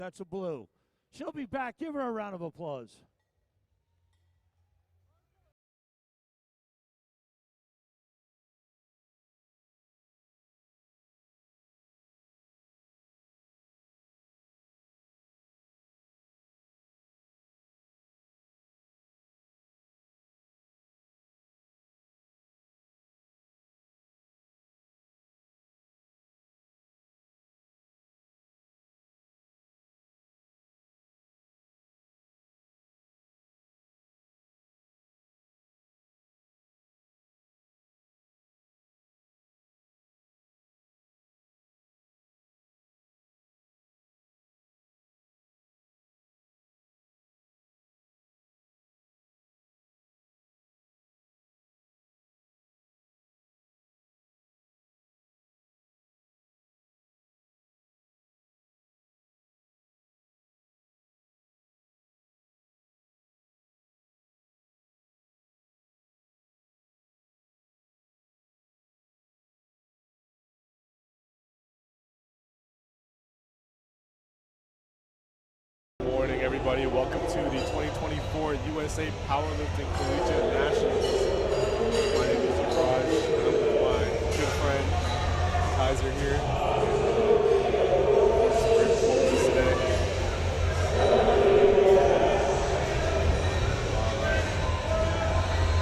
That's a blue. She'll be back. Give her a round of applause. Good morning, everybody. Welcome to the 2024 USA Powerlifting Collegiate Nationals. My name is Raj, and I'm with my good friend Kaiser here. Today. Alright.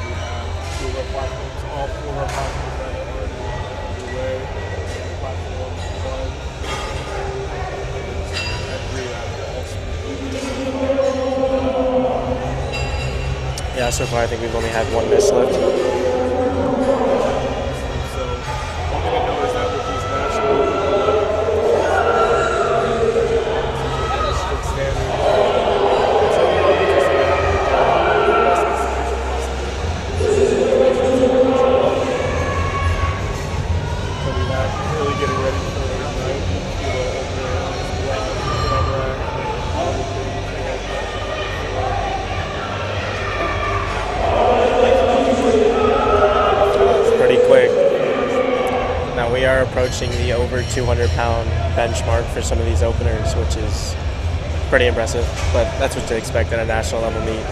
We have two of our platforms, all four of our platforms that are underway. Platform 1 and 3 out of Yeah, so far I think we've only had one miss left. So, one thing to know is that with these national standards, so we have really getting ready for tonight. Pretty quick. Now we are approaching the over 200-pound benchmark for some of these openers, which is pretty impressive, but that's what to expect at a national level meet.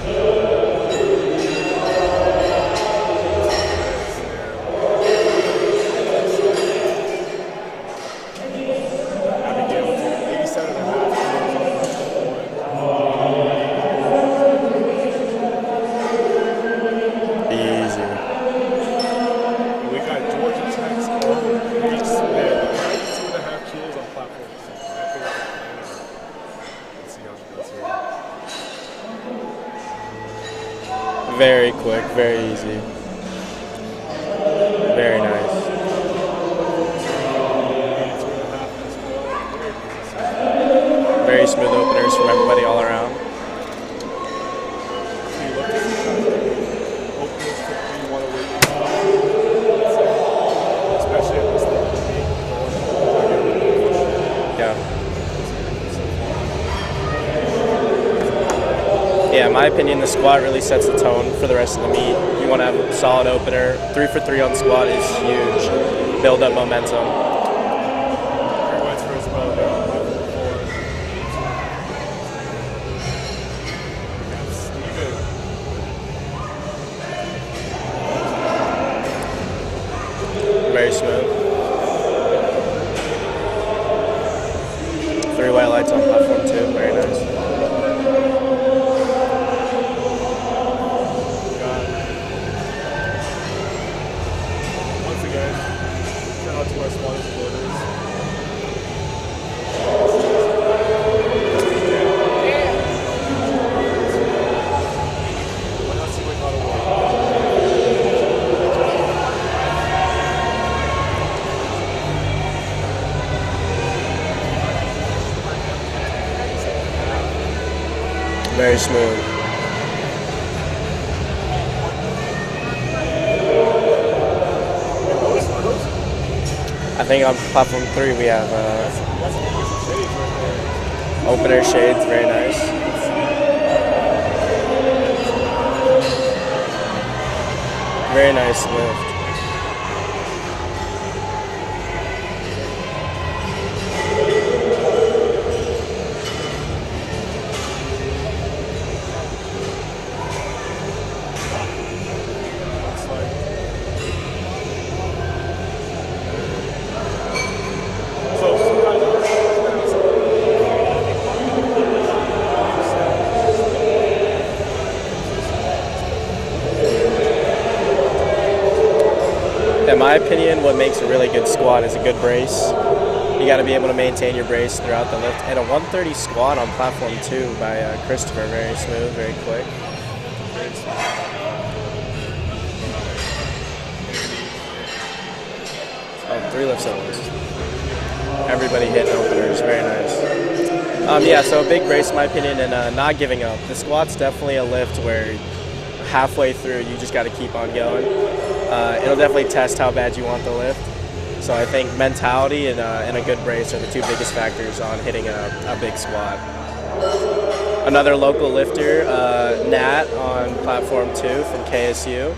Very quick, very easy. Very nice. Very smooth openers from everybody all around. Yeah, in my opinion, the squat really sets the tone for the rest of the meet. You want to have a solid opener. 3 for 3 on squat is huge. Build up momentum. Very smooth. 3 white lights on platform 2. Very nice. Very smooth. I think on platform 3 we have opener shades, very nice. Very nice lift. In my opinion, what makes a really good squat is a good brace. You got to be able to maintain your brace throughout the lift. And a 130 squat on platform 2 by Christopher, very smooth, very quick. Oh, 3 lifts overs. Everybody hitting openers, very nice. Yeah, so a big brace in my opinion, and not giving up. The squat's definitely a lift where halfway through you just got to keep on going. It'll definitely test how bad you want the lift. So I think mentality and a good brace are the 2 biggest factors on hitting a big squat. Another local lifter, Nat on platform 2 from KSU.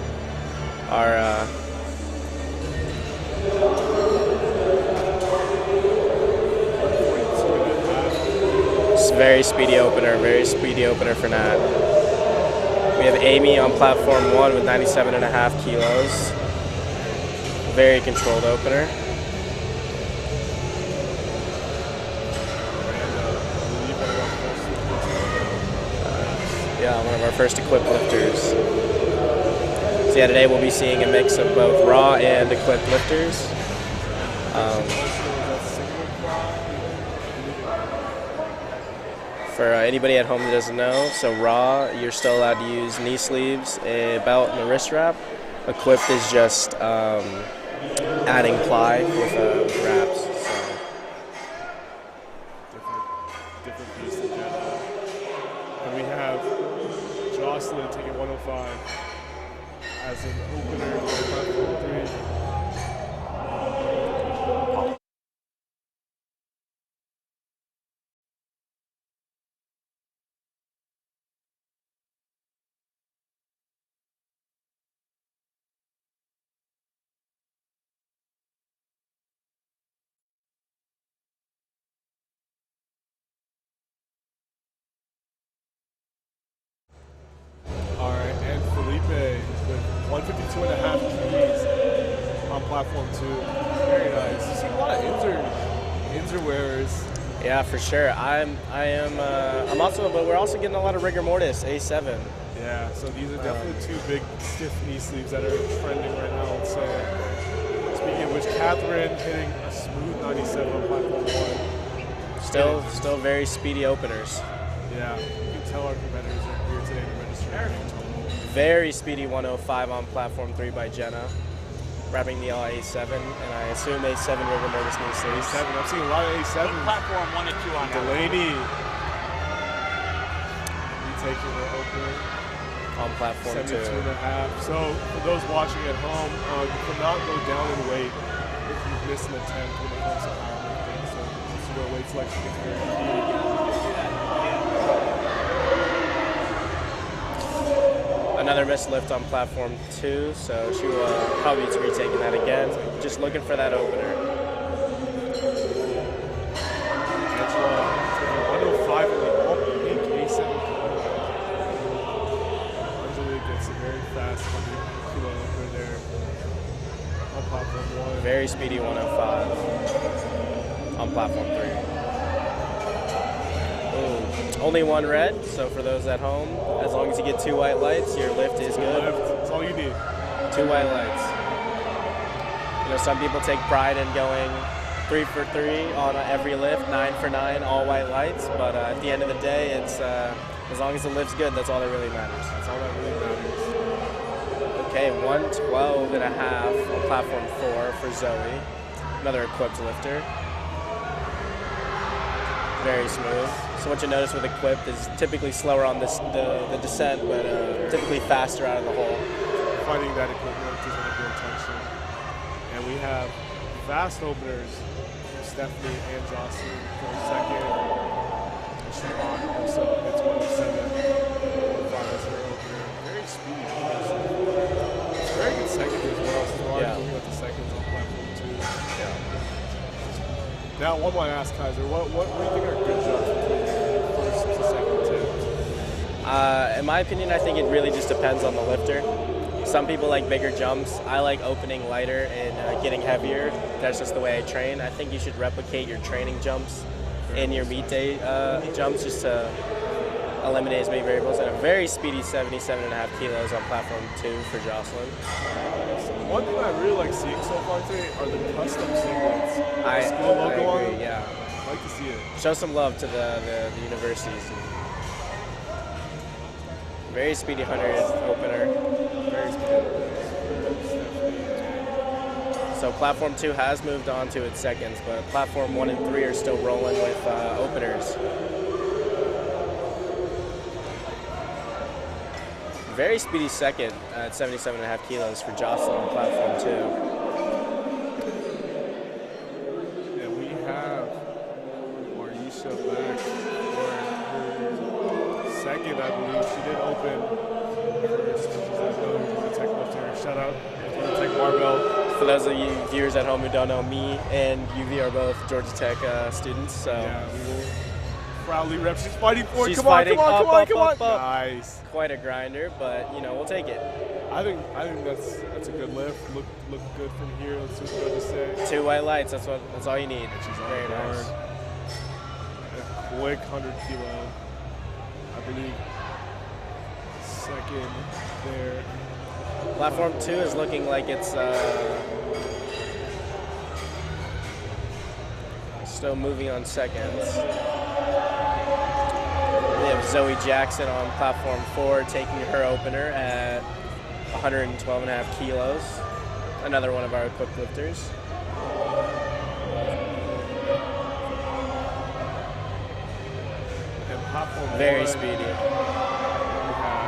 Very speedy opener for Nat. We have Amy on platform 1 with 97.5 kilos. Very controlled opener. Yeah, one of our first equipped lifters. So yeah, today we'll be seeing a mix of both raw and equipped lifters. For anybody at home that doesn't know, so raw, you're still allowed to use knee sleeves, a belt, and a wrist wrap. Equipped is just adding ply with wraps. So. Different piece in general. And we have Jocelyn taking 105 as an opener on platform 3. All right, and Felipe with 152.5 keys on platform 2. Very nice. You see a lot of injured wearers. Yeah, for sure. I'm also, but we're also getting a lot of rigor mortis, A7. Yeah, so these are definitely 2 big stiff knee sleeves that are trending right now, let's say. Speaking of which, Catherine hitting a smooth 97 on platform 1. Still very speedy openers. Yeah, you can tell our competitors are here today to register. Very speedy 105 on platform 3 by Jenna, wrapping the A7, and I assume A7 rigor mortis knee sleeves. A7, I'm seeing a lot of A7. Platform 1 and 2 on Delaney. Taking the opener. On platform 2. 72.5. So for those watching at home, you cannot go down in weight if you miss an attempt when it comes to powerlifting. So this is where weight selection gets very key. Another missed lift on platform 2, so she will probably be retaking that again. Just looking for that opener. Angela taking 105 in the pink A7. Angela gets a very fast 100 kilo opener there on platform 1. Very speedy 105 on platform 3. Only 1 red, so for those at home, as long as you get 2 white lights, your lift is good. That's all you need. 2 white lights. You know, some people take pride in going 3 for 3 on every lift, 9 for 9, all white lights, but at the end of the day, it's as long as the lift's good, that's all that really matters. That's all that really matters. Okay, 112.5 on platform 4 for Zoe, another equipped lifter. Very smooth. So what you notice with equipped is typically slower on the descent, but typically faster out of the hole. Finding that equipment is going to be attention. And we have fast openers from Stephanie and Jocelyn for second. And Siobhan also hits 107. As her opener. Very speedy. It's very consecutive as well. So a lot of people at the seconds on platform 2. Yeah. Now, one might ask Kaiser, what do you think are good jumps between your first to second attempt? In my opinion, I think it really just depends on the lifter. Some people like bigger jumps. I like opening lighter and getting heavier. That's just the way I train. I think you should replicate your training jumps in your meet day jumps just to eliminate as many variables. And a very speedy 77.5 kilos on platform 2 for Jocelyn. One thing I really like seeing so far today are the custom singlets. The school logo on them. Yeah. I like to see it. Show some love to the universities. Very speedy 100 opener. Very speedy. So platform 2 has moved on to its seconds, but platform 1 and 3 are still rolling with openers. Very speedy second at 77.5 kilos for Jocelyn on platform 2. And we have Marisha back for her second, I believe. She did open first. She's a tech lifter. Shout out to the Tech Barbell. For those of you viewers at home who don't know, me and UV are both Georgia Tech students. So yeah, we will proudly rep. She's fighting for it. She's Come on, fighting come on, up, come on, up, come on. up, up. Nice. Quite a grinder, but you know, we'll take it. I think that's a good lift. Look good from here. Let's see what the judges say. 2 white lights. That's all you need. And she's on Very guard. nice. A quick 100 kilo. I believe second there. Platform 2 is looking like it's still moving on seconds. We have Zoe Jackson on platform 4 taking her opener at 112.5 kilos. Another one of our equipped lifters. And platform Very 1, speedy. we have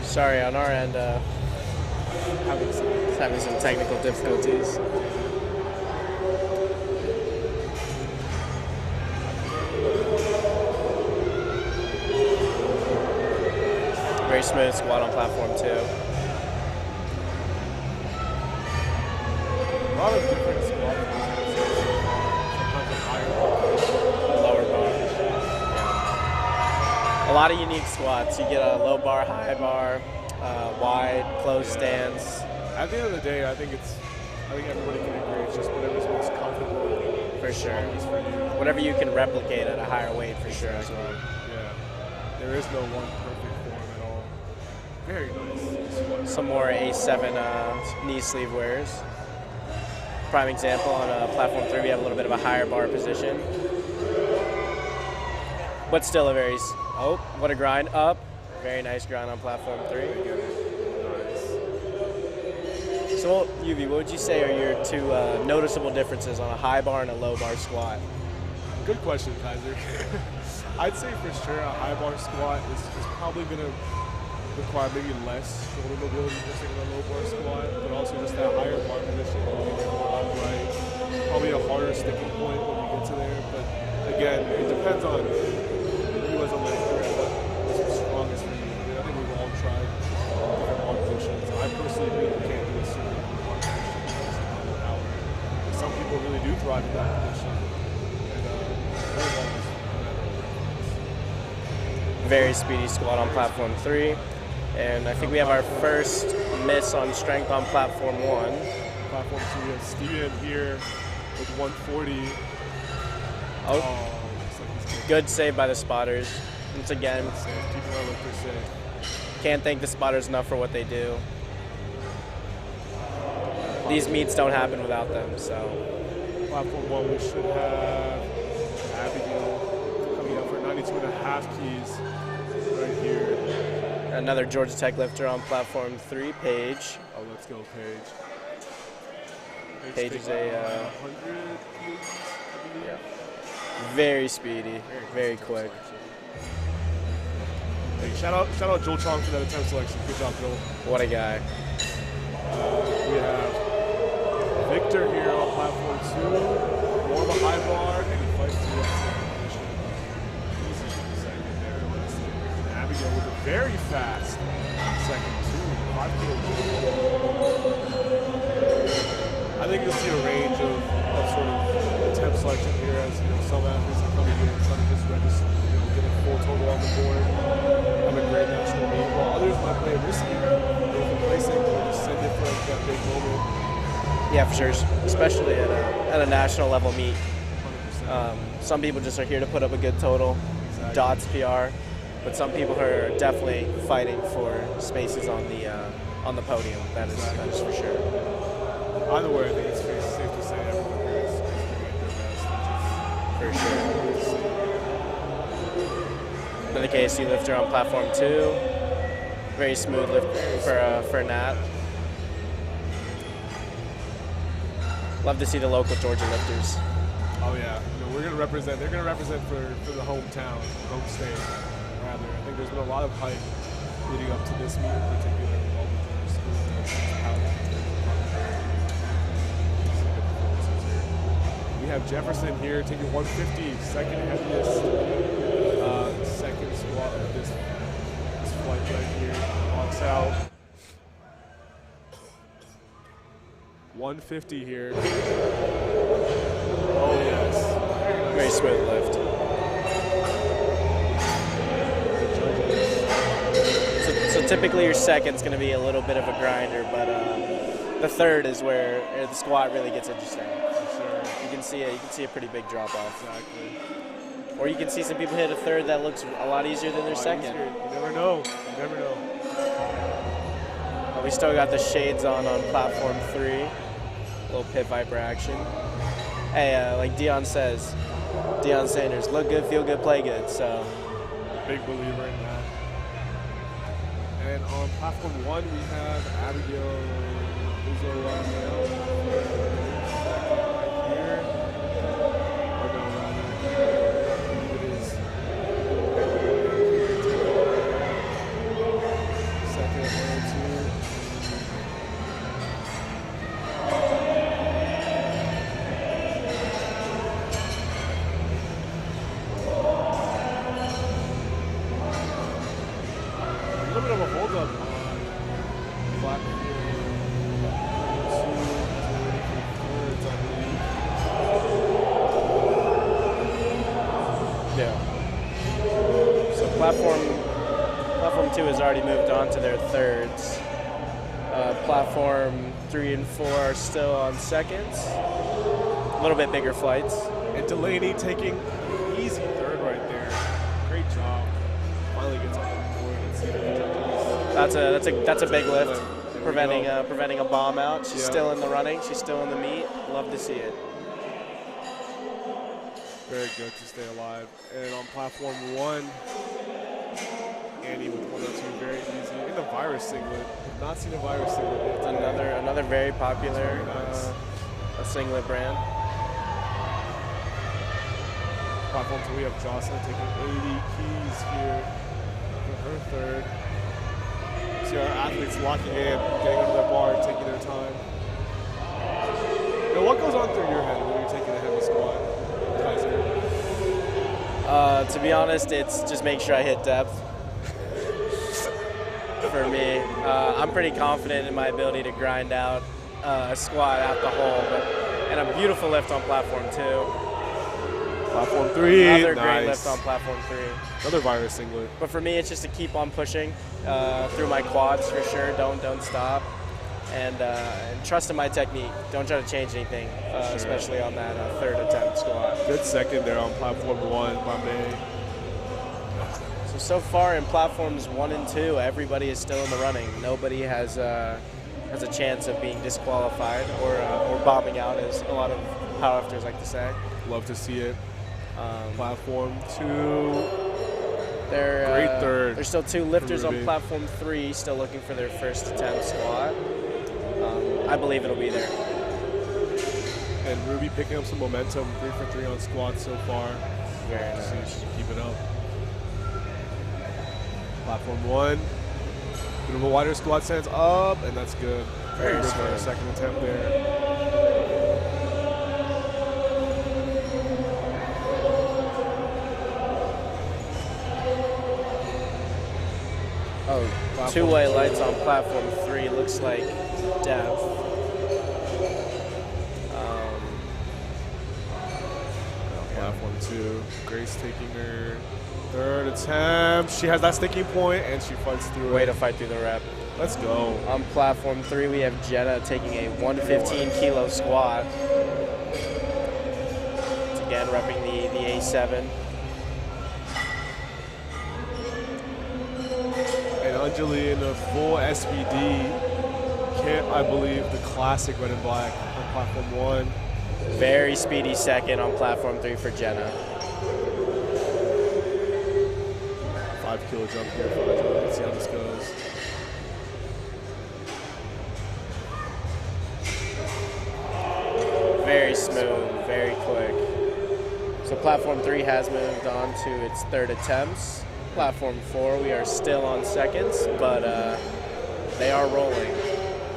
Sorry, on our end, having some technical difficulties. Very smooth squat on platform 2. a lot of different squat positions. Sometimes a higher Lower bar. Yeah. A lot of unique squats. You get a low bar, high bar, wide, closed stance. At the end of the day, I think everybody can agree. It's just whatever's most comfortable. For sure. Strongest for you. Whatever you can replicate at a higher weight, for sure as well. Yeah. There is no one perfect form at all. Very nice. Some more A7 knee sleeve wears. Prime example on platform 3, we have a little bit of a higher bar position. But still a very, oh, what a grind up. Very nice grind on platform 3. So, UV, what would you say are your 2 noticeable differences on a high bar and a low bar squat? Good question, Kaiser. I'd say for sure a high bar squat is probably going to require maybe less shoulder mobility just like a low bar squat, but also just that higher bar position, more upright. Probably a harder sticking point when we get to there, but again, it depends on you as a lifter and what's strongest for you. I think we've all tried different bar positions. I personally really can't do a single bar position out. Some people really do thrive in that position. Very speedy squat on platform 3. And I think we have our first miss on strength on platform 1. Platform 2, we have Steven here with 140. Oh, Looks like he's good save by the spotters. Once again, keeping our lifter safe. can't thank the spotters enough for what they do. These meets don't happen without them, so. Platform 1, we should have Abigail coming up for 92.5 keys right here. Another Georgia Tech lifter on platform 3, Paige. Oh, let's go, Paige. Paige is a 100 keys, I believe. yeah, very speedy, very quick. Hey, shout out Joel Chong for that attempt selection. Good job, Joel. What a guy. We have Victor here on platform 2. More of a high bar, and he fights to the second position. Easy second there. And Abigail with a very fast second, too. 5 kilos. I think you'll see a range of sort of attempt selection here as some athletes are coming here and trying to just register, get a full total on the board, have a great national meet, while others might play risky. They've been placing, or just send it for that big moment. Yeah, for sure, especially at a national level meet. 100%. Some people just are here to put up a good total, Exactly. dots, PR, but some people are definitely fighting for spaces on the podium. That is for sure. Either way, I think it's safe to say everyone here is giving it their best. For sure. Another KSU lifter on platform 2. Very smooth lift for Nat. Love to see the local Georgia lifters. Oh yeah, we're gonna represent. They're gonna represent for the hometown, home state. Rather, I think there's been a lot of hype leading up to this meet in particular. All the Georgia schools and how we have Jefferson here taking 150, second heaviest, second squat of this flight right here. Walks out. 150 here. Oh yes. Very smooth lift. So typically your second's going to be a little bit of a grinder, but the third is where the squat really gets interesting. Sure. You can see a pretty big drop off. Exactly. Or you can see some people hit a third that looks a lot easier than their second. Easier. You never know. You never know. We still got the shades on platform 3. A little pit viper action. Hey, like Deion says, Deion Sanders, look good, feel good, play good. So, Big believer in that. And on platform 1, we have Abigail Uzo here. Or no, rather, it is second, 1 and 2. A little bit of a hold up on platform 2, I believe. yeah. So platform 2 has already moved on to their thirds. Platform 3 and 4 are still on seconds. A little bit bigger flights. And Delaney taking an easy third right there. Great job. Finally gets on the board and see the judges. That's a big lift. There we Preventing go. a bomb out. She's Yeah. still in the running. She's still in the meet. Love to see it. Very good to stay alive. And on platform 1, Annie with 102, very easy. In the virus singlet. Have not seen a virus singlet yet today. Another very popular Very nice. a singlet brand. Platform 2, we have Jocelyn taking 80 keys here for her third. See our athletes locking in, getting under the bar, and taking their time. Now, what goes on through your head when you're taking a heavy squat, Kaiser? To be honest, it's just make sure I hit depth. For me, I'm pretty confident in my ability to grind out a squat at the hole, and a beautiful lift on platform 2. Platform 3, Another nice. great lift on platform 3. Another virus singlet. But for me, it's just to keep on pushing through my quads for sure. Don't stop, and trust in my technique. Don't try to change anything, Sure. especially on that third attempt squat. Good second there on platform 1 by May. So far in platforms 1 and 2, everybody is still in the running. Nobody has a chance of being disqualified or bombing out, as a lot of powerlifters like to say. Love to see it. Platform 2. Great third There's still 2 lifters on Ruby. platform 3 still looking for their first attempt squat. I believe it'll be there. And Ruby picking up some momentum, 3 for 3 on squats so far. Very See if nice. she can keep it up. Platform 1. Bit of a wider squat stance up, and that's good. Very good for a second attempt there. Oh, Platform two-way 2. lights on platform 3 looks like depth. Platform 2. Grace taking her third attempt. She has that sticking point, and she fights through Way it. to fight through the rep. Let's go. On platform 3, we have Jenna taking a 115-kilo squat. It's again repping the A7. And Anjali in a full SBD. I believe the classic red and black on platform 1. Very speedy second on platform 3 for Jenna. 5-kilo jump here for Anjali. Let's see how this goes. Very smooth, very quick. So platform 3 has moved on to its 3rd attempts. Platform 4, we are still on seconds, but they are rolling.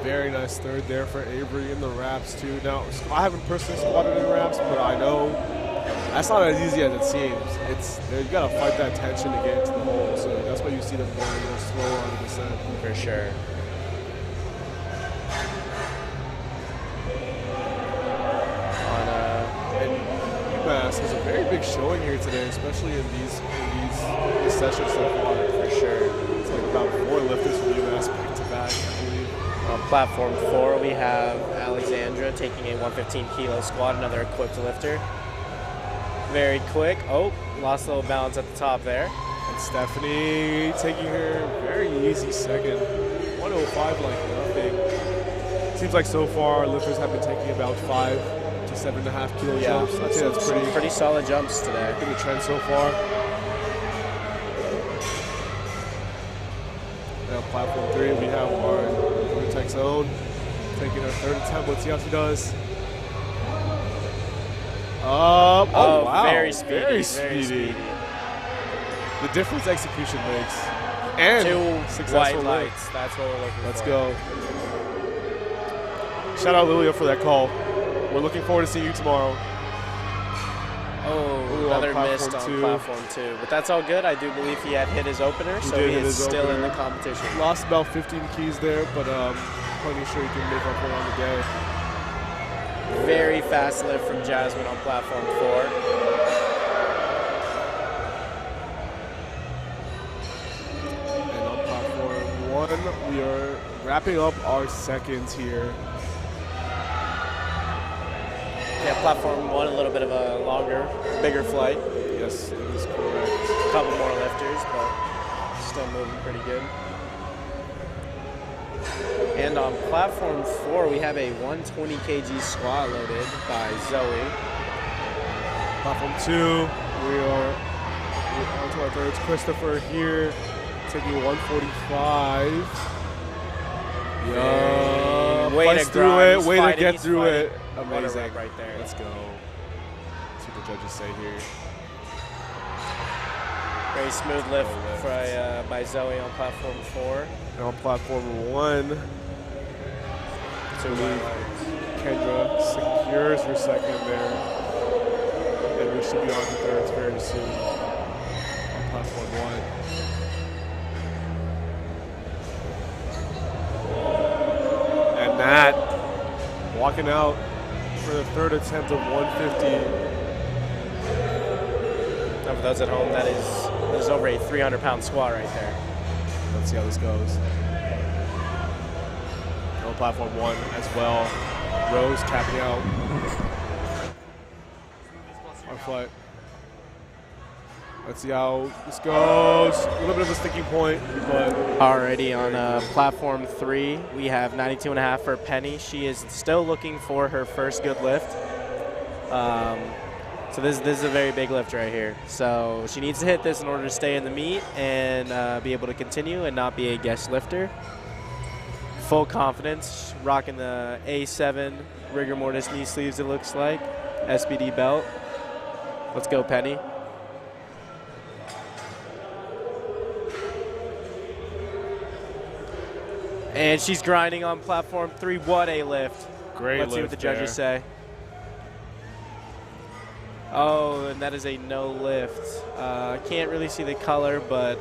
Very nice third there for Avery in the wraps too. Now, I haven't personally squatted in wraps, but I know that's not as easy as it seems. You gotta fight that tension to get into the hole, so that's why you see them going a little slower on the descent. For sure. UMass has a very big showing here today, especially in these sessions so far. For sure. It's like about 4 lifters from UMass back to back, I believe. On platform 4, we have Alexandra taking a 115-kilo squat, another equipped lifter. Very quick. Oh, lost a little balance at the top there. And Stephanie taking her very easy second. 105 like nothing. Seems like so far lifters have been taking about 5 to 7.5 kilo jumps. I'd say that's pretty solid jumps today. I think the trend so far. Now platform 3, we have our Vortex Own taking her 3rd attempt. Let's see how she does. Oh wow. Very speedy. Very speedy. The difference execution makes. And 2 successful white lights. That's what we're looking for. Let's go. Shout out Lilia for that call. We're looking forward to seeing you tomorrow. Oh, another missed on platform 2. But that's all good. I do believe he had hit his opener, so he is still in the competition. Lost about 15 keys there, but plenty sure he can make up for it on the day. Very fast lift from Jasmine on platform 4. And on platform 1, we are wrapping up our seconds here. Yeah, platform 1, a little bit of a longer, bigger flight. Yes, that is correct. A couple more lifters, but still moving pretty good. And on platform 4, we have a 120 kg squat loaded by Zoe. Platform 2, we are on to our thirds. Christopher here, taking 145. Yeah, way to through it, way to get he's through fighting. it. Amazing. Right there. Let's go. Let's see what the judges say here. Very smooth lift by Zoe on platform 4. And on platform 1, 2 white lights. Kendra secures her second there. And we should be on to thirds very soon on platform 1. And that, walking out for the 3rd attempt of 150. Now for those at home, that is over a 300-pound squat right there. Let's see how this goes. On platform 1 as well. Rose capping out our flight. Let's see how this goes. A little bit of a sticking point, but already on platform 3, we have 92.5 for Penny. She is still looking for her first good lift. So this is a very big lift right here. So she needs to hit this in order to stay in the meet and be able to continue and not be a guest lifter. Full confidence, rocking the A7 rigor mortis knee sleeves, it looks like. SBD belt. Let's go, Penny. And she's grinding on platform 3. What a lift. Great Let's see what the judges say. Oh, and that is a no lift. Can't really see the color, but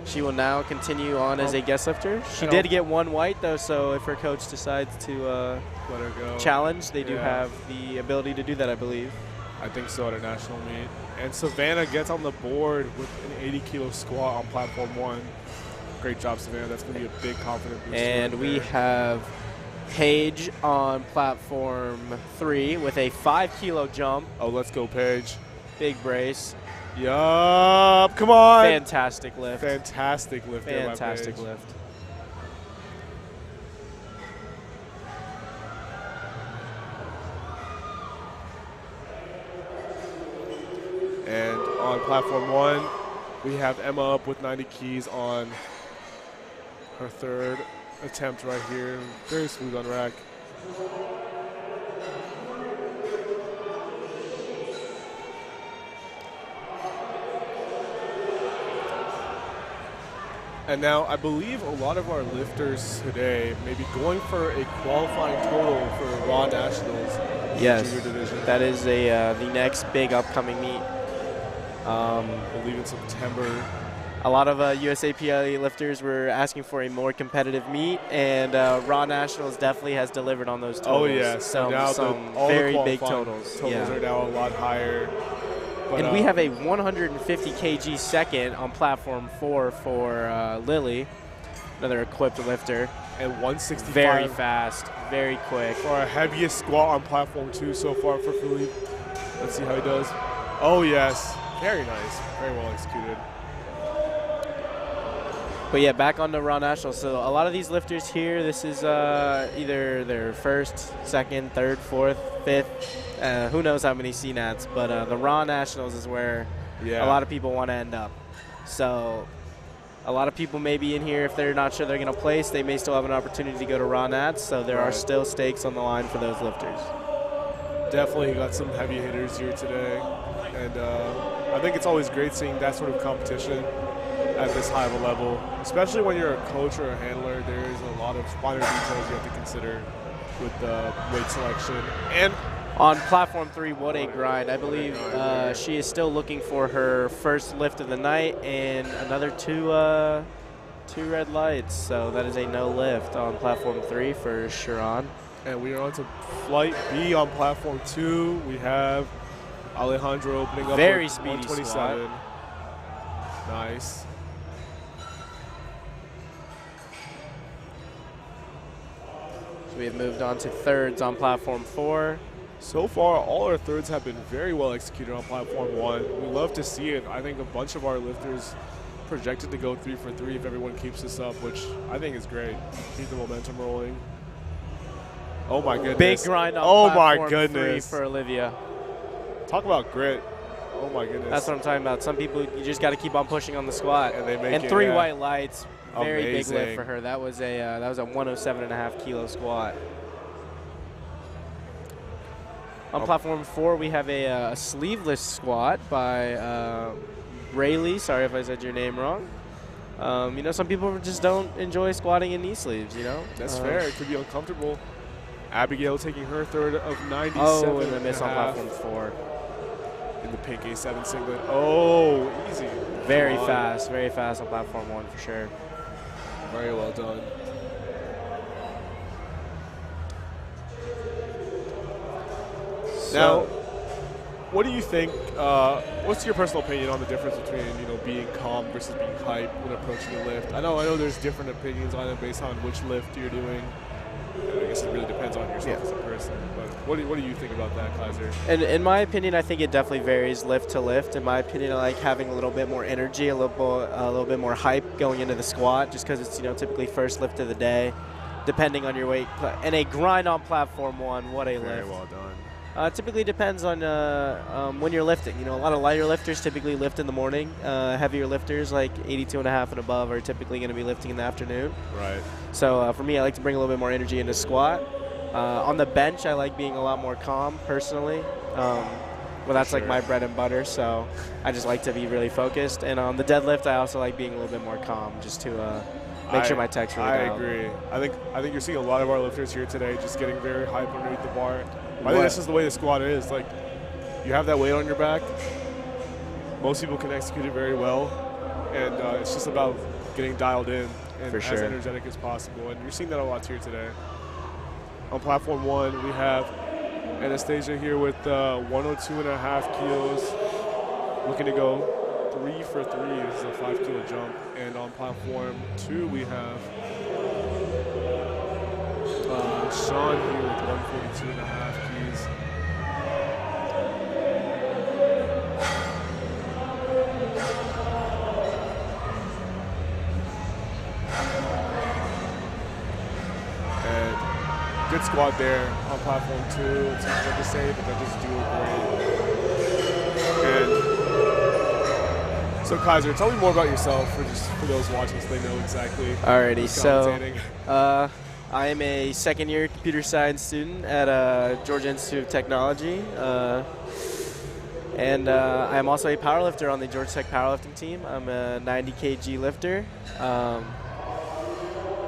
she will now continue on as a guest lifter. She did get 1 white, though, so if her coach decides to let her go. Challenge, they do have the ability to do that, I believe. I think so at a national meet. And Savannah gets on the board with an 80-kilo squat on platform 1. Great job, Savannah. That's going to be a big confidence boost. And we have Paige on platform 3 with a 5-kilo jump. Oh, let's go, Paige. Big brace. Yup. Come on. Fantastic lift. Fantastic lift. Fantastic lift. And on platform 1, we have Emma up with 90 keys on her third attempt right here. Very smooth on rack. And now I believe a lot of our lifters today may be going for a qualifying total for Raw Nationals. Yes, junior division. that is the next big upcoming meet. I believe in September. A lot of USAPL lifters were asking for a more competitive meet, and Raw Nationals definitely has delivered on those totals. Oh, yes. Some All very the big qualifying totals. Totals are now a lot higher. But, and we have a 150 kg second on platform 4 for Lily, another equipped lifter. And 165. Very fast, very quick. For our heaviest squat on platform 2 so far for Philippe. Let's see how he does. Oh, yes. Very nice. Very well executed. But yeah, back on the Raw Nationals. So a lot of these lifters here, this is either their first, second, third, fourth, fifth. Who knows how many CNATs, but the Raw Nationals is where a lot of people want to end up. So a lot of people may be in here if they're not sure they're going to place. They may still have an opportunity to go to Raw Nats, so there are still stakes on the line for those lifters. Definitely got some heavy hitters here today. And I think it's always great seeing that sort of competition at this high of a level, especially when you're a coach or a handler. There is a lot of finer details you have to consider with the weight selection. And on platform 3, what a grind. I believe she is still looking for her first lift of the night and another two red lights. So that is a no lift on platform 3 for Sharon. And we are on to flight B on platform 2. We have Alejandro opening up very with speedy 127. squat. Nice. So we have moved on to thirds on platform 4. So far, all our thirds have been very well executed on platform 1. We love to see it. I think a bunch of our lifters projected to go 3 for 3 if everyone keeps this up, which I think is great. Keep the momentum rolling. Oh my goodness. Big grind on platform 3 goodness. for Olivia. Talk about grit. Oh my goodness. That's what I'm talking about. Some people, you just got to keep on pushing on the squat. And they make and it, 3 white lights. Very amazing. big lift for her. That was a 107.5 kilo squat. On platform 4, we have a sleeveless squat by Rayleigh. Sorry if I said your name wrong. You know, some people just don't enjoy squatting in knee sleeves, you know? That's fair. It could be uncomfortable. Abigail taking her third of 97. Oh, and the miss on platform 4. In the pink A7 singlet. Oh, easy. Very fast on platform 1 for sure. Very well done. Now, what do you think? What's your personal opinion on the difference between being calm versus being hype when approaching a lift? I know there's different opinions on it based on which lift you're doing. I guess it really depends on yourself as a person. But what do you think about that, Kaiser? And in my opinion, I think it definitely varies lift to lift. In my opinion, I like having a little bit more energy, a little bit more hype going into the squat, just because it's typically first lift of the day, depending on your weight. And a grind on platform 1, what a lift! Very well done. Typically depends on when you're lifting. A lot of lighter lifters typically lift in the morning. Heavier lifters like 82.5 and above are typically going to be lifting in the afternoon. Right. So for me, I like to bring a little bit more energy into squat. On the bench, I like being a lot more calm personally. Well, that's like my bread and butter, so I just like to be really focused. And on the deadlift, I also like being a little bit more calm, just to make sure my tech's really down. I agree. I think you're seeing a lot of our lifters here today just getting very hype underneath the bar. I think this is the way the squat is. Like, you have that weight on your back. Most people can execute it very well, and it's just about getting dialed in and as energetic as possible. And you're seeing that a lot here today. On platform 1, we have Anastasia here with 102.5 kilos, looking to go 3 for 3. This is a 5-kilo jump. And on platform 2, we have Sean here with 142.5 keys. And good squat there on platform 2. It's hard to say, but they just do it great. And so Kaiser, tell me more about yourself for those watching so they know exactly. Alrighty, so I am a second-year computer science student at Georgia Institute of Technology, and I am also a powerlifter on the Georgia Tech powerlifting team. I'm a 90 kg lifter.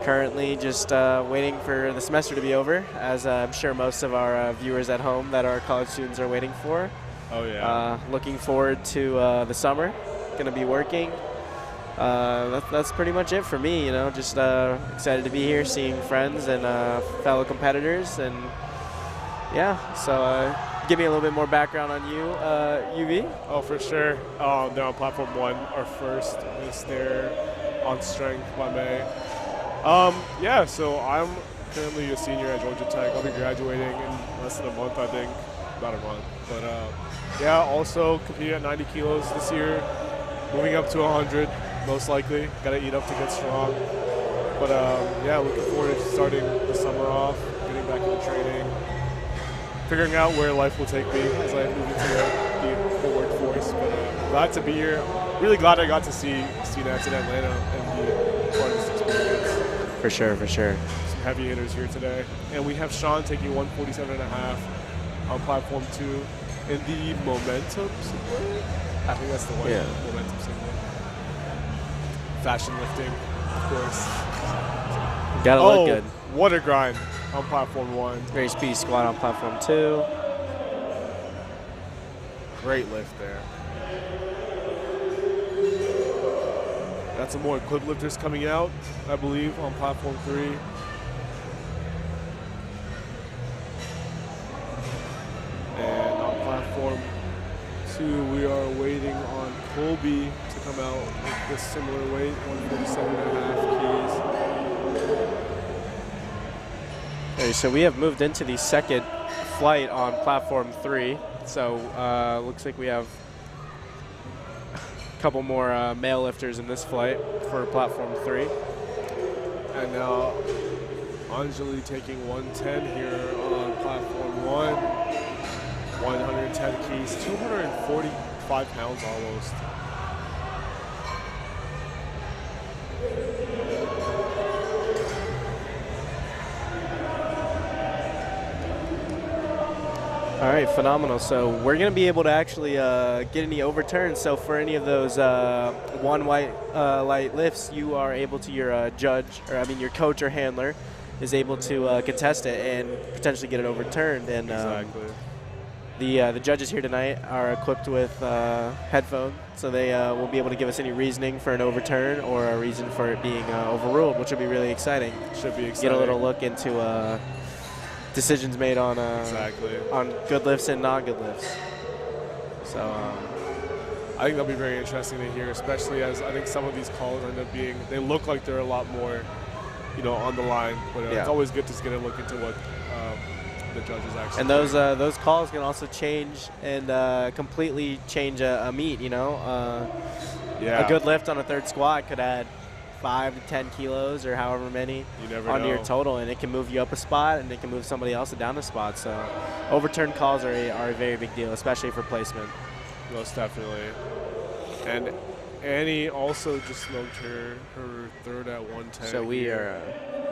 Currently just waiting for the semester to be over, as I'm sure most of our viewers at home that are college students are waiting for. Oh, yeah. Looking forward to the summer. Going to be working. That's pretty much it for me, just excited to be here, seeing friends and fellow competitors, and yeah, so give me a little bit more background on you, UV. Oh, for sure. They're on platform 1, our first is there on strength by May. Yeah, so I'm currently a senior at Georgia Tech. I'll be graduating in less than a month, I think, about a month. But yeah, also competing at 90 kilos this year, moving up to 100. Most likely. Got to eat up to get strong. But yeah, looking forward to starting the summer off, getting back into training, figuring out where life will take me as I move into the workforce. But glad to be here. Really glad I got to see CNETs in Atlanta and be part of this experience. For sure, for sure. Some heavy hitters here today. And we have Sean taking 147.5 on platform 2 in the momentum singlet. I think that's the one. Yeah. Momentum singlet. Fashion lifting, of course. Gotta look good. Water grind on platform 1. Very speedy squat on platform 2. Great lift there. Got some more clip lifters coming out, I believe, on platform 3. And on platform 2, we are waiting on Colby to come out with this similar weight, 147.5 keys. Okay, so we have moved into the second flight on platform 3. So looks like we have a couple more male lifters in this flight for platform 3. And now Anjali taking 110 here on platform 1. 110 keys, 245 pounds almost. All right, phenomenal. So we're going to be able to actually get any overturns. So for any of those one light lifts, you are able to, your your coach or handler is able to contest it and potentially get it overturned. And Exactly. The judges here tonight are equipped with headphones, so they will be able to give us any reasoning for an overturn or a reason for it being overruled, which will be really exciting. Should be exciting. Get a little look into decisions made on on good lifts and not good lifts. So I think that'll be very interesting to hear, especially as I think some of these calls end up being, they look like they're a lot more, on the line. But it's always good to just get a look into what the judges actually. And those calls can also change and completely change a meet. A good lift on a third squat could add 5 to 10 kilos or however many onto your total, and it can move you up a spot and it can move somebody else down a spot. So overturn calls are a very big deal, especially for placement. Most definitely. And Annie also just smoked her third at 110. So we're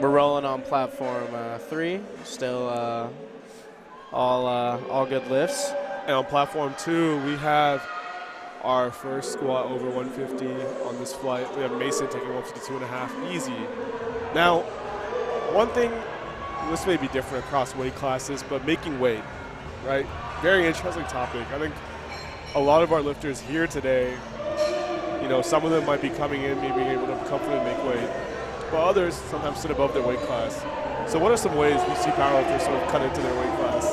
rolling on platform 3, still all good lifts. And on platform 2, we have our first squat over 150 on this flight. We have Mason taking 152.5 easy. Now, one thing, this may be different across weight classes, but making weight, right? Very interesting topic. I think a lot of our lifters here today, some of them might be coming in, maybe able to comfortably make weight, but others sometimes sit above their weight class. So what are some ways we see powerlifters sort of cut into their weight class?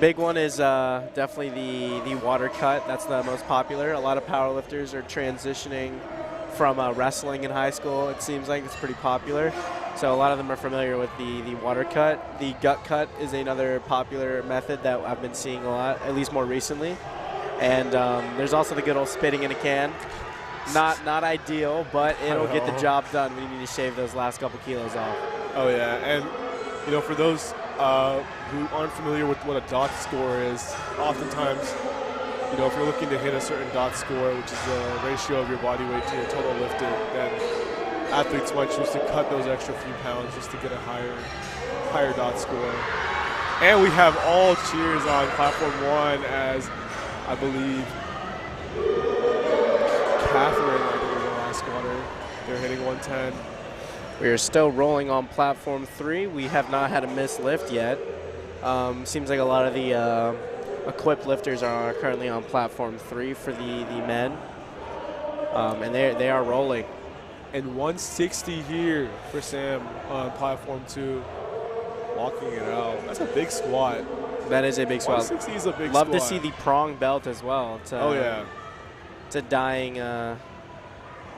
Big one is definitely the water cut. That's the most popular. A lot of powerlifters are transitioning from wrestling in high school. It seems like it's pretty popular. So a lot of them are familiar with the water cut. The gut cut is another popular method that I've been seeing a lot, at least more recently. And there's also the good old spitting in a can. Not ideal, but it'll get the job done when you need to shave those last couple kilos off. Oh yeah, and for those who aren't familiar with what a dot score is, oftentimes, if you're looking to hit a certain dot score, which is the ratio of your body weight to your total lifted, then athletes might choose to cut those extra few pounds just to get a higher dot score. And we have all cheers on platform 1 as I believe Catherine, I think, was the last squatter. They're hitting 110. We are still rolling on platform 3. We have not had a missed lift yet. Seems like a lot of the equipped lifters are currently on platform 3 for the men. And they are rolling. And 160 here for Sam on platform 2. Walking it out. That's a big squat. That is a big squat. 160 is a big Love squat. to see the prong belt as well. Oh, yeah. It's a dying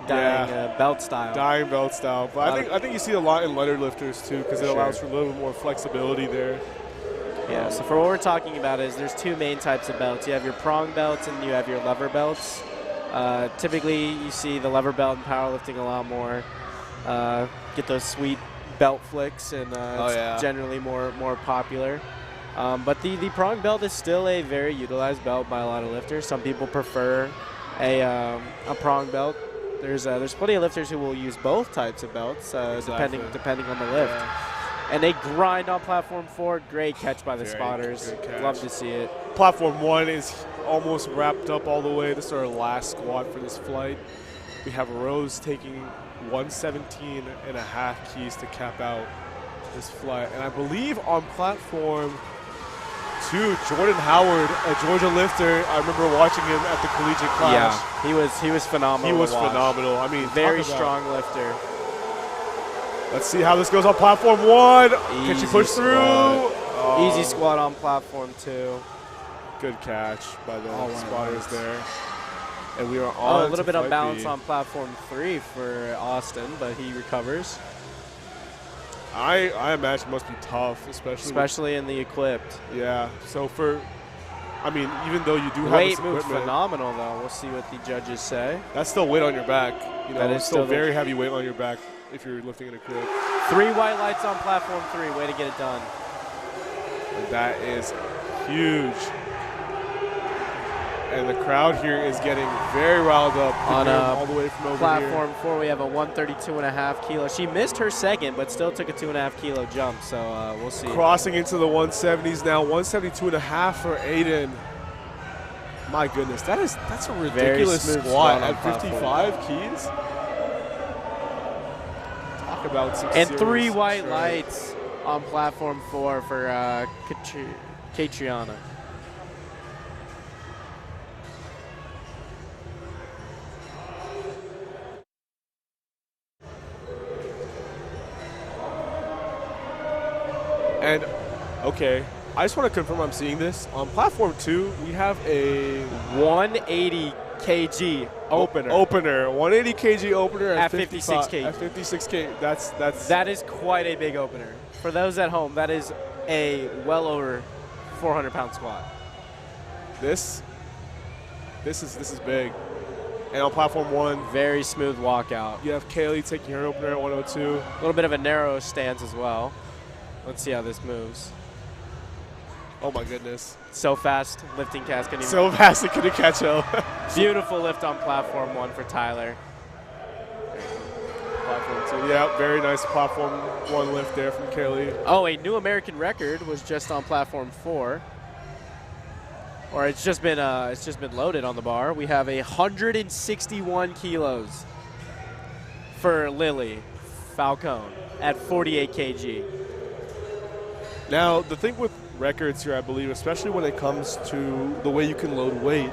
belt style. Dying belt style. But I think you see a lot in letter lifters too, because it allows for a little bit more flexibility there. Yeah, so for what we're talking about is there's two main types of belts. You have your prong belts and you have your lever belts. Typically, you see the lever belt in powerlifting a lot more. Get those sweet belt flicks, and it's generally more popular. But the prong belt is still a very utilized belt by a lot of lifters. Some people prefer a prong belt. There's plenty of lifters who will use both types of belts, depending on the lift. Yeah. And they grind on platform 4. Great catch by the spotters. Love to see it. Platform 1 is almost wrapped up all the way. This is our last squat for this flight. We have Rose taking 117 and a half keys to cap out this flight. And I believe on platform 2, Jordan Howard, a Georgia lifter. I remember watching him at the collegiate class. Yeah, he was phenomenal. He was phenomenal. I mean, very strong lifter. Let's see how this goes on platform 1. Can she push through? Oh. Easy squat on platform 2. Good catch by the spotters there. And we are on a little bit of balance on platform 3 for Austin, but he recovers. I imagine it must be tough, especially in the equipped. Yeah. So even though you do have weight this moved equipment, phenomenal though. We'll see what the judges say. That's still weight on your back. That is still very heavy weight on your back if you're lifting in a crib. 3 white lights on platform 3. Way to get it done. And that is huge. And the crowd here is getting very riled up on all the way from over platform 4. We have a 132.5 kilo. She missed her second, but still took a 2.5 kilo jump. So we'll see. Crossing into the 170s now. 172.5 for Aiden. My goodness, that's a ridiculous squat at 55 keys. Talk about some and 3 white lights on platform 4 for Catriona. And, okay, I just want to confirm I'm seeing this. On platform 2, we have a 180 kg opener. 180 kg opener at 56 kg. At 56 kg. That is quite a big opener. For those at home, that is a well over 400-pound squat. This is big. And on platform 1, very smooth walkout. You have Kaylee taking her opener at 102. A little bit of a narrow stance as well. Let's see how this moves. Oh my goodness. So fast, LiftingCast couldn't even. So fast it couldn't catch up. Beautiful lift on platform 1 for Tyler. Platform 2, yeah, very nice platform 1 lift there from Kaylee. Oh, a new American record was just on platform 4. Or it's just been loaded on the bar. We have 161 kilos for Lily Falcone at 48 kg. Now, the thing with records here, I believe, especially when it comes to the way you can load weight,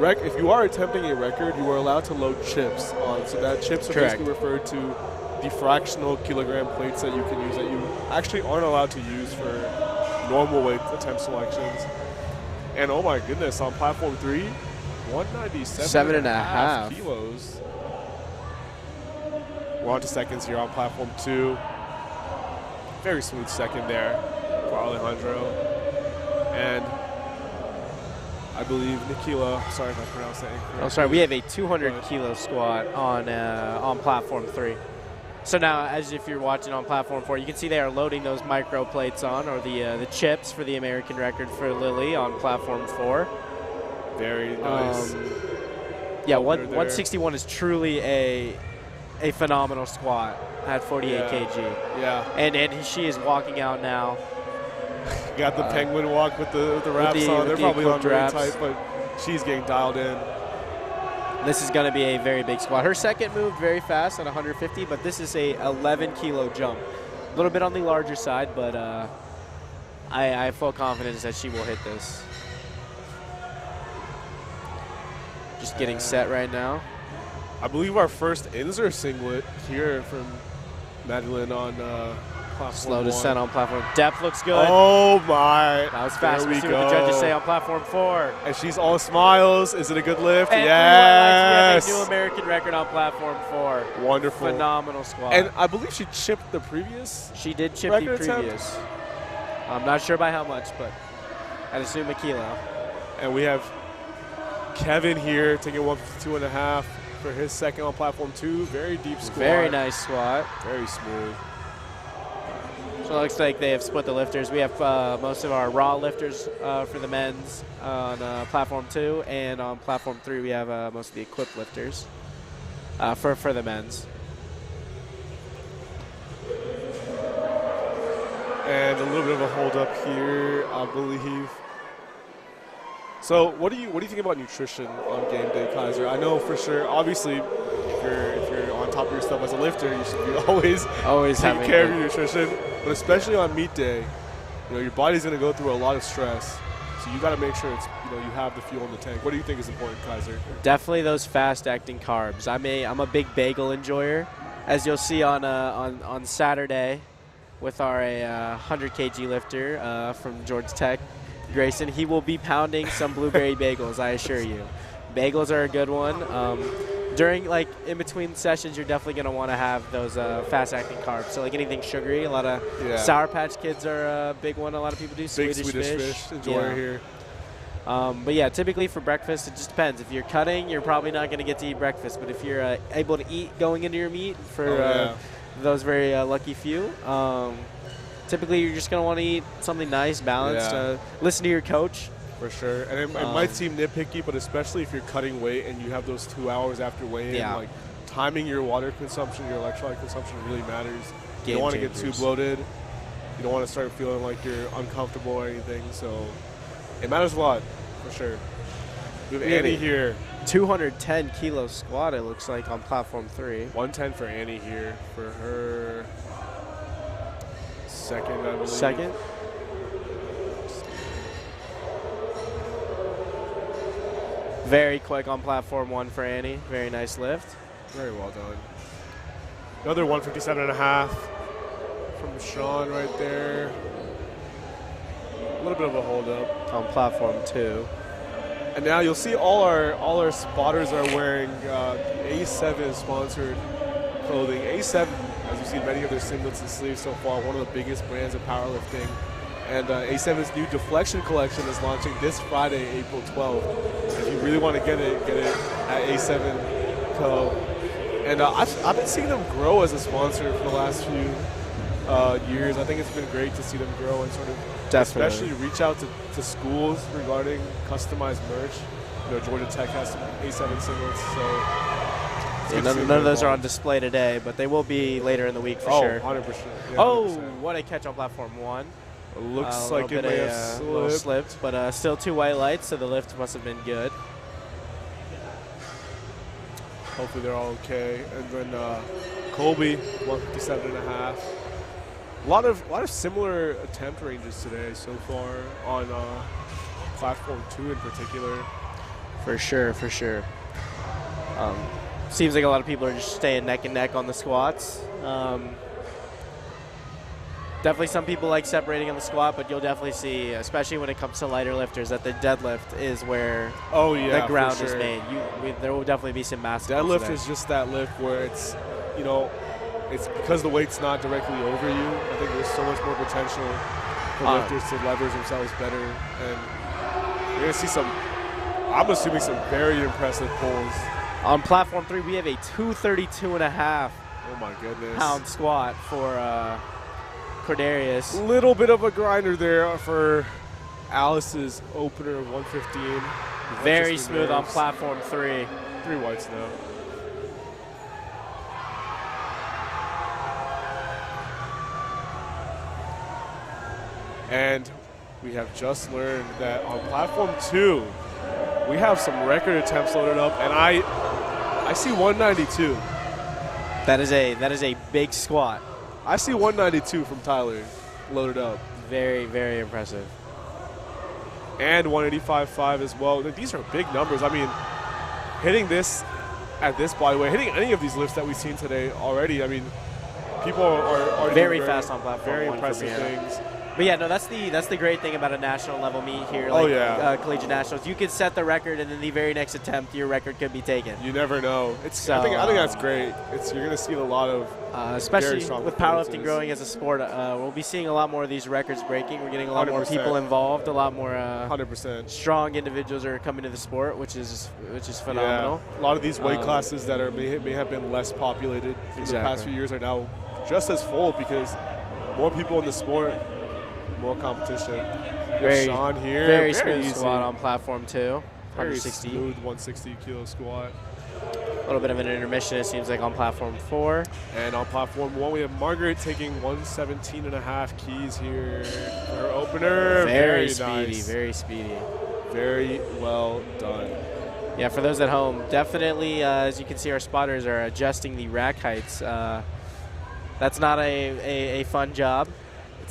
if you are attempting a record, you are allowed to load chips on. So that chips are basically referred to the fractional kilogram plates that you can use that you actually aren't allowed to use for normal weight attempt selections. And oh my goodness, on platform 3, 197.5 kilos. We're on to seconds here on platform 2. Very smooth second there for Alejandro. And I believe Nikila, sorry if I pronounced that incorrectly. Oh, sorry, we have a 200 kilo squat on platform 3. So now, as if you're watching on platform 4, you can see they are loading those micro plates on, or the chips for the American record for Lily on platform 4. Very nice. Yeah, 161 is truly a phenomenal squat at 48 kg. Yeah. And she is walking out now. Got the penguin walk with the wraps on. They're probably on very tight, but she's getting dialed in. This is going to be a very big squat. Her second moved very fast at 150, but this is a 11 kilo jump. A little bit on the larger side, but I have full confidence that she will hit this. Just getting set right now. I believe our first Inzer singlet here from Madeline on platform Slow descent on platform. Depth looks good. Oh my. That was fast. There we see go. what the judges say on platform 4. And she's all smiles. Is it a good lift? And yes. we have a new American record on platform 4. Wonderful. Phenomenal squat. And I believe she chipped the previous. She did chip the previous. I'm not sure by how much, but I'd assume a kilo. And we have Kevin here taking 152.5 for his second on platform 2. Very deep squat. Very nice squat. Very smooth. So it looks like they have split the lifters. We have most of our raw lifters for the men's on platform 2, and on platform 3 we have most of the equipped lifters for the men's. And a little bit of a hold up here, I believe. So what do you think about nutrition on game day, Kaiser? I know for sure, obviously, if you're on top of your stuff as a lifter, you should be always taking care of your nutrition. But especially on meet day, your body's going to go through a lot of stress. So you got to make sure it's you have the fuel in the tank. What do you think is important, Kaiser? Definitely those fast-acting carbs. I'm a big bagel enjoyer, as you'll see on Saturday with our 100 kg lifter from Georgia Tech, Grayson. He will be pounding some blueberry bagels, I assure you. Bagels are a good one. During, in between sessions, you're definitely going to want to have those fast-acting carbs. So, anything sugary, a lot of Sour Patch Kids are a big one a lot of people do. Big Swedish fish enjoyer here. But, yeah, typically for breakfast, it just depends. If you're cutting, you're probably not going to get to eat breakfast. But if you're able to eat going into your meet for those very lucky few, typically you're just going to want to eat something nice, balanced. Listen to your coach. For sure. And it might seem nitpicky, but especially if you're cutting weight and you have those 2 hours after weigh-in, timing your water consumption, your electrolyte consumption really matters. You don't want to get too bloated. You don't want to start feeling like you're uncomfortable or anything. So it matters a lot, for sure. We have Annie here. 210 kilo squat, it looks like, on platform 3. 110 for Annie here for her second, I believe. Second? Very quick on platform 1 for Annie. Very nice lift. Very well done. Another 157.5 from Sean right there. A little bit of a hold up on platform 2. And now you'll see all our spotters are wearing A7 sponsored clothing. A7, as you've seen many of their singlets and sleeves so far, one of the biggest brands of powerlifting. And A7's new deflection collection is launching this Friday, April 12th. If you really want to get it at A7 Co. And I've been seeing them grow as a sponsor for the last few years. I think it's been great to see them grow and sort of especially reach out to schools regarding customized merch. Georgia Tech has some A7 singlets, so none of those are on display today, but they will be later in the week for sure. 100%. Yeah, 100%. Oh, what a catch on platform 1. It looks like it may have slipped, but still 2 white lights, so the lift must have been good. Hopefully they're all okay. And then Colby, 157.5. A lot of similar attempt ranges today so far on platform 2 in particular. For sure. Seems like a lot of people are just staying neck and neck on the squats. Definitely some people like separating on the squat, but you'll definitely see, especially when it comes to lighter lifters, that the deadlift is where the ground is made. There will definitely be some massive deadlift is just that lift where it's, you know, it's because the weight's not directly over you. I think there's so much more potential for lifters to leverage themselves better. And you're going to see some, I'm assuming, some very impressive pulls. On platform 3, we have a 232.5 oh my goodness pound squat for Cordarius. Little bit of a grinder there for Alice's opener of 115. Very smooth on platform 3. 3 whites now. And we have just learned that on platform 2, we have some record attempts loaded up, and I see 192. That is a big squat. I see 192 from Tyler loaded up. Very, very impressive. And 185.5 as well. These are big numbers. I mean, hitting this at this body weight, hitting any of these lifts that we've seen today already, I mean, people are very fast on platform. Very impressive things. But yeah, no, that's the great thing about a national level meet here, Collegiate Nationals. You could set the record, and then the very next attempt, your record could be taken. You never know. I think that's great. You're going to see a lot of, especially with powerlifting growing as a sport. We'll be seeing a lot more of these records breaking. We're getting a lot 100%. More people involved. A lot more 100% strong individuals are coming to the sport, which is phenomenal. Yeah. A lot of these weight classes that may have been less populated in the past few years are now just as full because more people in the sport. More competition. Very, Sean here. Very smooth squat on platform 2. Very 160. Smooth 160 kilo squat. A little bit of an intermission, it seems like, on platform 4. And on platform 1, we have Margaret taking 117.5 keys here. Her opener. Very speedy. Nice. Very speedy. Very well done. Yeah, for those at home, definitely, as you can see, our spotters are adjusting the rack heights. That's not a fun job.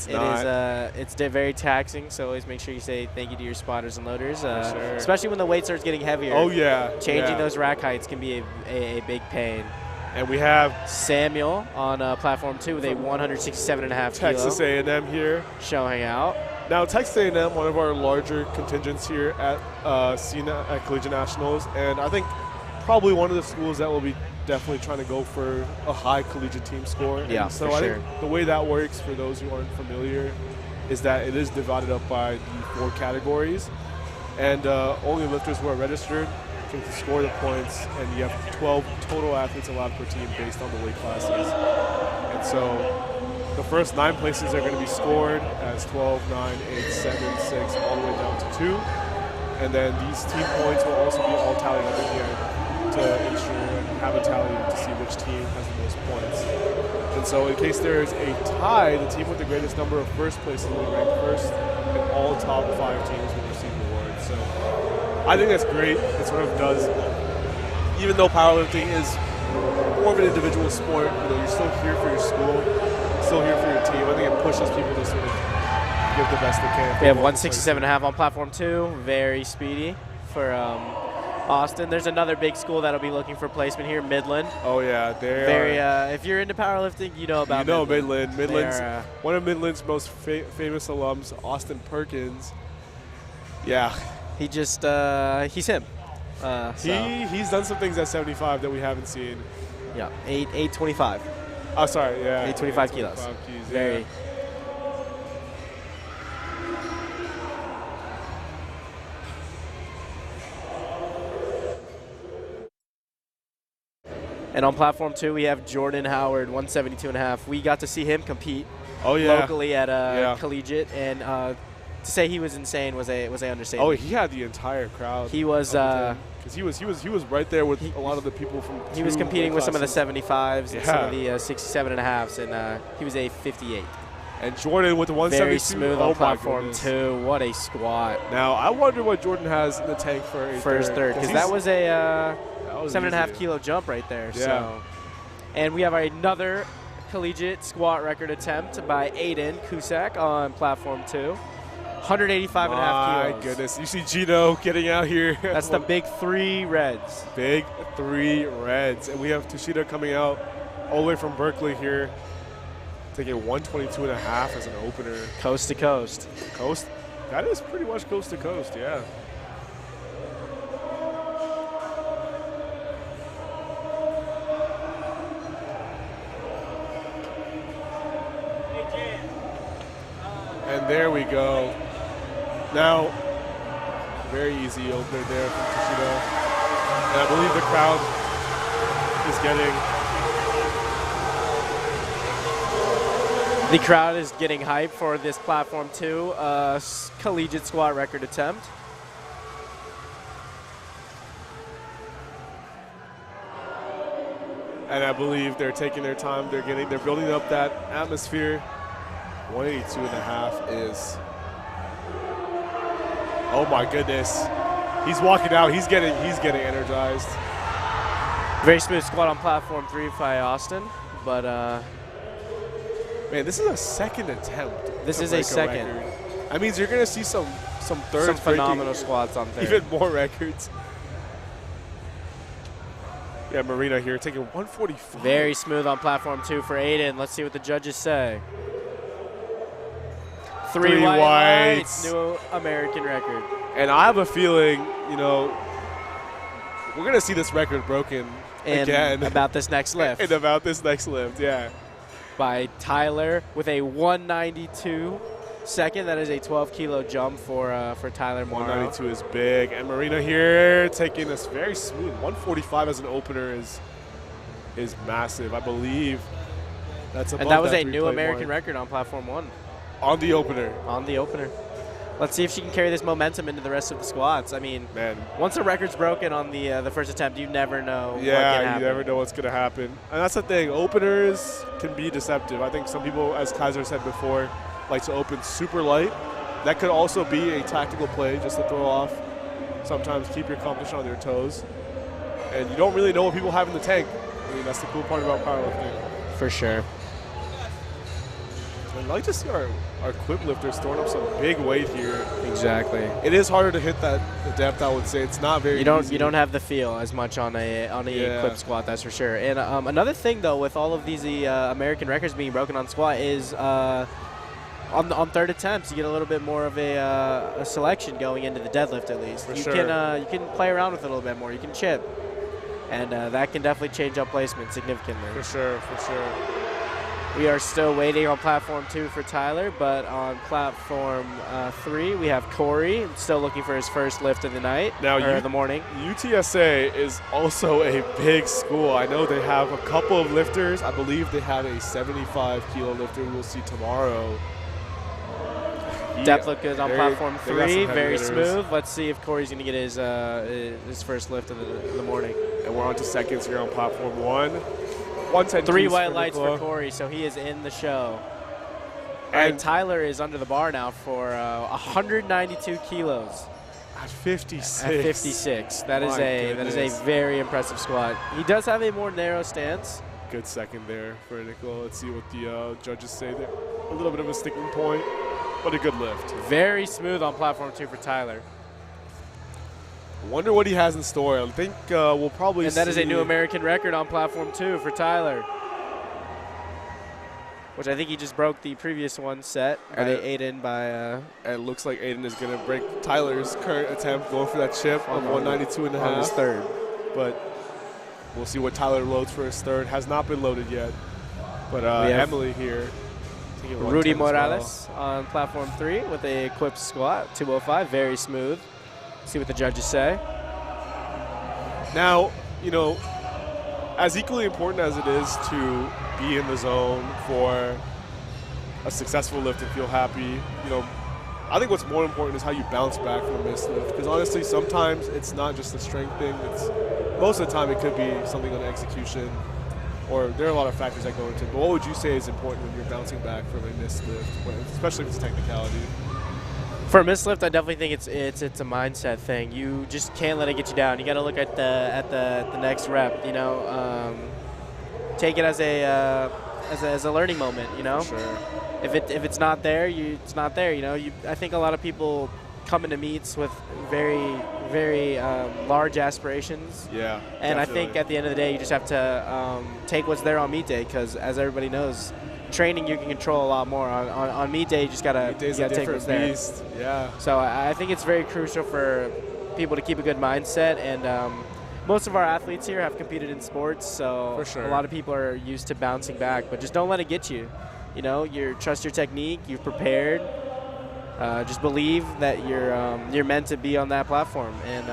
It's very taxing, so always make sure you say thank you to your spotters and loaders, sure. especially when the weight starts getting heavier. Oh, yeah. Changing those rack heights can be a big pain. And we have Samuel on platform 2 with a 167.5 Texas kilo. A&M here. Showing out. Now, Texas A&M, one of our larger contingents here at at Collegiate Nationals, and I think probably one of the schools that will be definitely trying to go for a high collegiate team score. Yeah, and so I think the way that works, for those who aren't familiar, is that it is divided up by the 4 categories, and only lifters who are registered can score the points, and you have 12 total athletes allowed per team based on the weight classes. And so the first 9 places are going to be scored as 12, 9, 8, 7, 6, all the way down to 2. And then these team points will also be all tallied up in here to ensure and have a tally to see which team has the most points. And so in case there is a tie, the team with the greatest number of first places will be ranked first, and all top 5 teams will receive awards. So I think that's great. It sort of does, even though powerlifting is more of an individual sport, you're still here for your school, still here for your team. I think it pushes people to sort of give the best they can. We have 167.5 on platform 2, very speedy for Austin. There's another big school that'll be looking for placement here, Midland. Oh yeah, they're if you're into powerlifting, you know about Midland. Midland's one of Midland's most famous alums, Austin Perkins. Yeah, he just he's him. He's done some things at 75 that we haven't seen. Yeah, 825. Oh, sorry, yeah. 825 kilos. Very. And on platform 2, we have Jordan Howard, 172.5. We got to see him compete locally at Collegiate, and to say he was insane was a understatement. Oh, he had the entire crowd. He was because he was right there with a lot of the people from. He was competing with some of the 75s and some of the 67.5s, and he was a 58. And Jordan with the 172. Very smooth on platform 2. What a squat. Now, I wonder what Jordan has in the tank for a first third, because that was a 7.5 kilo jump right there. Yeah. So. And we have another collegiate squat record attempt by Aiden Cusack on platform 2. 185.5 kilos. My goodness. You see Gino getting out here. That's the big 3 reds. Big 3 reds. And we have Tushita coming out all the way from Berkeley here. Taking 122.5 as an opener. Coast to coast. Coast? That is pretty much coast to coast, yeah. And there we go. Now, very easy opener there from Kishido. And I believe the crowd is getting... The crowd is getting hyped for this Platform 2 collegiate squat record attempt. And I believe they're taking their time. They're building up that atmosphere. 182.5 is, oh my goodness. He's walking out, he's getting energized. Very smooth squat on Platform 3 by Austin, but man, this is a second attempt. This is a second. That means you're gonna see some thirds, some phenomenal squats on third. Even more records. Yeah, Marina here taking 145. Very smooth on Platform 2 for Aiden. Let's see what the judges say. Three whites. New American record. And I have a feeling, you know, we're going to see this record broken again. About this next lift. And about this next lift, yeah. By Tyler with a 192 second. That is a 12-kilo jump for Tyler Morrow. 192 is big. And Marina here taking this very smooth. 145 as an opener is massive. I believe that's above. And that was a new American record on Platform 1. On the opener. On the opener. Let's see if she can carry this momentum into the rest of the squats. I mean, man, once a record's broken on the first attempt, you never know what can happen. You never know what's going to happen. And that's the thing. Openers can be deceptive. I think some people, as Kaiser said before, like to open super light. That could also be a tactical play just to throw off. Sometimes keep your competition on their toes. And you don't really know what people have in the tank. I mean, that's the cool part about powerlifting. For sure. I'd like to see our quip lifters throwing up some big weight here. Exactly. It is harder to hit the depth, I would say. It's not very easy. You don't have the feel as much on a quip squat, that's for sure. And another thing, though, with all of these American records being broken on squat is on third attempts, you get a little bit more of a selection going into the deadlift, at least. You can play around with it a little bit more. You can chip. And that can definitely change up placement significantly. For sure. We are still waiting on Platform 2 for Tyler, but on Platform 3, we have Corey still looking for his first lift of the night, of the morning. UTSA is also a big school. I know they have a couple of lifters. I believe they have a 75-kilo lifter we'll see tomorrow. Depth look good on Platform 3, very smooth. Let's see if Corey's going to get his first lift of the morning. And we're on to seconds here on Platform 1. 110 3 white lights for Corey, so he is in the show. And Tyler is under the bar now for 192 kilos. At 56. At 56. That is a very impressive squat. He does have a more narrow stance. Good second there for Nicole. Let's see what the judges say there. A little bit of a sticking point, but a good lift. Very smooth on Platform 2 for Tyler. Wonder what he has in store. I think we'll probably see. And that is a new American record on Platform 2 for Tyler, which I think he just broke the previous one set by Aiden by. And it looks like Aiden is going to break Tyler's current attempt, going for that chip of 192.5. On his third. But we'll see what Tyler loads for his third. Has not been loaded yet. But Emily here. Rudy Morales on Platform 3 with a equipped squat, 205, very smooth. See what the judges say. Now, you know, as equally important as it is to be in the zone for a successful lift and feel happy, you know, I think what's more important is how you bounce back from a missed lift. Because honestly, sometimes it's not just a strength thing. Most of the time it could be something on execution, or there are a lot of factors that go into it. But what would you say is important when you're bouncing back from a missed lift, especially if it's technicality? For a missed lift, I definitely think it's a mindset thing. You just can't let it get you down. You got to look at the next rep. You know, take it as a learning moment. You know, sure. If it's not there, it's not there. You know, I think a lot of people come into meets with very large aspirations. Yeah. And definitely. I think at the end of the day, you just have to take what's there on meet day, because as everybody knows, training you can control a lot more. On meet day, you just gotta take what's there. Beast. Yeah. So I think it's very crucial for people to keep a good mindset, and most of our athletes here have competed in sports, so For sure. a lot of people are used to bouncing back, but just don't let it get you. You know, trust your technique, you've prepared. Just believe that you're meant to be on that platform, and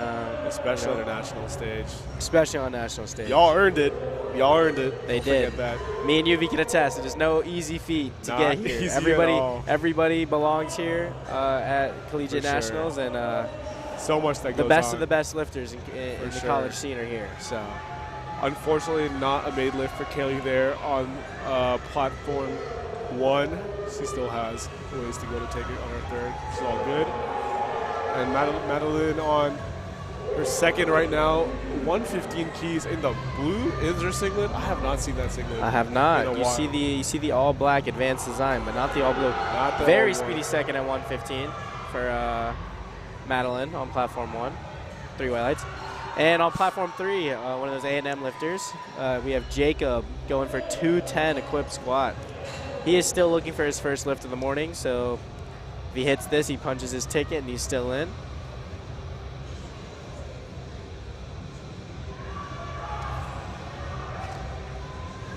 Especially on a national stage. especially on national stage. Y'all earned it. Y'all earned it. They Don't did. forget that. Me and UV can attest. It is no easy feat to Not get here. easy at all. Everybody belongs here at Collegiate For sure. Nationals, and So much that the goes best on. of the best lifters in the sure. college scene are here. So Unfortunately, not a made lift for Kaylee there on platform 1. She still has ways to go to take it on her third. She's all good. And Madeline on her second right now. 115 keys in the blue. Is her singlet? I have not seen that singlet. I have in a not. You while. see the all black advanced design, but not the all blue. Not the Very all speedy black. second at 115 for Madeline on platform 1. 3 white lights. And on platform 3, one of those A&M lifters, we have Jacob going for 210 equipped squat. He is still looking for his first lift of the morning, so if he hits this, he punches his ticket and he's still in.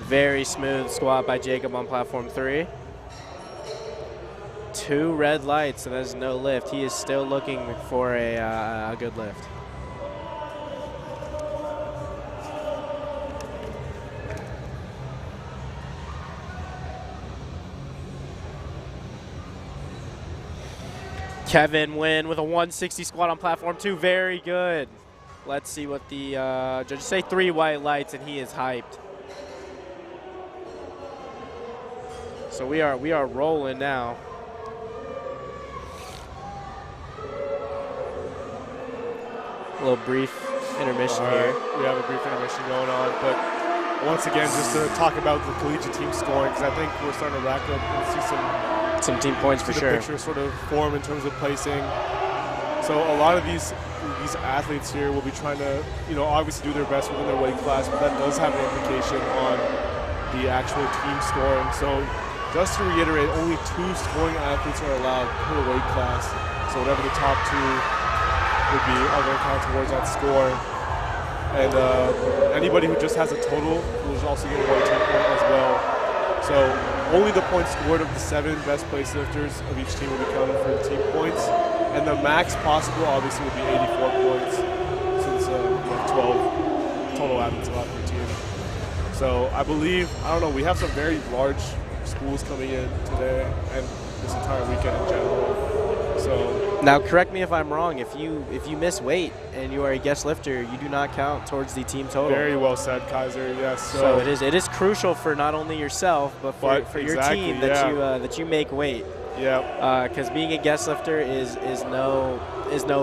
Very smooth squat by Jacob on platform 3. 2 red lights, so there's no lift. He is still looking for a good lift. Kevin Wynn with a 160 squat on platform 2. Very good. Let's see what the judges say. 3 white lights, and he is hyped. So we are rolling now. A little brief intermission here. We have a brief intermission going on, but once again, just to talk about the collegiate team scoring, because I think we're starting to rack up and see Some team points for the sure. picture sort of form in terms of placing. So a lot of these athletes here will be trying to, obviously do their best within their weight class, but that does have an implication on the actual team scoring. So just to reiterate, only 2 scoring athletes are allowed per weight class. So whatever the top 2 would be are going to count towards that score. And anybody who just has a total will also get a 1 team point as well. So only the points scored of the 7 best place lifters of each team will be counted for the team points. And the max possible obviously would be 84 points since we have 12 total athletes allowed per team. So I believe, we have some very large schools coming in today and this entire weekend in general. So now, correct me if I'm wrong. If you miss weight and you are a guest lifter, you do not count towards the team total. very well said, Kaiser. Yes. So it is crucial for not only yourself but for your team that you make weight. Yeah. Because being a guest lifter is no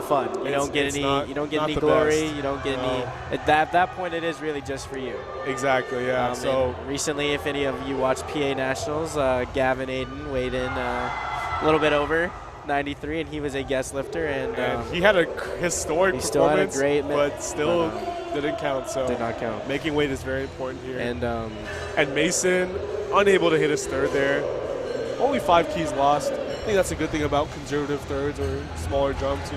fun. You don't get any glory. Best. You don't get any. At that point, it is really just for you. Exactly. Yeah. So and recently, if any of you watched PA Nationals, Gavin Aiden weighed in a little bit over 93, and he was a guest lifter, and he had a historic he still had a performance, great, but still didn't count. So did not count. Making weight is very important here. And Mason unable to hit his third there. Only 5 keys lost. I think that's a good thing about conservative thirds or smaller jumps.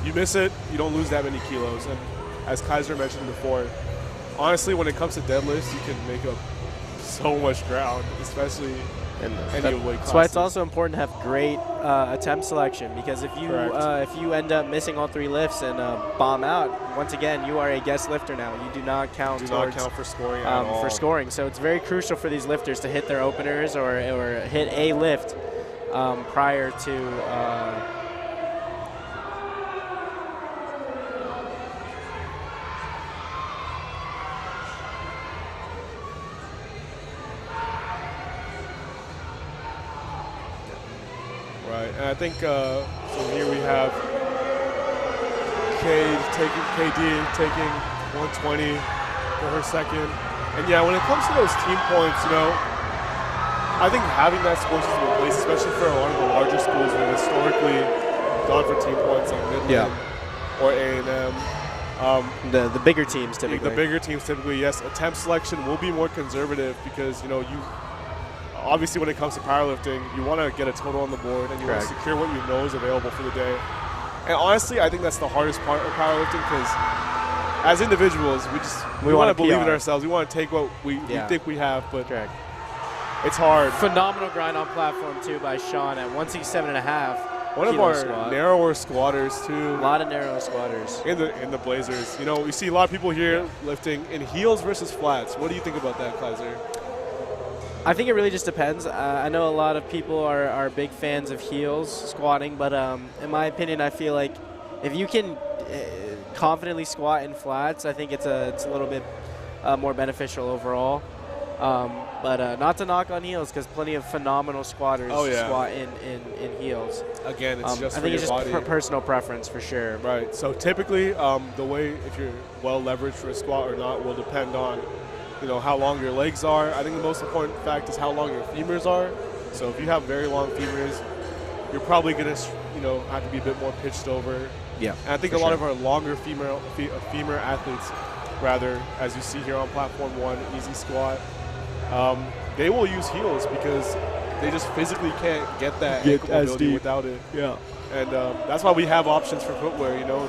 You miss it, you don't lose that many kilos. And as Kaiser mentioned before, honestly, when it comes to deadlifts, you can make up so much ground, especially in any weight class. That's why it's also important to have great attempt selection, because if you end up missing all 3 lifts and bomb out, once again, you are a guest lifter now. You do not count for scoring at all. For scoring. So it's very crucial for these lifters to hit their openers or hit a lift prior to Right, and I think so here we have KD taking 120 for her second. And yeah, when it comes to those team points, I think having that score system in place, especially for a lot of the larger schools that have historically gone for team points like Midland or A&M. The bigger teams typically. The bigger teams typically, yes. Attempt selection will be more conservative because, obviously when it comes to powerlifting, you want to get a total on the board and you want to secure what you know is available for the day. And honestly, I think that's the hardest part of powerlifting because as individuals, we want to believe in ourselves. We want to take what we think we have, but it's hard. Phenomenal grind on platform 2 by Sean at 167.5. One of our narrower squatters too. A lot of narrow squatters. In the Blazers. You know, we see a lot of people here lifting in heels versus flats. What do you think about that, Kaiser? I think it really just depends. I know a lot of people are big fans of heels squatting, but in my opinion, I feel like if you can confidently squat in flats, I think it's a little bit more beneficial overall. But not to knock on heels, because plenty of phenomenal squatters squat in heels. Again, it's just I think it's just personal preference for sure. Right. So typically, the way if you're well leveraged for a squat or not will depend on, you know, how long your legs are. I think the most important fact is how long your femurs are. So if you have very long femurs, you're probably going to, you know, have to be a bit more pitched over. Yeah. And I think a lot of our longer femur athletes, rather, as you see here on platform 1, easy squat, they will use heels because they just physically can't get that ankle mobility without it. Yeah. And that's why we have options for footwear, you know,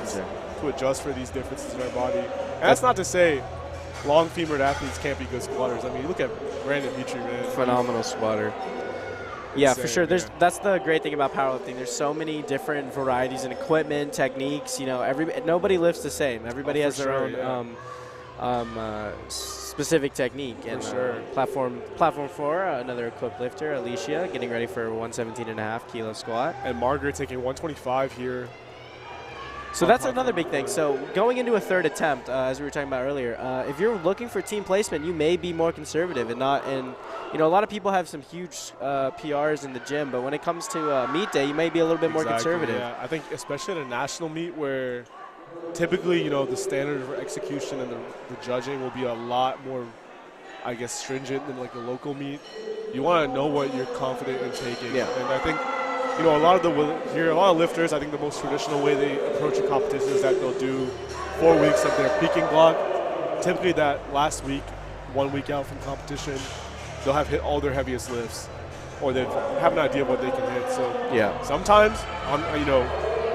to adjust for these differences in our body. And that's not to say long femured athletes can't be good squatters. I mean, you look at Brandon Petrie, man. Phenomenal squatter. Yeah, for sure. That's the great thing about powerlifting. There's so many different varieties in equipment, techniques. You know, nobody lifts the same. Everybody has their own specific technique. And platform 4, another equipped lifter, Alicia, getting ready for a 117.5 kilo squat. And Margaret taking 125 here. So that's another big thing. So going into a third attempt, as we were talking about earlier, if you're looking for team placement, you may be more conservative and not. And you know, a lot of people have some huge PRs in the gym, but when it comes to meet day, you may be a little bit more conservative. Yeah, I think especially at a national meet where typically, you know, the standard for execution and the judging will be a lot more, I guess, stringent than like a local meet. You want to know what you're confident in taking. Yeah. And I think, you know, a lot of lifters, I think the most traditional way they approach a competition is that they'll do 4 weeks of their peaking block. Typically that last week, 1 week out from competition, they'll have hit all their heaviest lifts, or they have an idea of what they can hit. So sometimes, you know,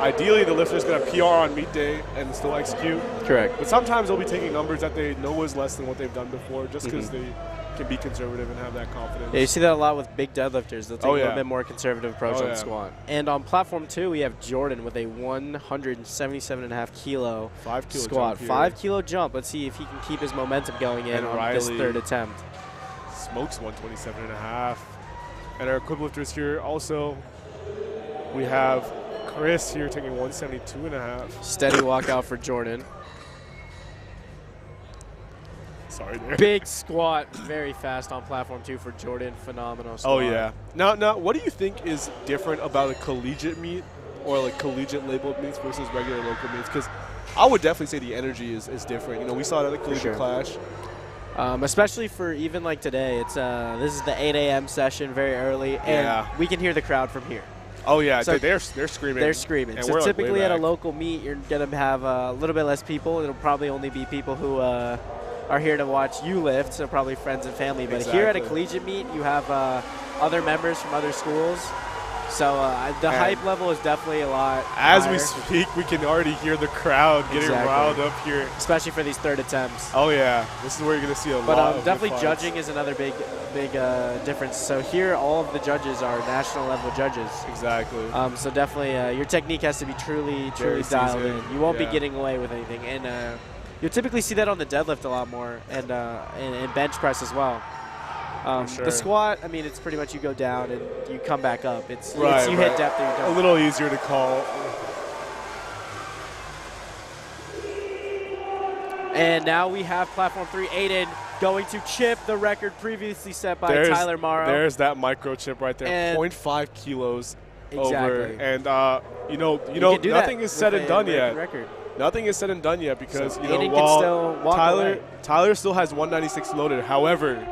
ideally the lifter's going to PR on meet day and still execute. Correct. But sometimes they'll be taking numbers that they know is less than what they've done before just because they can be conservative and have that confidence. Yeah, you see that a lot with big deadlifters. They'll take a little bit more conservative approach on squat. And on platform 2, we have Jordan with a 177.5 kilo 5 kilo squat. Jump 5 kilo jump. Let's see if he can keep his momentum going in on this third attempt. Smokes 127.5. And our equip lifters here also, we have Chris here taking 172.5. Steady walkout for Jordan. Sorry there. Big squat, very fast on platform 2 for Jordan. Phenomenal squat. Oh, yeah. Now, what do you think is different about a collegiate meet or like collegiate labeled meets versus regular local meets? Because I would definitely say the energy is different. You know, we saw it at the Collegiate Clash. Especially for even like today. It's this is the 8 a.m. session, very early, and we can hear the crowd from here. Oh, yeah. So they're screaming. They're screaming. And so typically like at a local meet, you're going to have a little bit less people. It'll probably only be people who are here to watch you lift, so probably friends and family. But here at a collegiate meet, you have other members from other schools. So the hype level is definitely a lot As higher. we speak, we can already hear the crowd getting riled up here. Especially for these third attempts. Oh, yeah. This is where you're going to see a lot of definitely judging is another big difference. So here, all of the judges are national level judges. Exactly. So definitely your technique has to be truly dialed in. You won't be getting away with anything. And you'll typically see that on the deadlift a lot more and bench press as well. The squat, I mean, it's pretty much you go down and you come back up. It's hit depth or you don't. A little easier to call. And now we have platform 3, Aiden, going to chip the record previously set by Tyler Morrow. There's that microchip right there, 0.5 kilos over. And, you know, nothing is said and done yet. Record. Nothing is said and done yet because, you know, Aiden while can still walk Tyler still has 196 loaded. However,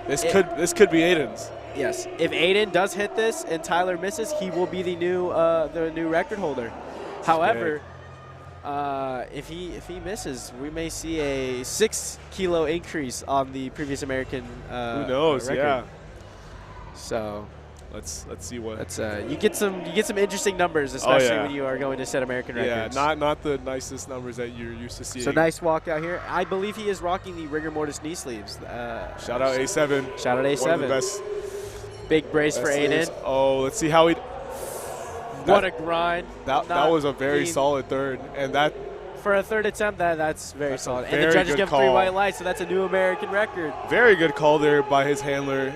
this could be Aiden's. Yes. If Aiden does hit this and Tyler misses, he will be the new record holder. However, if he misses, we may see a 6 kilo increase on the previous American who knows? record. Yeah. So let's see what. that's you get some interesting numbers, especially when you are going to set American records. Yeah, not the nicest numbers that you're used to seeing. So nice walk out here. I believe he is rocking the rigor mortis knee sleeves. Shout out A7. Shout out A7. One of the best. Big brace for Aiden. Oh, let's see how he. What a grind. That was a very solid third, and that. For a third attempt, that's very solid. And very the judges give call. 3 white lights, so that's a new American record. Very good call there by his handler.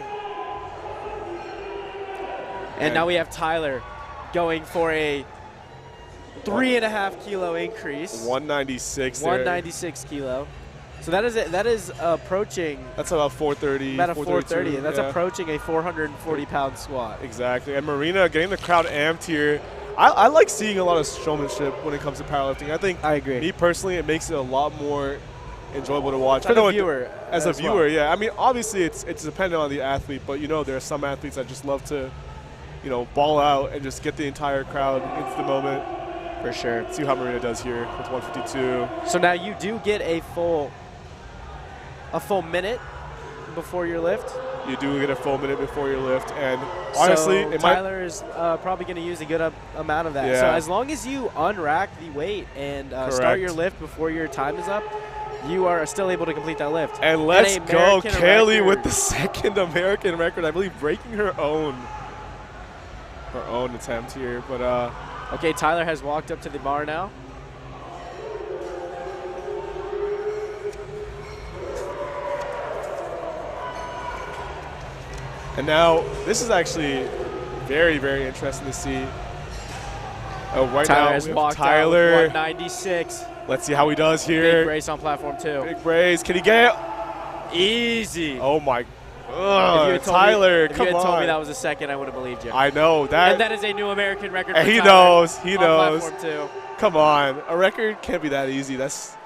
And now we have Tyler going for a 3.5 kilo increase. 196. 196 kilo. So that is approaching. That's about 430. About a 430. And that's yeah. approaching a 440-pound squat. Exactly. And Marina getting the crowd amped here. I like seeing a lot of showmanship when it comes to powerlifting. I agree. Me personally, it makes it a lot more enjoyable to watch. As a viewer. As a viewer, yeah. I mean, obviously, it's dependent on the athlete, but there are some athletes that just love to, ball out and just get the entire crowd into the moment. For sure. Let's see how Marina does here with 152. So now you do get a full minute before your lift. You do get a full minute before your lift, and honestly, so Tyler is probably going to use a good amount of that. Yeah. So as long as you unrack the weight and start your lift before your time is up, you are still able to complete that lift. And let's go, Kaylee with the second American record, I believe, breaking her own attempt here. But okay, Tyler has walked up to the bar now. And now, this is actually very, very interesting to see. Right Tyler now, has we have walked Tyler. out with 196. Let's see how he does here. Big brace on platform 2. Big brace. Can he get it? Easy. Oh, my. Tyler, come on. If you had told me that was a second, I would have believed you. I know. And that is a new American record for he Tyler knows. He knows. Platform 2. Come on. A record can't be that easy. This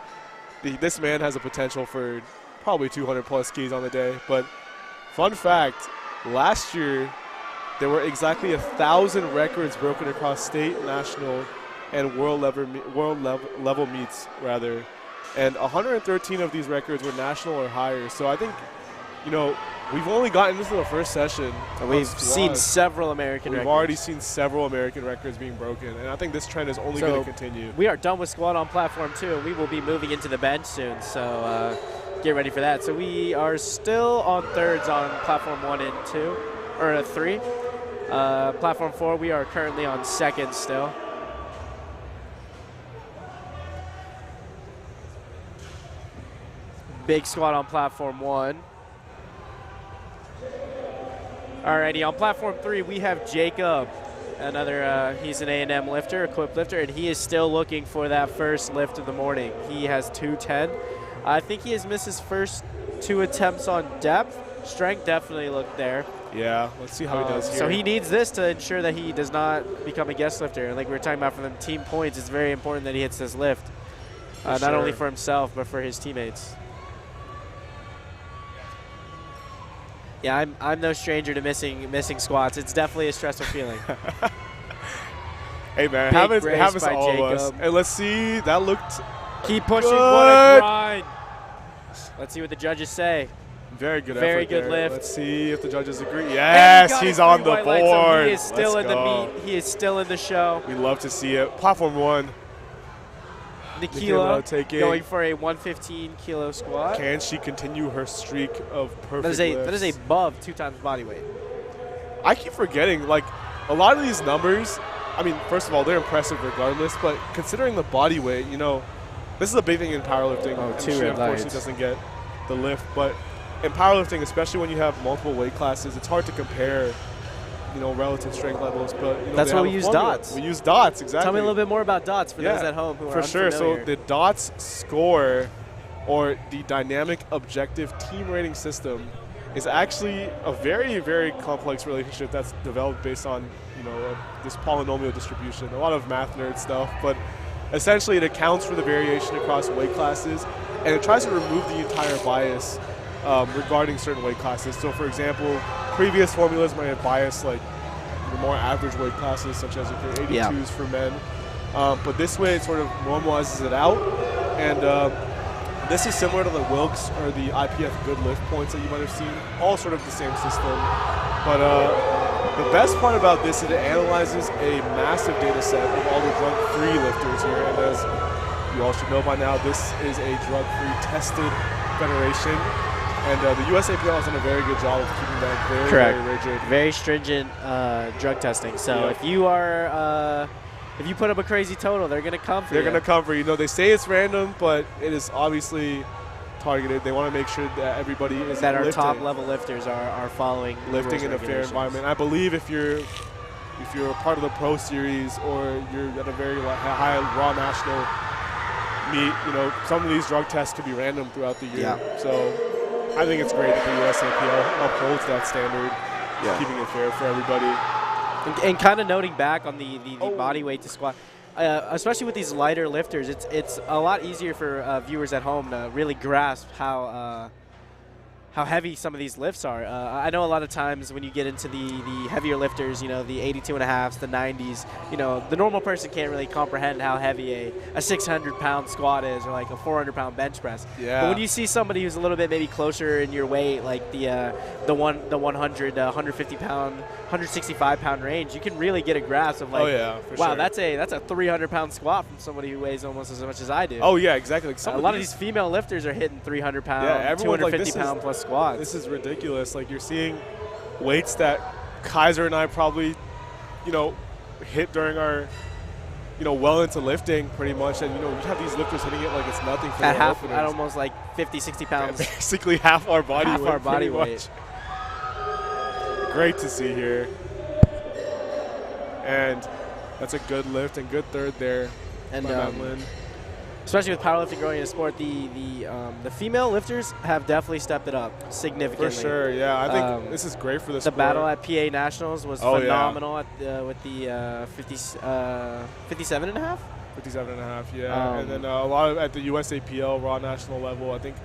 man has a potential for probably 200-plus skis on the day. But fun fact, last year, there were exactly 1,000 records broken across state, national, and world level meets, rather. And 113 of these records were national or higher. So I think, we've only gotten into the first session. And we've seen several American records. We've already seen several American records being broken. And I think this trend is only going to continue. We are done with squat on platform 2, and we will be moving into the bench soon. So get ready for that. So we are still on thirds on platform 1 and 2, or 3. Platform 4, we are currently on seconds still. Big squat on platform 1. Alrighty, on platform 3, we have Jacob. Another, he's an A&M lifter, equipped lifter, and he is still looking for that first lift of the morning. He has 210. I think he has missed his first 2 attempts on depth. Strength definitely looked there. Yeah, let's see how he does here. So he needs this to ensure that he does not become a guest lifter. And like we were talking about for them team points, it's very important that he hits this lift. Not only for himself, but for his teammates. Yeah, I'm no stranger to missing squats. It's definitely a stressful feeling. Hey, man, it happens to all of us. And let's see, that looked Keep pushing, what a grind. Let's see what the judges say. Very good effort. Very good lift. Let's see if the judges agree. Yes, he's on the board. So he is still in the meet. He is still in the show. We love to see it. Platform 1. Nikila going for a 115 kilo squat. Can she continue her streak of perfect lifts? That is above 2 times body weight. I keep forgetting, like, a lot of these numbers, I mean, first of all, they're impressive regardless, but considering the body weight, this is a big thing in powerlifting. Oh, she unfortunately doesn't get the lift, but in powerlifting, especially when you have multiple weight classes, it's hard to compare, relative strength levels. But that's why we use dots. We use dots, exactly. Tell me a little bit more about dots for those at home who are unfamiliar. For sure. So the dots score, or the dynamic objective team rating system, is actually a very, very complex relationship that's developed based on this polynomial distribution. A lot of math nerd stuff, but essentially it accounts for the variation across weight classes, and it tries to remove the entire bias regarding certain weight classes. So, for example, previous formulas might have bias like the more average weight classes, such as 82s for men. But this way, it sort of normalizes it out. And this is similar to the Wilks or the IPF good lift points that you might have seen. All sort of the same system. But the best part about this is it analyzes a massive data set of all the drug-free lifters here. And as you all should know by now, this is a drug-free tested federation. And the USAPL has done a very good job of keeping that very, Correct. very rigid. Very stringent drug testing. So if you are, if you put up a crazy total, they're going to come for you. They're going to come for you. You know, they say it's random, but it is obviously targeted. They want to make sure that everybody is that our lifting. top level lifters are following Lifting in a fair environment. I believe if you're a part of the pro series or you're at a very high raw national meet, you know, some of these drug tests could be random throughout the year. Yeah. So I think it's great that the USAPL upholds that standard, keeping it fair for everybody. And kind of noting back on the body weight to squat, especially with these lighter lifters, it's a lot easier for viewers at home to really grasp how heavy some of these lifts are. I know a lot of times when you get into the heavier lifters, you know, the 82.5s, the 90s, you know, the normal person can't really comprehend how heavy a 600-pound squat is, or like a 400-pound bench press. Yeah. But when you see somebody who's a little bit maybe closer in your weight, like the 100, 150-pound, 165-pound range, you can really get a grasp of like, wow, sure. that's a 300-pound squat from somebody who weighs almost as much as I do. Oh yeah, exactly. Like a lot of these female lifters are hitting 300-pound, 250-pound plus squats. This is ridiculous. Like, you're seeing weights that Kaiser and I probably, you know, hit during our, you know, well into lifting pretty much. And, you know, we have these lifters hitting it like it's nothing for their openers. At almost like 50, 60 pounds. Yeah, basically half our body weight. Half our body weight. Great to see here. And that's a good lift and good third there. And by Madeline. Especially with powerlifting growing in a sport, the female lifters have definitely stepped it up significantly. For sure, yeah. I think this is great for the sport. The battle at PA Nationals was phenomenal with the 57 and a half? 57 and a half, yeah. And then a lot of at the USAPL raw national level, I think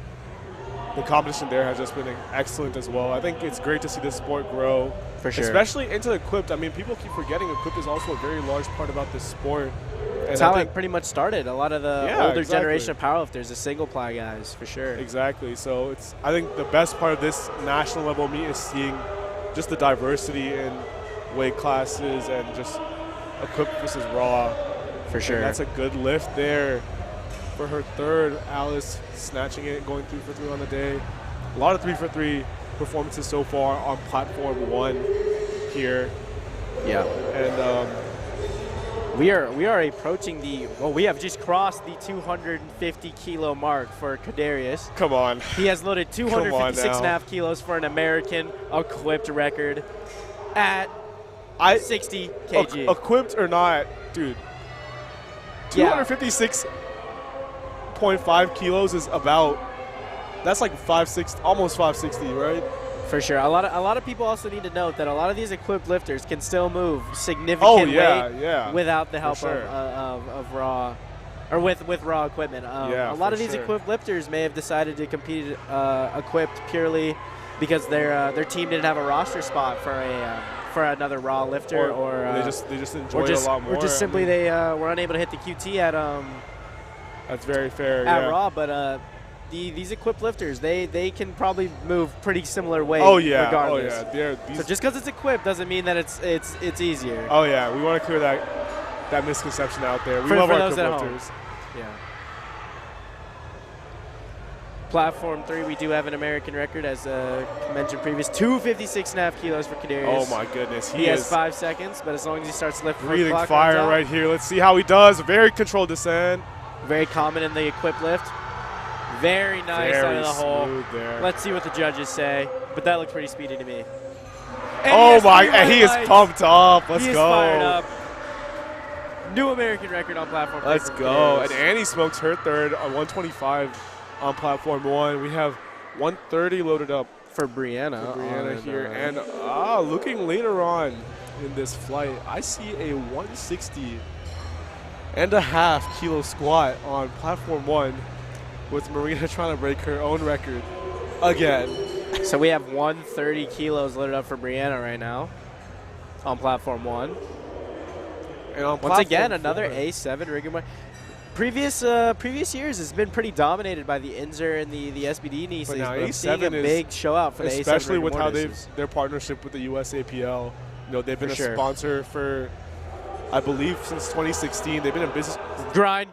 the competition there has just been excellent as well. I think it's great to see this sport grow. For sure. Especially into equipped. I mean, people keep forgetting equipped is also a very large part about this sport. That's how it pretty much started. A lot of the older generation of powerlifters, the single ply guys, for sure. Exactly. So I think the best part of this national level meet is seeing just the diversity in weight classes and just equipped versus raw. For sure. And that's a good lift there for her third. Alice snatching it, going 3 for 3 on the day. A lot of 3 for 3 performances so far on platform 1 here. Yeah. And we are approaching we have just crossed the 250 kilo mark for Kadarius. Come on. He has loaded 256.5 kilos for an American equipped record at 60 kg. Equipped or not, dude. 256.5 kilos is about, that's like 5'6", almost 560, right? For sure. A lot of people also need to note that a lot of these equipped lifters can still move significant weight without the help of raw, or with raw equipment. A lot of these equipped lifters may have decided to compete equipped purely because their team didn't have a roster spot for another raw lifter, or they just enjoy it a lot more. Or just simply they were unable to hit the QT at that's very fair. At raw, but. These equipped lifters, they can probably move pretty similar weight. Regardless. So just because it's equipped doesn't mean that it's easier. Oh yeah, we want to clear that misconception out there. We love our equipped lifters. Yeah. Platform 3, we do have an American record, as mentioned previous, 256.5 kilos for Kadarius. Oh my goodness, he has 5 seconds, but as long as he starts lifting, breathing fire right here. Let's see how he does. Very controlled descent. Very common in the equipped lift. Very nice out of the hole. There. Let's see what the judges say, but that looked pretty speedy to me. And he is pumped up. Let's go. He is fired up. New American record on platform 3. Let's go. And Annie smokes her third on 125 on platform 1. We have 130 loaded up for Brianna. Here. And looking later on in this flight, I see a 160.5 kilo squat on platform 1. With Marina trying to break her own record again. So we have 130 kilos loaded up for Brianna right now on platform 1. And on once again, platform another 4. A7 rigor. previous years has been pretty dominated by the Inzer and the SBD knee sleeves. now But I'm seeing a A7 is- big show out for the A7. Especially with how rigor mortis. their partnership with the USAPL. You know, they've been For a sure. sponsor for, I believe, since 2016. They've been in business. grind.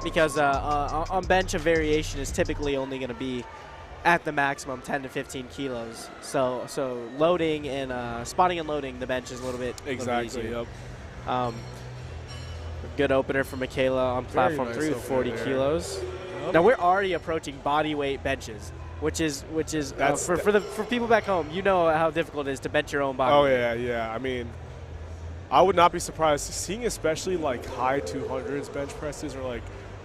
Because on bench, a variation is typically only going to be at the maximum 10 to 15 kilos. So loading and spotting and loading the bench is a little bit Exactly. easier. Yep. Good opener for Michaela on platform nice 3 with 40 opener there. kilos. Yep. Now we're already approaching body weight benches, which is for people back home. You know how difficult it is to bench your own body. Oh weight. yeah. I mean, I would not be surprised seeing especially like high 200s bench presses or like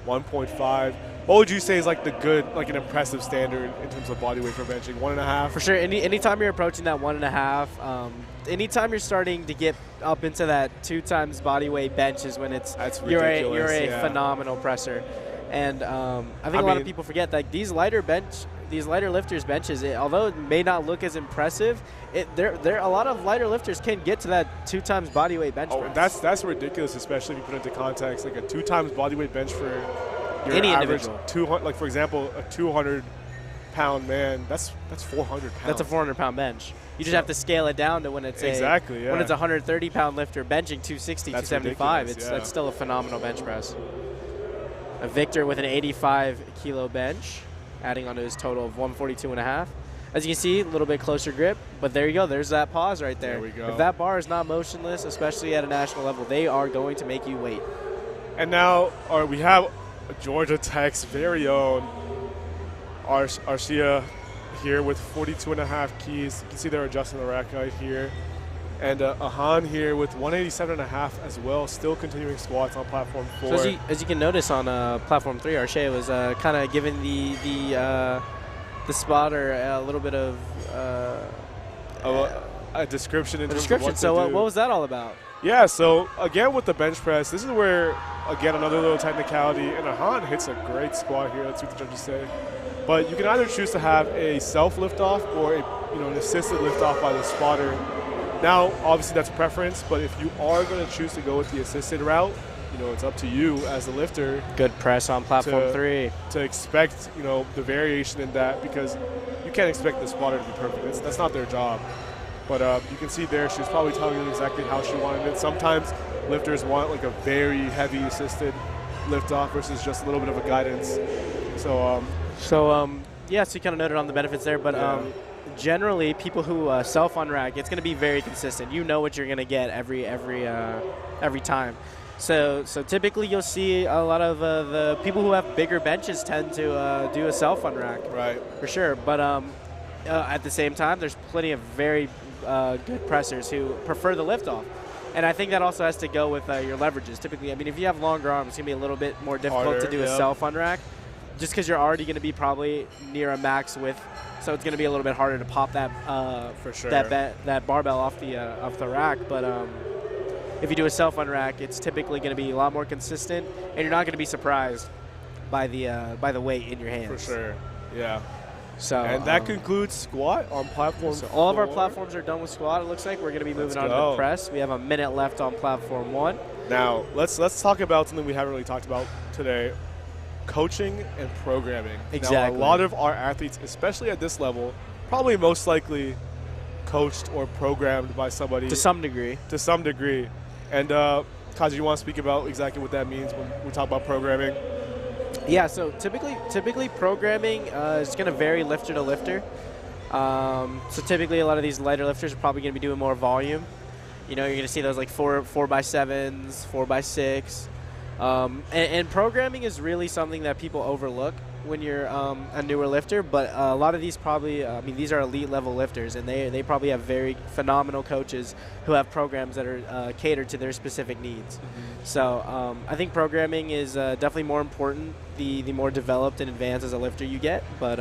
1.5. What would you say is like the good, like an impressive standard in terms of body weight for benching? 1.5? For sure. Anytime you're approaching that 1.5, anytime you're starting to get up into that 2 times body weight bench is when That's you're ridiculous, a phenomenal presser. And I think a lot of people forget that these lighter lifters benches, although it may not look as impressive, there a lot of lighter lifters can get to that 2 times body weight bench press. That's ridiculous, especially if you put it into context. Like a 2 times body weight bench for your Any average individual. 200, like for example, a 200-pound man. That's 400 pounds. That's a 400-pound bench. You just have to scale it down to when it's when it's a 130-pound lifter benching 260, That's 275. ridiculous, That's still a phenomenal bench press. A Victor with an 85-kilo bench, adding onto his total of 142.5. As you can see, a little bit closer grip, but there you go. There's that pause right there. There we go. If that bar is not motionless, especially at a national level, they are going to make you wait. And now we have Georgia Tech's very own Arcia here with 42.5 keys. You can see they're adjusting the rack height here. And Ahan here with 187.5 as well, still continuing squats on platform 4. So as you can notice on platform 3, Arcia was kind of giving the spotter a little bit of a description in terms description. of what So to do. what was that all about? Yeah, so again with the bench press, this is where, again, another little technicality, and Ahan hits a great squat here. Let's see what the judges say. But you can either choose to have a self liftoff or an assisted liftoff by the spotter. Now, obviously that's preference, but if you are going to choose to go with the assisted route, it's up to you as the lifter. Good press on platform 3. To expect, the variation in that, because you can't expect the spotter to be perfect. That's not their job. But you can see there, she was probably telling you exactly how she wanted it. Sometimes lifters want like a very heavy assisted liftoff versus just a little bit of a guidance. So yeah, so you kind of noted on the benefits there, but generally people who self-unrack, it's going to be very consistent. You know what you're going to get every time. So typically you'll see a lot of the people who have bigger benches tend to do a self-unrack. Right. For sure, but at the same time, there's plenty of very good pressers who prefer the liftoff. And I think that also has to go with your leverages. Typically, I mean, if you have longer arms, it's going to be a little bit more difficult Harder, to do a self-unrack, just because you're already going to be probably near a max width. So it's going to be a little bit harder to pop that for sure that barbell off the rack. But if you do a self-unrack, it's typically going to be a lot more consistent, and you're not going to be surprised by the weight in your hands. For sure, yeah. So and that concludes squat on platform 4. All of our platforms are done with squat. It looks like we're going to be moving on to the press. We have a minute left on platform 1. Now let's talk about something we haven't really talked about today: coaching and programming. Exactly. Now, a lot of our athletes, especially at this level, probably most likely coached or programmed by somebody to some degree. And Kaji, you want to speak about exactly what that means when we talk about programming? Yeah, so typically programming is going to vary lifter to lifter. So typically a lot of these lighter lifters are probably going to be doing more volume. You're going to see those like 4x7s, 4x6. And programming is really something that people overlook when you're a newer lifter, but a lot of these probably, these are elite level lifters, and they probably have very phenomenal coaches who have programs that are catered to their specific needs. Mm-hmm. So I think programming is definitely more important the more developed and advanced as a lifter you get, but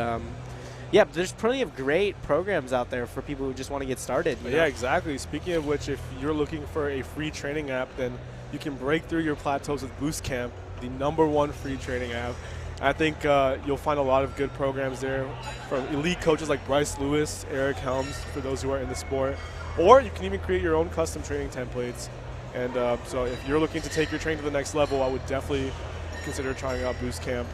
yeah, there's plenty of great programs out there for people who just want to get started. Yeah, exactly. Speaking of which, if you're looking for a free training app, then you can break through your plateaus with Boostcamp, the #1 free training app. I think you'll find a lot of good programs there from elite coaches like Bryce Lewis, Eric Helms, for those who are in the sport. Or you can even create your own custom training templates. And so if you're looking to take your training to the next level, I would definitely consider trying out Boostcamp.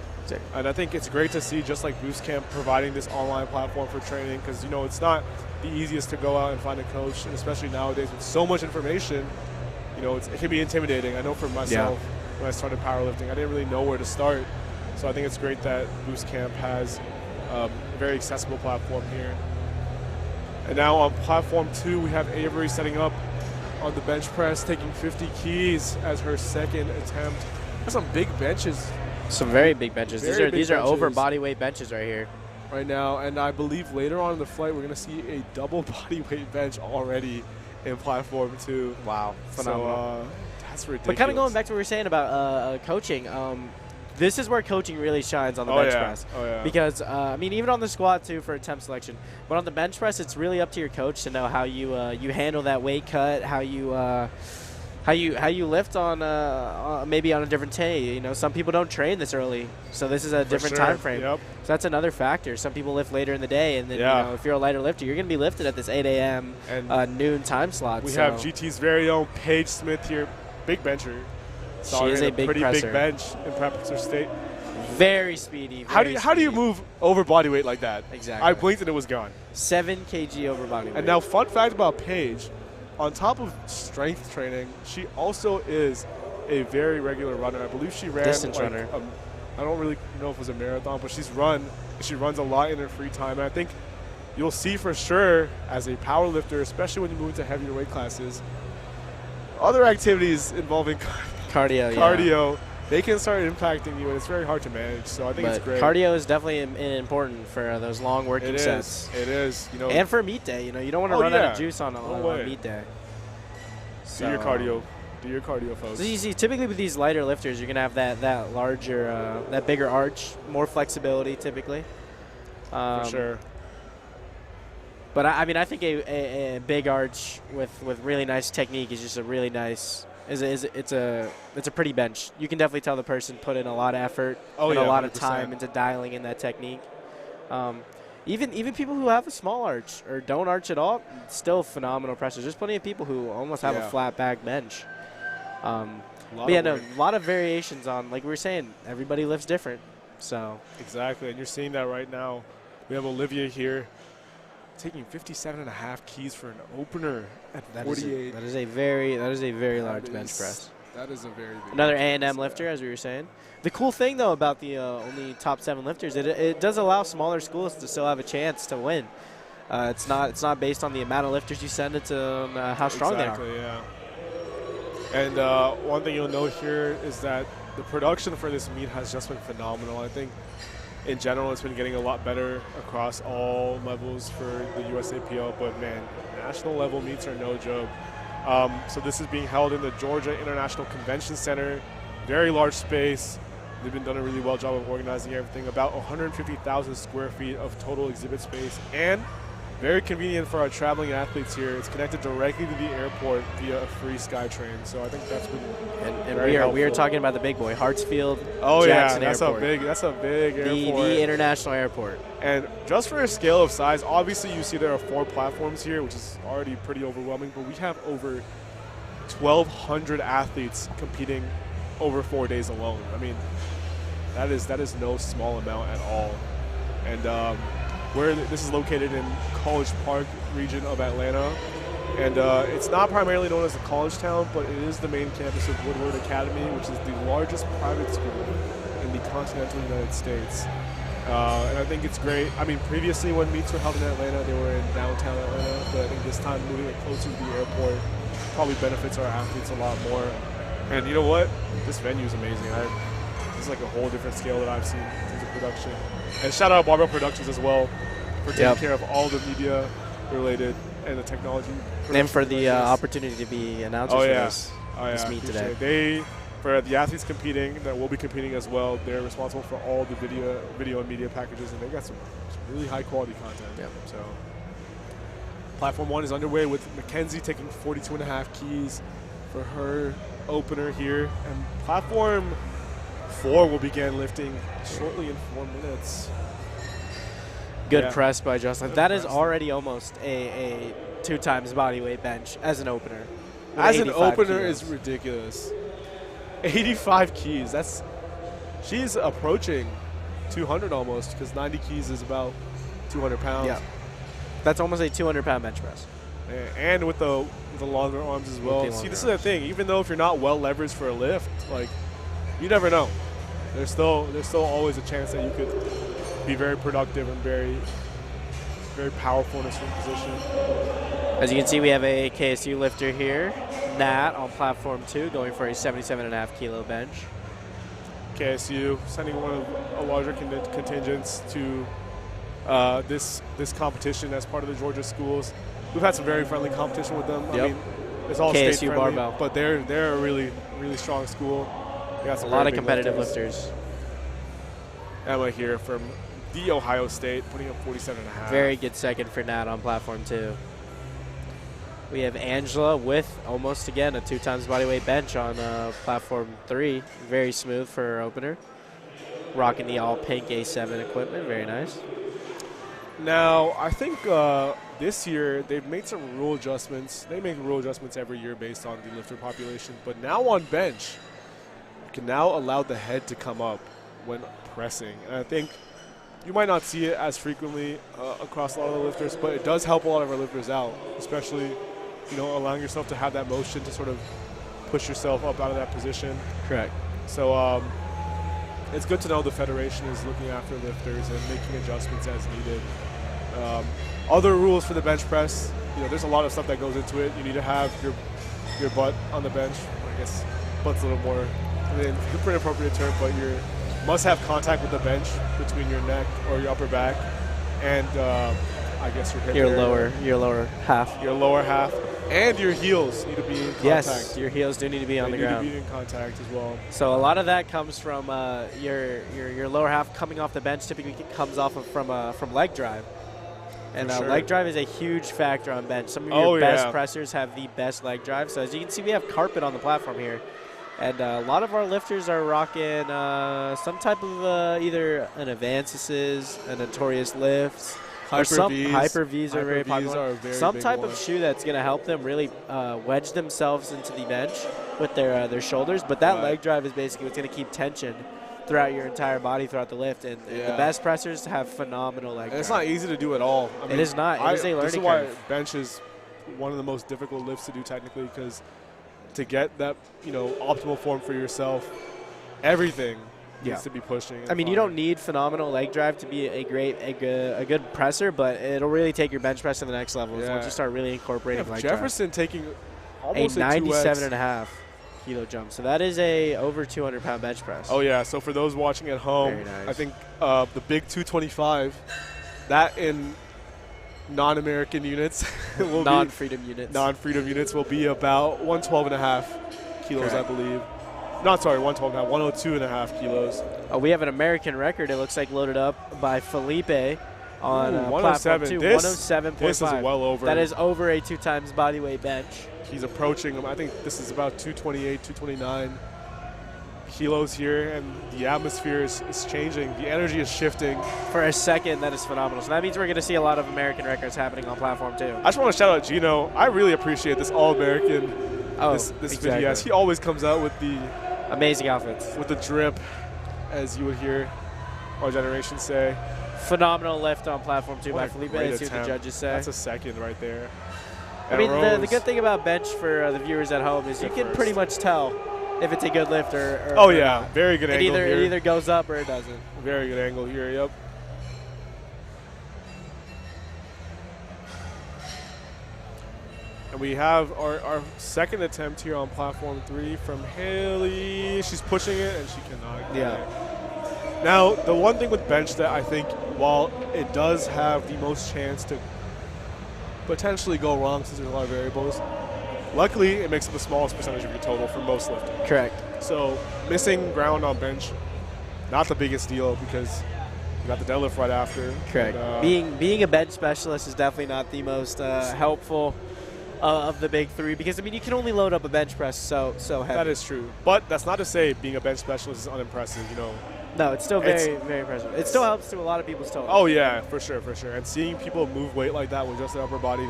And I think it's great to see, just like Boostcamp, providing this online platform for training, because it's not the easiest to go out and find a coach, and especially nowadays with so much information. you know, it can be intimidating. I know for myself, when I started powerlifting, I didn't really know where to start. So I think it's great that Boostcamp has a very accessible platform here. And now on platform 2, we have Avery setting up on the bench press, taking 50 keys as her second attempt. There's some big benches. Some very big benches. These are over benches body weight benches right here. right now, and I believe later on in the flight we're going to see a double body weight bench already in platform 2. Wow, phenomenal. So that's ridiculous. But kind of going back to what we were saying about coaching, this is where coaching really shines on the bench press. Oh, yeah. Because, I mean, even on the squat, too, for attempt selection. But on the bench press, it's really up to your coach to know how you you handle that weight cut, how you lift on maybe on a different day. You know, some people don't train this early, so this is a different time frame. Yep. So that's another factor. Some people lift later in the day, and then you know, if you're a lighter lifter, you're going to be lifted at this 8 a.m. and noon time slot. We have GT's very own Paige Smith here, big bencher. She is a big pretty presser. big bench in Prepper State. Very speedy. How do you move over body weight like that? Exactly. I blinked and it was gone. 7 kg over body weight. And now, fun fact about Paige, on top of strength training, she also is a very regular runner. I believe she ran distance runner. I don't really know if it was a marathon, but she runs a lot in her free time. And I think you'll see for sure as a power lifter, especially when you move into heavier weight classes, other activities involving cardio, they can start impacting you, and it's very hard to manage. So I think it's great. Cardio is definitely important for those long working sets. It is. You know, and for meet day, you know, you don't want to run out of juice on meet day. Do your cardio. Do your cardio, folks. So you see, typically with these lighter lifters, you're gonna have that larger, that bigger arch, more flexibility, typically. For sure. But I mean, I think a big arch with really nice technique is just a really nice. It's a pretty bench. You can definitely tell the person put in a lot of effort and a lot of time into dialing in that technique. Even people who have a small arch or don't arch at all, still phenomenal pressers. There's plenty of people who almost have a flat back bench. A lot of variations on, like we were saying, everybody lifts different. So exactly, and you're seeing that right now. We have Olivia here taking 57.5 keys for an opener at 48. That is a very large bench press. That is a very big another A&M lifter, as we were saying. The cool thing, though, about the only top 7 lifters, it does allow smaller schools to still have a chance to win. It's not based on the amount of lifters you send, it's how strong they are. Exactly, yeah. And one thing you'll note here is that the production for this meet has just been phenomenal. I think in general it's been getting a lot better across all levels for the USAPL, but man, national level meets are no joke. So this is being held in the Georgia International Convention Center, very large space. They've been done a really well job of organizing everything. About 150,000 square feet of total exhibit space, and very convenient for our traveling athletes here. It's connected directly to the airport via a free SkyTrain. So I think that's been and we are talking about the big boy, Hartsfield. Oh Jackson yeah, that's Airport. a big airport. The international airport. And just for a scale of size, obviously you see there are 4 platforms here, which is already pretty overwhelming. But we have over 1,200 athletes competing over 4 days alone. I mean, that is no small amount at all. And where this is located in College Park region of Atlanta, and it's not primarily known as a college town, but it is the main campus of Woodward Academy, which is the largest private school in the continental United States. And I think it's great. I mean, previously when meets were held in Atlanta, they were in downtown Atlanta, but I think this time moving it closer to the airport probably benefits our athletes a lot more. And you know what? This venue is amazing. It's like a whole different scale that I've seen in terms of production. And shout out Barbell Productions as well for taking care of all the media related and the technology. And for the opportunity to be announcers for this meet today. For the athletes competing, that will be competing as well, they're responsible for all the video and media packages, and they got some really high quality content. Yeah. So Platform 1 is underway with Mackenzie taking 42.5 keys for her opener here. And Platform 4 will begin lifting shortly in 4 minutes. Good press by Jocelyn. That is already almost a 2 times body weight bench as an opener. As an opener is ridiculous. 85 keys. She's approaching 200 almost, because 90 keys is about 200 pounds. Yeah. That's almost a 200-pound bench press. and with the longer arms as well. See, this is the thing. Even though if you're not well leveraged for a lift, like, you never know. There's still always a chance that you could be very productive and very powerful in a certain position. As you can see, we have a KSU lifter here, Nat, on platform 2, going for a 77.5 kilo bench. KSU sending one of a larger contingents to this competition as part of the Georgia schools. We've had some very friendly competition with them. Yep. I mean, it's all KSU state friendly, barbell, but they're a really strong school. They got a some lot very of big competitive lifters. Emma here from the Ohio State, putting up 47.5. Very good second for Nat on platform 2. We have Angela with almost, again, a 2 times bodyweight bench on platform 3. Very smooth for her opener. Rocking the all pink A7 equipment. Very nice. Now, I think this year they've made some rule adjustments. They make rule adjustments every year based on the lifter population. But now on bench, you can now allow the head to come up when pressing. And I think you might not see it as frequently across a lot of the lifters, but it does help a lot of our lifters out, especially, you know, allowing yourself to have that motion to sort of push yourself up out of that position. Correct. So it's good to know the federation is looking after lifters and making adjustments as needed. Other rules for the bench press, you know, there's a lot of stuff that goes into it. You need to have your butt on the bench. I guess butt's a little more, I mean, pretty appropriate term, but you must have contact with the bench between your neck or your upper back and I guess your hip Your area. lower half. Your lower half. And your heels need to be in contact. Yes, your heels do need to be on the ground. They need to be in contact as well. So a lot of that comes from your lower half coming off the bench. Typically comes off of from leg drive. And sure. Leg drive is a huge factor on bench. Some of your best pressers have the best leg drive. So as you can see, we have carpet on the platform here. And a lot of our lifters are rocking some type of either an Advances, a Notorious Lifts, Hyper V's are very popular. Some type of shoe that's going to help them really wedge themselves into the bench with their shoulders. But that leg drive is basically what's going to keep tension throughout your entire body throughout the lift. And the best pressers have phenomenal leg drive. It's not easy to do at all. I mean, it is not. It is a learning curve. This is why bench is one of the most difficult lifts to do technically, because to get that, you know, optimal form for yourself, everything needs to be pushing. I mean, you don't need phenomenal leg drive to be a good presser, but it'll really take your bench press to the next level once you start really incorporating leg Jefferson drive. taking almost a 97.5 kilo jump. So that is a over 200-pound bench press. Oh, yeah. So for those watching at home, nice. I think the big 225, that in non-American units will non-freedom units. Non-freedom units will be about 112.5 kilos, I believe. Not sorry, 112.5, 102.5 kilos. We have an American record, it looks like, loaded up by Felipe on 107. platform 2. 107.5. This is well over. That is over a 2 times bodyweight bench. He's approaching him. I think this is about 228, 229 kilos here, and the atmosphere is changing. The energy is shifting. For a second, that is phenomenal. So that means we're going to see a lot of American records happening on platform 2. I just want to shout out Gino. I really appreciate this All-American this video. He always comes out with the amazing outfits. With the drip, as you would hear our generation say. Phenomenal lift on platform 2 by Felipe. Let's see what the judges say. That's a second right there. I mean, the good thing about bench for the viewers at home is you can pretty much tell if it's a good lift or very good angle here. It either goes up or it doesn't. Very good angle here, yep. And we have our second attempt here on platform 3 from Haley. She's pushing it and she cannot get it. Now, the one thing with bench that I think, while it does have the most chance to potentially go wrong since there's a lot of variables, luckily it makes up the smallest percentage of your total for most lifting. Correct. So missing ground on bench, not the biggest deal because you got the deadlift right after. Correct. Being a bench specialist is definitely not the most helpful of the big 3, because I mean you can only load up a bench press so heavy. That is true, but that's not to say being a bench specialist is unimpressive. You know. No, it's still very impressive. It still helps to a lot of people's total. Oh yeah, for sure. And seeing people move weight like that with just their upper body,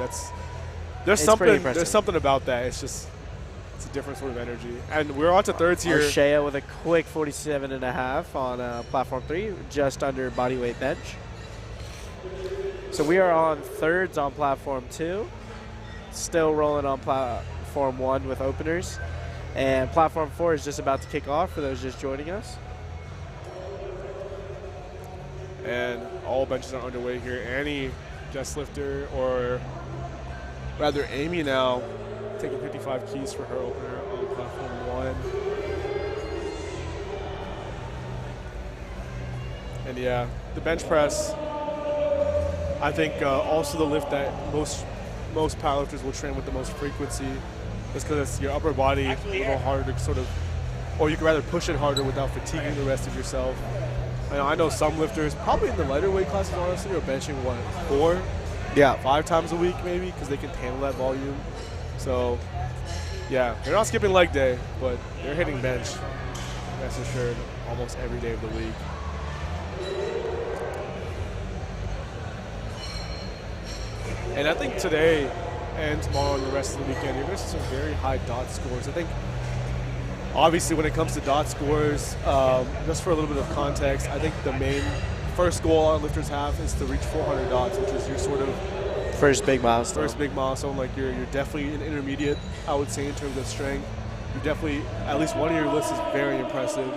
there's something about that. It's a different sort of energy. And we're on to thirds here. Shea with a quick 47.5 on platform 3, just under bodyweight bench. So we are on thirds on platform 2. still rolling on platform 1 with openers. And platform 4 is just about to kick off for those just joining us. And all benches are underway here. Annie, guest lifter, or rather Amy now, taking 55 keys for her opener on platform 1. And yeah, the bench press, I think also the lift that most powerlifters will train with the most frequency, just because it's your upper body a little harder to sort of, or you can rather push it harder without fatiguing the rest of yourself. I know some lifters, probably in the lighter weight classes, honestly, are benching, what, 4? Yeah. 5 times a week maybe, because they can handle that volume. So, yeah, they're not skipping leg day, but they're hitting bench, that's for sure, almost every day of the week. And I think today and tomorrow and the rest of the weekend, you're going to see some very high dot scores. I think, obviously, when it comes to dot scores, just for a little bit of context, I think the main first goal our lifters have is to reach 400 dots, which is your sort of first big milestone. First big milestone. Like you're definitely an intermediate, I would say, in terms of strength. You're definitely, at least one of your lists is very impressive,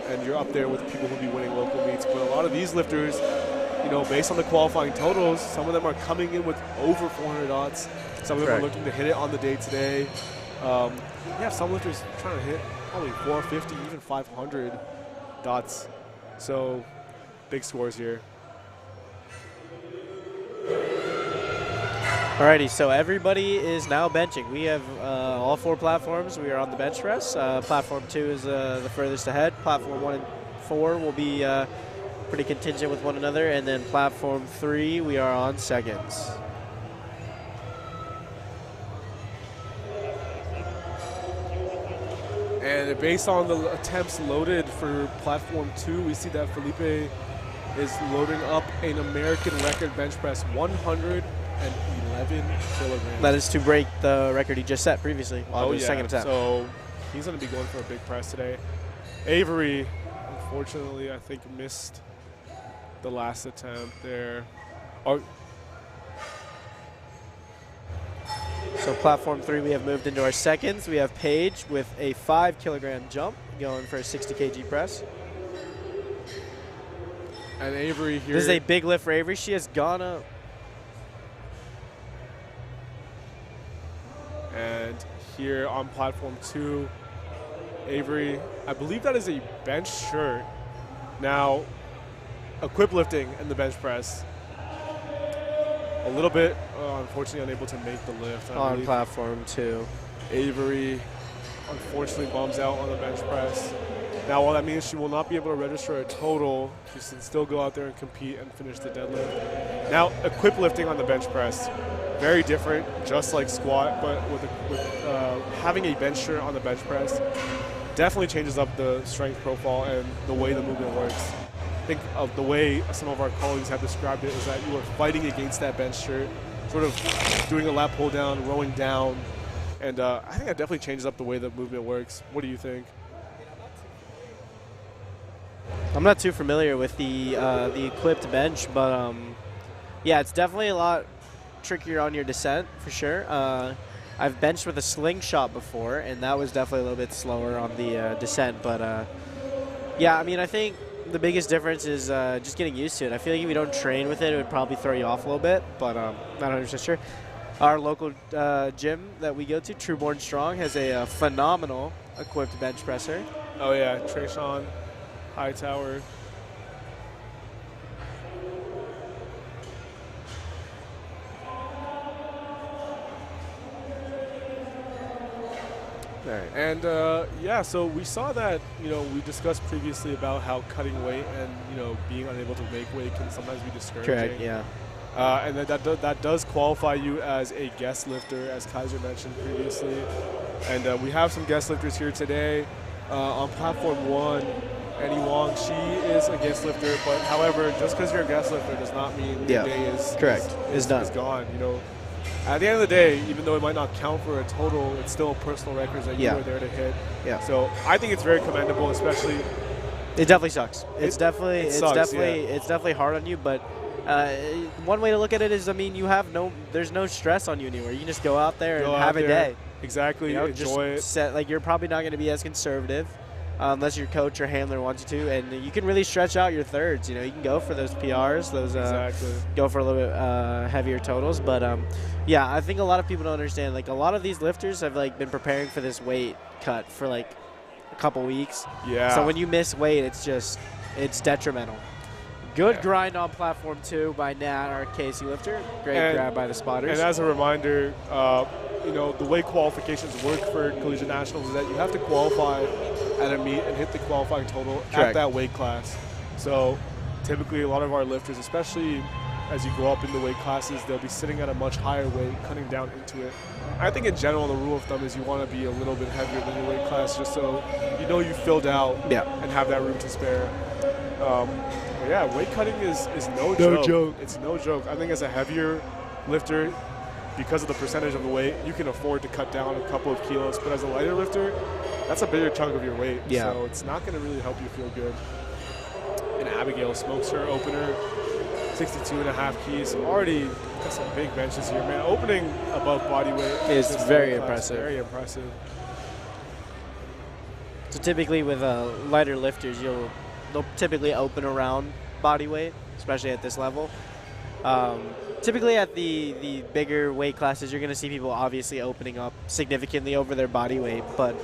and you're up there with the people who'll be winning local meets. But a lot of these lifters, you know, based on the qualifying totals, some of them are coming in with over 400 dots. Some of them are looking to hit it on the day today. Yeah, some lifters trying to hit probably 450, even 500 dots. So big scores here. Alrighty, so everybody is now benching. We have all 4 platforms. We are on the bench press. Platform 2 is the furthest ahead. Platform 1 and 4 will be pretty contingent with one another. And then platform 3, we are on seconds. And based on the attempts loaded for platform 2, we see that Felipe is loading up an American record bench press, 111 kilograms. That is to break the record he just set previously on his second attempt. So he's going to be going for a big press today. Avery, unfortunately, I think missed the last attempt there. So platform 3, we have moved into our seconds. We have Paige with a 5-kilogram jump going for a 60 kg press. And Avery here. This is a big lift for Avery. She has gone up. And here on platform 2, Avery, I believe that is a bench shirt. Now, equip lifting and the bench press. A little bit, unfortunately, unable to make the lift. On platform 2. Avery, unfortunately, bums out on the bench press. Now, while that means she will not be able to register a total, she can still go out there and compete and finish the deadlift. Now, equip lifting on the bench press, very different, just like squat, but with having a bench shirt on the bench press definitely changes up the strength profile and the way the movement works. Think of the way some of our colleagues have described it is that you are fighting against that bench shirt, sort of doing a lat pull down, rowing down, and I think that definitely changes up the way the movement works. What do you think? I'm not too familiar with the equipped bench, but yeah, it's definitely a lot trickier on your descent for sure. I've benched with a slingshot before, and that was definitely a little bit slower on the descent. But yeah, I mean, I think the biggest difference is just getting used to it. I feel like if you don't train with it, it would probably throw you off a little bit, but I'm not 100% sure. Our local gym that we go to, Trueborn Strong, has a phenomenal equipped bench presser. Oh yeah, Trayshawn Hightower. All right. And yeah, so we saw that, you know, we discussed previously about how cutting weight and, you know, being unable to make weight can sometimes be discouraging. Correct, yeah. And that does qualify you as a guest lifter, as Kaiser mentioned previously. And we have some guest lifters here today. On platform 1, Annie Wong, she is a guest lifter, but however, just because you're a guest lifter does not mean your day is done. Is gone. You know, at the end of the day, even though it might not count for a total, it's still personal records that you were there to hit. Yeah. So I think it's very commendable, especially. It definitely sucks. It's definitely hard on you, but One way to look at it is, I mean, there's no stress on you anymore. You can just go out there and have a day. Exactly. You know, enjoy it. You're probably not going to be as conservative unless your coach or handler wants you to, and you can really stretch out your thirds. You know, you can go for those PRs, go for a little bit heavier totals. But yeah, I think a lot of people don't understand. Like, a lot of these lifters have like been preparing for this weight cut for like a couple weeks. Yeah. So when you miss weight, it's detrimental. Good grind on platform 2 by Nat, our KC lifter. Great grab by the spotters. And as a reminder, you know, the way qualifications work for Collegiate Nationals is that you have to qualify at a meet and hit the qualifying total at that weight class. So typically a lot of our lifters, especially as you go up in the weight classes, they'll be sitting at a much higher weight, cutting down into it. I think in general the rule of thumb is you want to be a little bit heavier than your weight class just so you know you filled out and have that room to spare. But yeah, weight cutting is no joke. It's no joke. I think as a heavier lifter, because of the percentage of the weight, you can afford to cut down a couple of kilos. But as a lighter lifter, that's a bigger chunk of your weight. Yeah. So it's not going to really help you feel good. And Abigail smokes her opener, 62.5 keys. Already got some big benches here, man. Opening above body weight is very impressive. Very impressive. So typically with lighter lifters, they'll typically open around body weight, especially at this level. Typically at the bigger weight classes, you're going to see people obviously opening up significantly over their body weight, but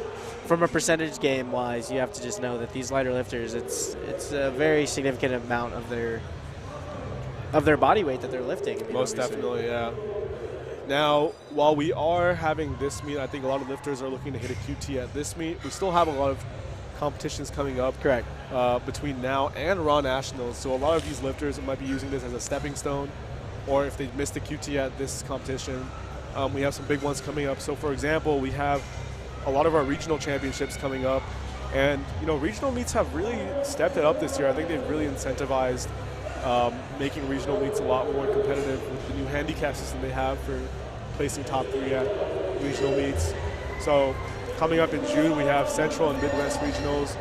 from a percentage game wise, you have to just know that these lighter lifters, it's a very significant amount of their body weight that they're lifting. Most definitely, yeah. Now, while we are having this meet, I think a lot of lifters are looking to hit a QT at this meet. We still have a lot of competitions coming up. Correct. Between now and Raw Nationals. So a lot of these lifters might be using this as a stepping stone, or if they missed the QT at this competition, we have some big ones coming up. So for example, we have a lot of our regional championships coming up, and you know, regional meets have really stepped it up this year. I think they've really incentivized making regional meets a lot more competitive with the new handicap system they have for placing top 3 at regional meets. So coming up in June, we have Central and Midwest regionals.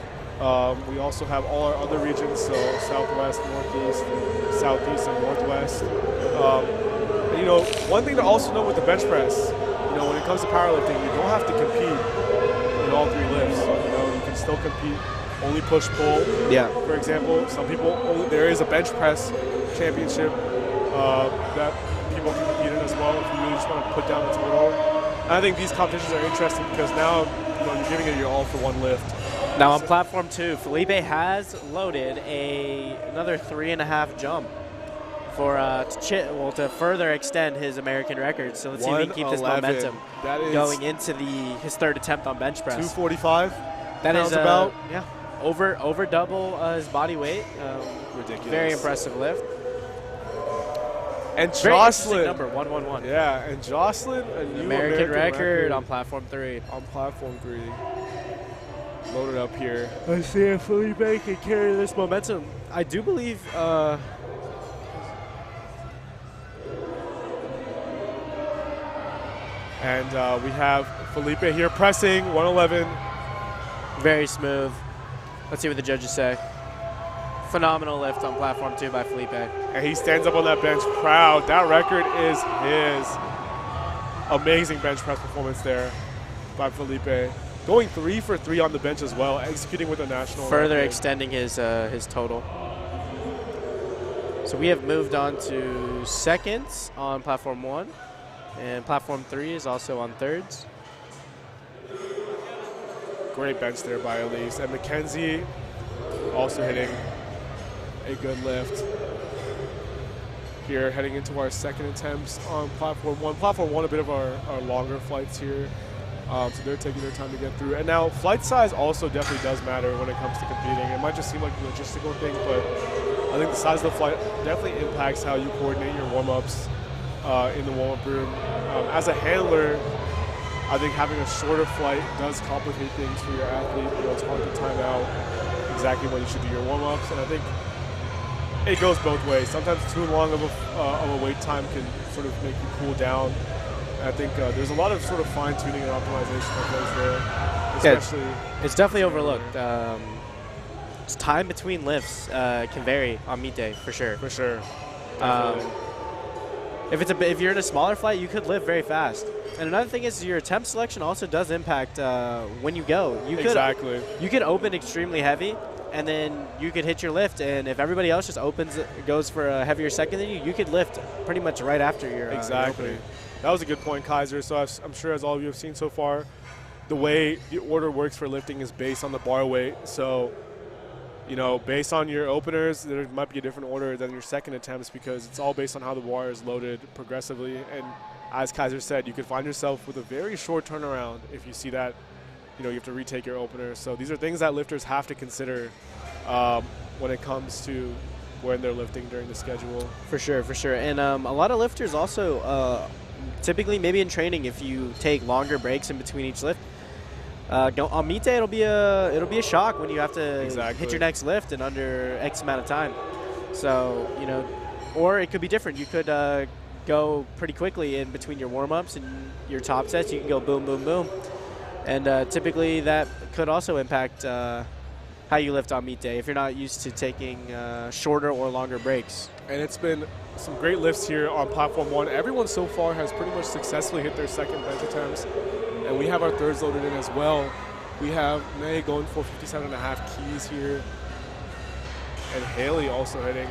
We also have all our other regions, so Southwest, Northeast, Southeast, and Northwest. And, you know, one thing to also know with the bench press, you know, when it comes to powerlifting, you don't have to compete in all 3 lifts. You know, you can still compete, only push pull. Yeah. For example, some people, there is a bench press championship that people can compete in as well if you really just want to put down the total. And I think these competitions are interesting because now, you know, you're giving it your all for one lift. Now on platform 2, Felipe has loaded another 3.5 jump for to further extend his American record. So let's see if he can keep this momentum going into his 3rd attempt on bench press. 245. That is about over double his body weight. Ridiculous. Very impressive lift. And Very Jocelyn, number 111. yeah, and Jocelyn, a new American record on platform 3. On platform 3. Loaded up here. Let's see if Felipe can carry this momentum. I do believe and we have Felipe here pressing 111. very smooth. Let's see what the judges say. Phenomenal lift on platform 2 by Felipe. And he stands up on that bench proud. That record is his. Amazing bench press performance there by Felipe. Going 3 for 3 on the bench as well, executing with a national Further record. extending his total. So we have moved on to seconds on platform 1. And platform 3 is also on thirds. Great bench there by Elise. And Mackenzie also hitting a good lift. Here, heading into our 2nd attempts on platform 1. Platform 1, a bit of our longer flights here. So they're taking their time to get through. And now flight size also definitely does matter when it comes to competing. It might just seem like a logistical thing, but I think the size of the flight definitely impacts how you coordinate your warm-ups in the warm-up room. As a handler, I think having a shorter flight does complicate things for your athlete. You know, it's hard to time out exactly when you should do your warm-ups, and I think it goes both ways. Sometimes too long of a wait time can sort of make you cool down. And I think there's a lot of sort of fine-tuning and optimization that goes there, especially. Yeah, it's definitely overlooked. Time between lifts can vary on meet day, for sure. For sure. If you're in a smaller flight, you could lift very fast. And another thing is your attempt selection also does impact when you go. You could open extremely heavy, and then you could hit your lift. And if everybody else just goes for a heavier second than you, you could lift pretty much right after your Exactly. That was a good point, Kaiser. So I'm sure as all of you have seen so far, the way the order works for lifting is based on the bar weight. So, you know, based on your openers, there might be a different order than your second attempts because it's all based on how the bar is loaded progressively. And as Kaiser said, you could find yourself with a very short turnaround if you see that, you know, you have to retake your opener. So these are things that lifters have to consider when it comes to when they're lifting during the schedule. For sure, for sure. And a lot of lifters also, typically maybe in training, if you take longer breaks in between each lift, on meet day it'll be a shock when you have to hit your next lift in under X amount of time. So, you know, or it could be different. You could go pretty quickly in between your warm-ups and your top sets. You can go boom, boom, boom. And typically that could also impact how you lift on meet day if you're not used to taking shorter or longer breaks. And it's been some great lifts here on Platform 1. Everyone so far has pretty much successfully hit their second bench attempts. And we have our thirds loaded in as well. We have May going for 57.5 keys here. And Haley also hitting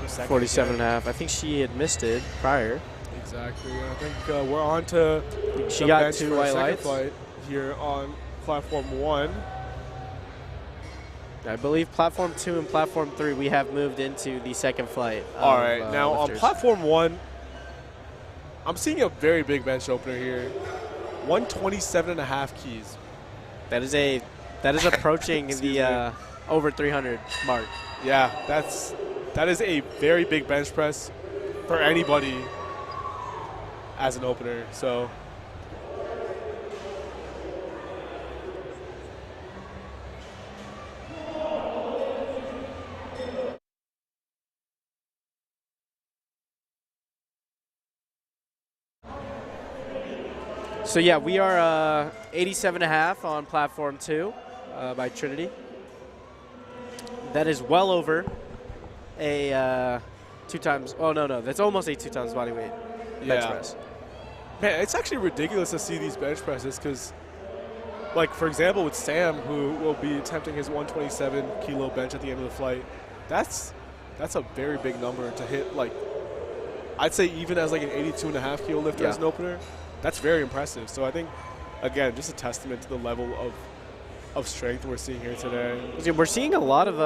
the second 47.5. I think she had missed it prior. Exactly. I think we're on to she the got bench 2 for a second highlights flight here on Platform 1. I believe Platform 2 and Platform 3 we have moved into the second flight. All right. Now lifters. on Platform 1, I'm seeing a very big bench opener here. 127.5 keys. That is approaching the over 300 mark. Yeah, that is a very big bench press for anybody as an opener. So yeah, we are 87.5 on Platform 2 by Trinity. That is well over a 2 times. Oh no, that's almost a 2 times body weight bench press. Man, it's actually ridiculous to see these bench presses because, like, for example, with Sam, who will be attempting his 127 kilo bench at the end of the flight, that's a very big number to hit. Like, I'd say even as like an 82.5 kilo lifter as an opener, that's very impressive. So I think, again, just a testament to the level of strength we're seeing here today. We're seeing a lot of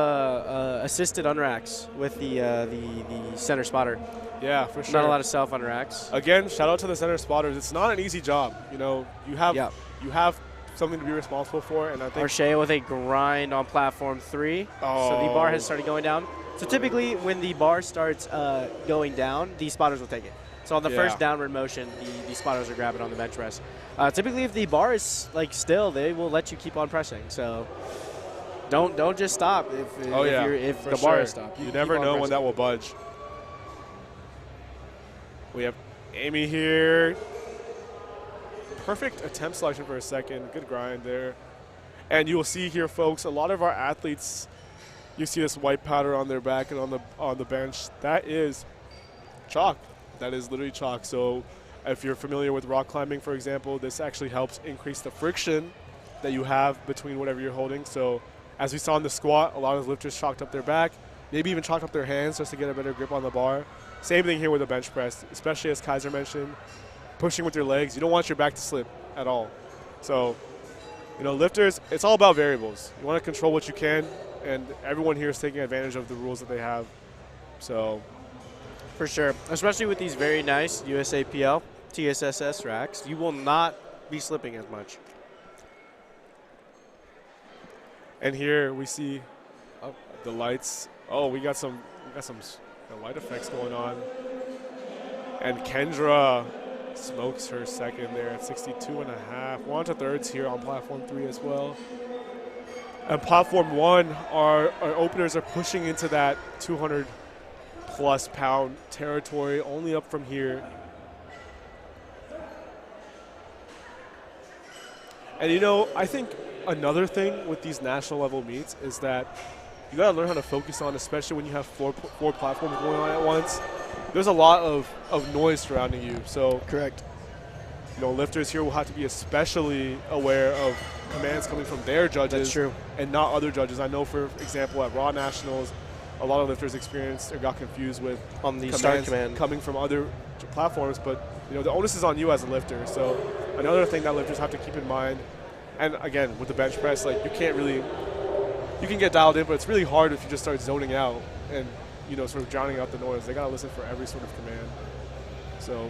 assisted unracks with the center spotter. Yeah, for sure. Not a lot of self unracks. Again, shout out to the center spotters. It's not an easy job. You know, you have something to be responsible for, and I think Arshea with a grind on Platform 3. Oh. So the bar has started going down. So typically when the bar starts going down, these spotters will take it. So on the first downward motion, the spotters are grabbing on the bench press. Typically, if the bar is like still, they will let you keep on pressing. So don't just stop if the bar is stopped. You never know when that will budge. We have Amy here. Perfect attempt selection for a second. Good grind there. And you will see here, folks, a lot of our athletes, you see this white powder on their back and on the bench. That is chalk. That is literally chalk. So if you're familiar with rock climbing, for example, this actually helps increase the friction that you have between whatever you're holding. So as we saw in the squat, a lot of lifters chalked up their back, maybe even chalked up their hands just to get a better grip on the bar. Same thing here with the bench press, especially as Kaiser mentioned, pushing with your legs. You don't want your back to slip at all. So, you know, lifters, it's all about variables. You want to control what you can, and everyone here is taking advantage of the rules that they have. So, for sure, especially with these very nice USAPL TSSS racks, you will not be slipping as much. And here we see the lights. Oh, we got some light effects going on. And Kendra smokes her second there at 62.5. We're on to thirds here on Platform 3 as well. And Platform 1, our openers are pushing into that 200+ pound territory, only up from here. And you know, I think another thing with these national level meets is that you got to learn how to focus on, especially when you have four platforms going on at once. There's a lot of noise surrounding you. So Correct. you know, lifters here will have to be especially aware of commands coming from their judges. That's true. And not other judges. I know, for example, at Raw Nationals, a lot of lifters experienced or got confused with On the start command. coming from other platforms. But you know, the onus is on you as a lifter. So another thing that lifters have to keep in mind, and again with the bench press, like you can get dialed in, but it's really hard if you just start zoning out and you know, sort of drowning out the noise. They gotta listen for every sort of command. So,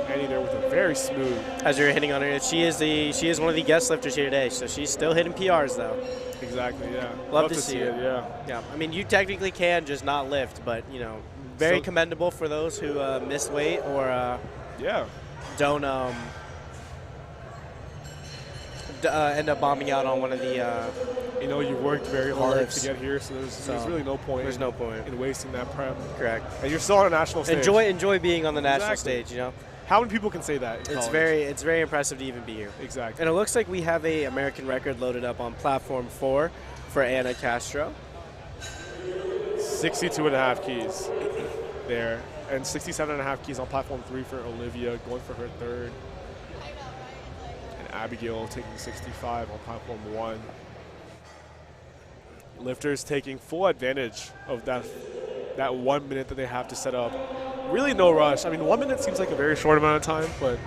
Annie there with a very smooth. As you're hitting on her, she is one of the guest lifters here today, so she's still hitting PRs though. Exactly, yeah. Love to see it. Yeah. Yeah, I mean, you technically can just not lift, but you know, very So- commendable for those who miss weight or Yeah. don't end up bombing out on one of the. You know, you worked very hard lifts. to get here, so there's really no point. There's no point. in wasting that prep. Correct. And you're still on a national stage. Enjoy being on the national Exactly. stage. You know, How many people can say that? in it's college? very impressive to even be here. Exactly. And it looks like we have a American record loaded up on platform 4 for Anna Castro. 62.5 keys there, and 67.5 keys on platform 3 for Olivia, going for her third. And Abigail taking 65 on platform 1. Lifters taking full advantage of that 1 minute that they have to set up. Really no rush. I mean, 1 minute seems like a very short amount of time, but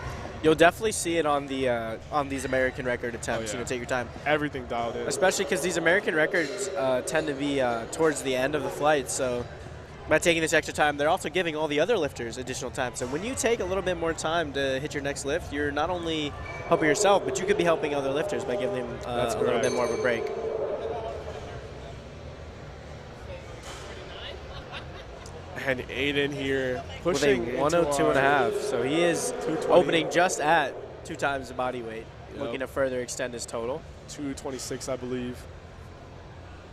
You'll definitely see it on the on these American record attempts. yeah. You know, take your time, everything dialed in. especially because these American records tend to be towards the end of the flight. So by taking this extra time, they're also giving all the other lifters additional time. So when you take a little bit more time to hit your next lift, you're not only helping yourself, but you could be helping other lifters by giving them That's a little correct. bit more of a break. And Aiden here With a pushing 102.5, so he is 220. opening just at 2 times the body weight, Yep. looking to further extend his total. 226, I believe.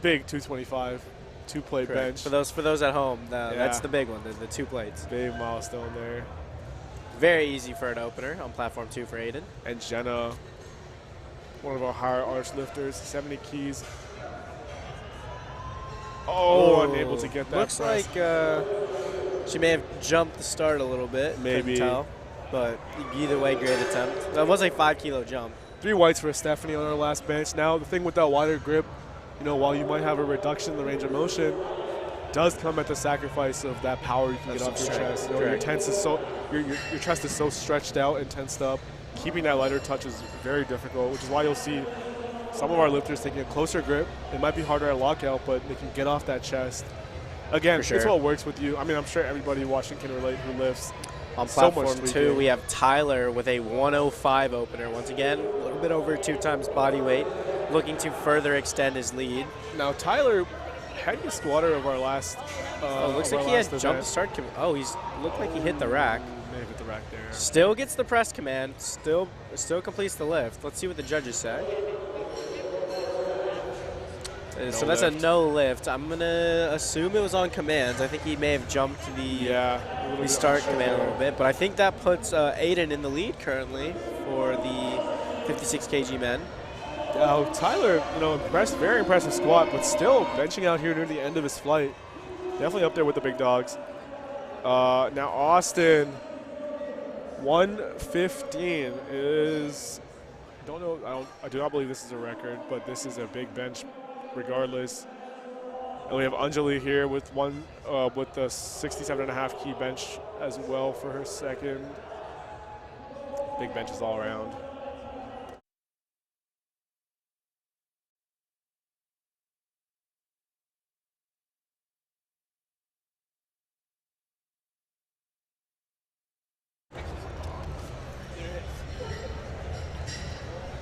Big 225, 2-plate bench. For those at home, that's Yeah. the big one, the 2 plates. Big milestone there. Very easy for an opener on platform 2 for Aiden. And Jenna, one of our higher arch lifters, 70 keys. Oh, unable to get that Looks press. like she may have jumped the start a little bit. Maybe. Couldn't tell. But either way, great attempt. That was a 5-kilo jump. 3 whites for Stephanie on our last bench. Now, the thing with that wider grip, you know, while you might have a reduction in the range of motion, does come at the sacrifice of that power you can That's get off your strength. chest. You know, Correct. your chest is so stretched out and tensed up. Keeping that lighter touch is very difficult, which is why you'll see some of our lifters taking a closer grip. It might be harder at lockout, but they can get off that chest. Again, For it's sure. what works with you. I mean, I'm sure everybody watching can relate who lifts. On So much platform 2, tweaking. we have Tyler with a 105 opener. Once again, a little bit over 2 times body weight, looking to further extend his lead. Now, Tyler had the squatter of our last. Looks of like our he had last jumped event. the start. He's looked like he hit the rack. May have hit the rack there. Still gets the press command. Still completes the lift. Let's see what the judges say. So that's lift. a no lift. I'm gonna assume it was on commands. I think he may have jumped the Yeah. a little the bit start unsure command a there. little bit, but I think that puts Aiden in the lead currently for the 56 kg men. Tyler, you know, very impressive squat, but still benching out here near the end of his flight. Definitely up there with the big dogs. Now Austin, 115 is. I do not believe this is a record, but this is a big bench, regardless. And we have Anjali here with with the 67.5 key bench as well for her second. Big benches all around.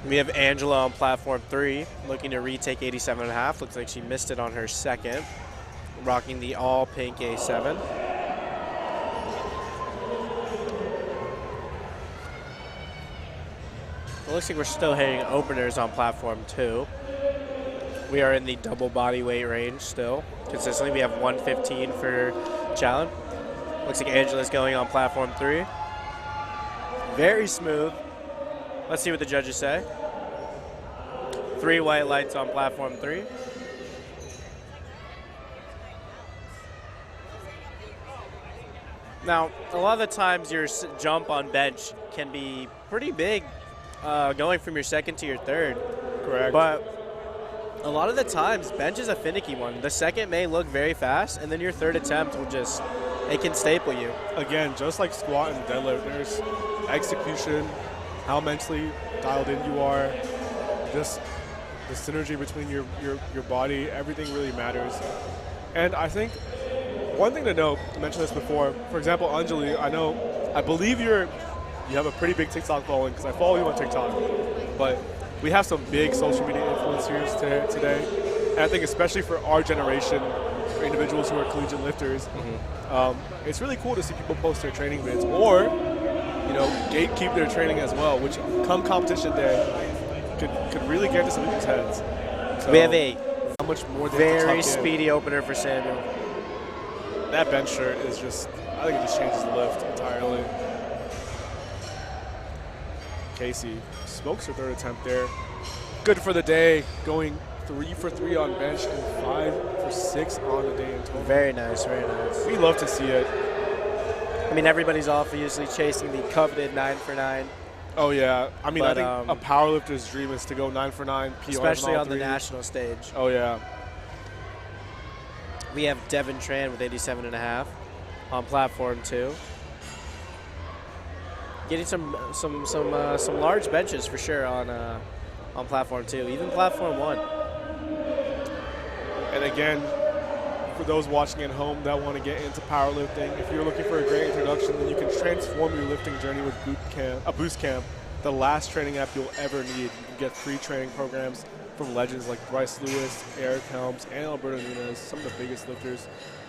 We have Angela on platform 3, looking to retake 87.5. Looks like she missed it on her second, rocking the all pink A7. It looks like we're still hitting openers on platform 2. We are in the double body weight range still. Consistently, we have 115 for challenge. Looks like Angela's going on platform 3. Very smooth. Let's see what the judges say. 3 white lights on platform 3. Now, a lot of the times your jump on bench can be pretty big, going from your second to your third. Correct. But a lot of the times, bench is a finicky one. The second may look very fast, and then your third attempt will just, it can staple you. Again, just like squat and deadlift, there's execution, how mentally dialed in you are, just the synergy between your body, everything really matters. And I think one thing to note, I mentioned this before, for example, Anjali, I believe you have a pretty big TikTok following because I follow you on TikTok, but we have some big social media influencers today. And I think especially for our generation, for individuals who are collegiate lifters, it's really cool to see people post their training vids or, you know, gatekeep their training as well, which come competition day could really get into some people's heads. So We have a how much more they have to very tuck in. speedy opener for Samuel. That bench shirt is just, I think it just changes the lift entirely. Casey smokes her third attempt there. Good for the day, going 3 for 3 on bench and 5 for 6 on the day in total. Very nice, very nice. We love to see it. I mean, everybody's obviously chasing the coveted 9 for 9, Oh yeah, I mean, But, I think a powerlifter's dream is to go 9 for 9 PRs especially all on the three. national stage. Oh yeah. We have Devin Tran with 87.5 on platform 2. Getting some large benches for sure on platform 2, even platform 1. And again, for those watching at home that want to get into powerlifting, if you're looking for a great introduction, then you can transform your lifting journey with Boostcamp, the last training app you'll ever need. You can get free training programs from legends like Bryce Lewis, Eric Helms, and Alberto Nunez, some of the biggest lifters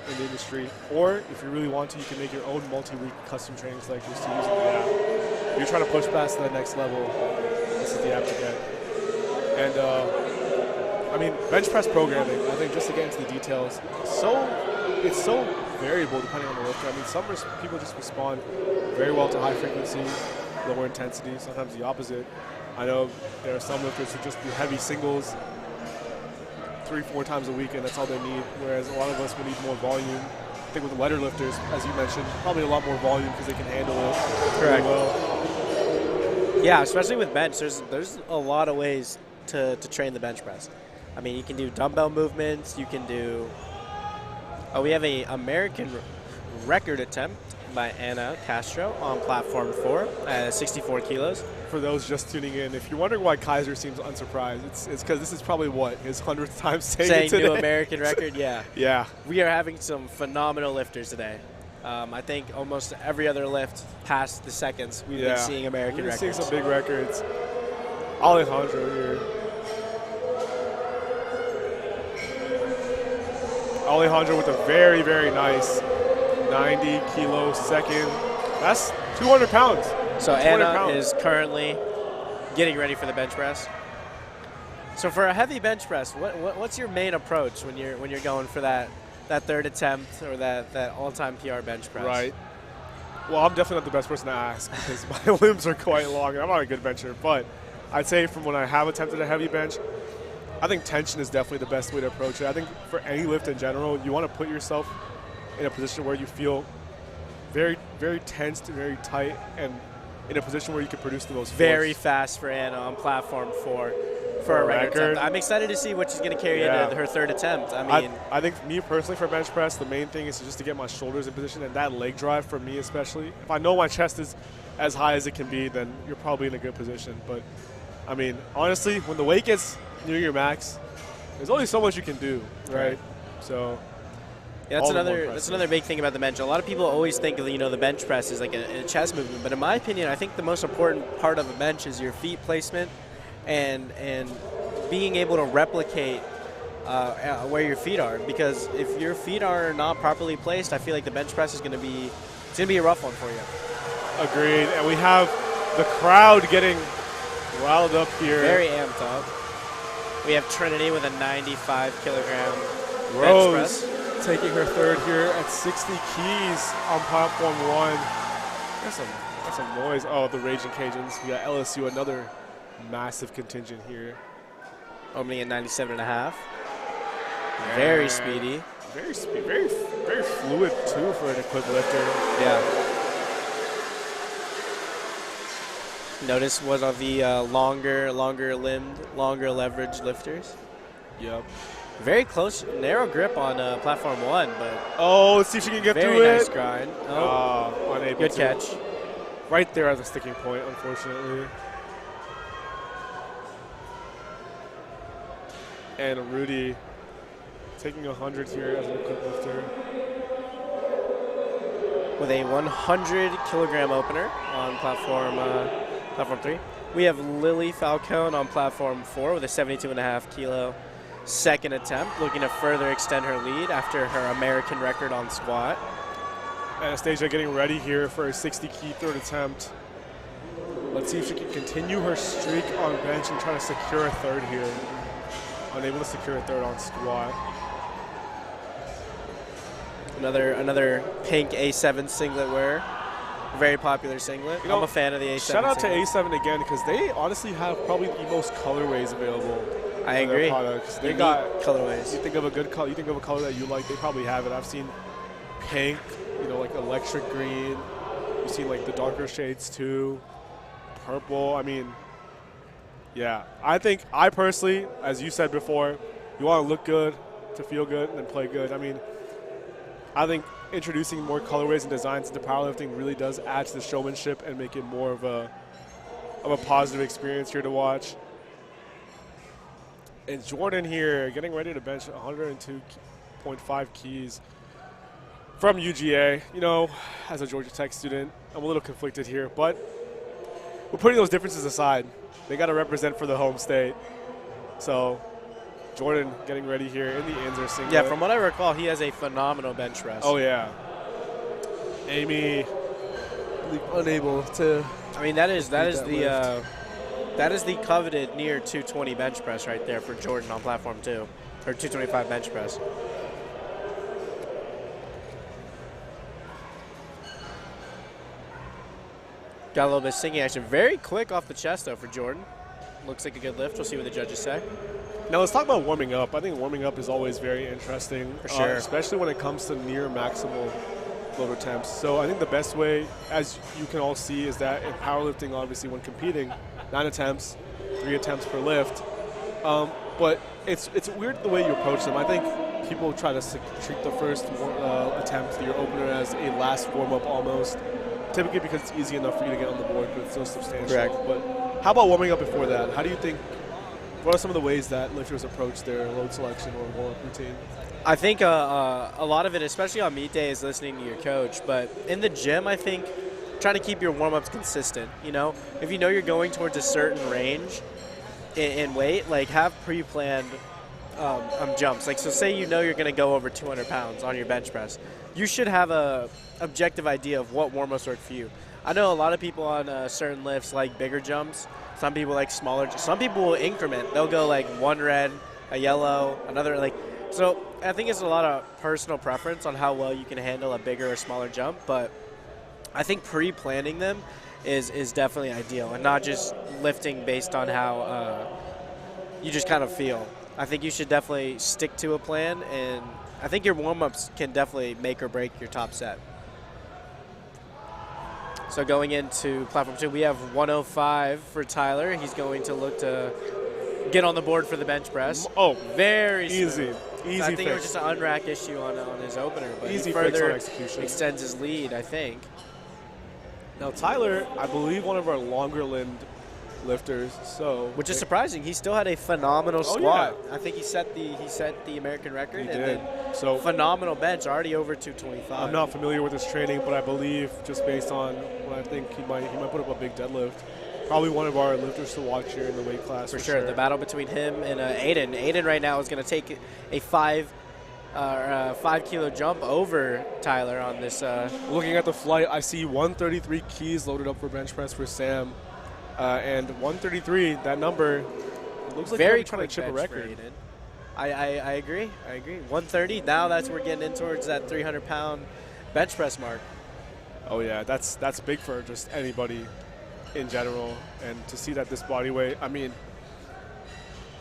in the industry. Or if you really want to, you can make your own multi-week custom training cycles to use the app. If you're trying to push past the next level, this is the app to get. And I mean, bench press programming, I think just to get into the details, it's so variable depending on the lifter. I mean, some people just respond very well to high frequency, lower intensity, sometimes the opposite. I know there are some lifters who just do heavy singles 3-4 times a week, and that's all they need, whereas a lot of us will need more volume. I think with lighter lifters, as you mentioned, probably a lot more volume because they can handle it Correct. really well. Yeah, especially with bench, there's a lot of ways to train the bench press. I mean, you can do dumbbell movements, you can do... Oh, we have a American record attempt by Anna Castro on platform 4 at 64 kilos. For those just tuning in, if you're wondering why Kaiser seems unsurprised, it's because this is probably what, his 100th time saying it today? New American record, yeah. Yeah. We are having some phenomenal lifters today. I think almost every other lift past the seconds, we've been seeing American We've records. been seeing some big records. Alejandro here. Alejandro with a very, very nice 90 kilo second. That's 200 pounds. So Anna is currently getting ready for the bench press. So for a heavy bench press, what's your main approach when you're going for that third attempt or that all-time PR bench press? Right. Well, I'm definitely not the best person to ask because my limbs are quite long and I'm not a good bencher. But I'd say from when I have attempted a heavy bench, I think tension is definitely the best way to approach it. I think for any lift in general, you want to put yourself in a position where you feel very, very tensed, very tight, and in a position where you can produce the most force. Very fast for Anna on platform 4 for a record attempt. I'm excited to see what she's going to carry into her third attempt. I think me personally for bench press, the main thing is just to get my shoulders in position, and that leg drive for me especially. If I know my chest is as high as it can be, then you're probably in a good position. But I mean, honestly, when the weight gets near your max, there's only so much you can do, right? So yeah, that's another big thing about the bench. A lot of people always think of the bench press as like a chest movement, but in my opinion, I think the most important part of a bench is your feet placement and being able to replicate where your feet are. Because if your feet are not properly placed, I feel like the bench press is going to be a rough one for you. Agreed. And we have the crowd getting riled up here. Very amped up. We have Trinity with a 95 kilogram Rose bench press. Taking her third here at 60 keys on platform 1. Got some noise. Oh, the Raging Cajuns. We got LSU, another massive contingent here. Opening at 97.5. Very speedy. very fluid too for an equipped lifter. Yeah. Notice one of the longer limbed, longer leverage lifters. Yep. Very close, narrow grip on platform 1, but oh, let's see if she can get through very nice it. grind. Oh, Unable good to. catch. Right there at the sticking point, unfortunately. And Rudy taking 100 here as an equipped lifter. With a 100 kilogram opener on platform 3. We have Lily Falcone on platform 4 with a 72.5 kilo second attempt, looking to further extend her lead after her American record on squat. Anastasia getting ready here for a 60 key third attempt. Let's see if she can continue her streak on bench and try to secure a third here. Unable to secure a third on squat. Another pink A7 singlet wear. Very popular singlet. I'm a fan of the A7 Shout out singlet. to A7 again, because they honestly have probably the most colorways available. I in their agree. products. They Unique got colorways. You think of a good color, you think of a color that you like, they probably have it. I've seen pink, like electric green. You see like the darker shades too. Purple. I mean, yeah. I personally, as you said before, you want to look good, to feel good, and then play good. I mean, I think introducing more colorways and designs into powerlifting really does add to the showmanship and make it more of a positive experience here to watch. And Jordan here getting ready to bench 102.5 keys from UGA. As a Georgia Tech student, I'm a little conflicted here, but we're putting those differences aside. They got to represent for the home state. So Jordan getting ready here in the Inzer singlet. Yeah, from what I recall, he has a phenomenal bench press. Oh, yeah. Amy unable to. I mean, that is the coveted near 220 bench press right there for Jordan on platform 2, or 225 bench press. Got a little bit of singing action. Very quick off the chest, though, for Jordan. Looks like a good lift. We'll see what the judges say. Now, let's talk about warming up. I think warming up is always very interesting. For sure. Especially when it comes to near maximal load attempts. So I think the best way, as you can all see, is that in powerlifting, obviously, when competing, 9 attempts, 3 attempts per lift. But it's weird the way you approach them. I think people try to treat the first attempt, your opener, as a last warm-up almost. Typically because it's easy enough for you to get on the board, but it's so substantial. Correct. But how about warming up before that? How do you think, what are some of the ways that lifters approach their load selection or warm-up routine? I think a lot of it, especially on meet day, is listening to your coach. But in the gym, I think trying to keep your warm-ups consistent. If you know you're going towards a certain range in weight, like have pre-planned jumps. Like, so say you're going to go over 200 pounds on your bench press. You should have a objective idea of what warm-ups work for you. I know a lot of people on certain lifts like bigger jumps. Some people like smaller. Some people will increment. They'll go like one red, a yellow, another like. So I think it's a lot of personal preference on how well you can handle a bigger or smaller jump. But I think pre-planning them is definitely ideal, and not just lifting based on how you just kind of feel. I think you should definitely stick to a plan, and I think your warm-ups can definitely make or break your top set. So going into platform 2, we have 105 for Tyler. He's going to look to get on the board for the bench press. Oh, very easy. smooth. Easy So I think fix. it was just an unrack issue on his opener, but Easy he fix on further execution. extends his lead, I think. Now, Tyler, I believe one of our longer-limbed lifters, so Which is surprising. He still had a phenomenal Oh, squat. yeah. I think he set the American record. He and did. Then So phenomenal bench, already over 225. I'm not familiar with his training, but I believe just based on what I think he might put up a big deadlift. Probably one of our lifters to watch here in the weight class. For sure. The battle between him and Aiden. Aiden right now is going to take a 5 kilo jump over Tyler on this. Looking at the flight, I see 133 keys loaded up for bench press for Sam. And 133, that number, it looks like very they're trying to chip a bench for record. Aiden. I agree. 130, now we're getting in towards that 300-pound bench press mark. Oh, yeah, that's big for just anybody in general. And to see that this body weight, I mean,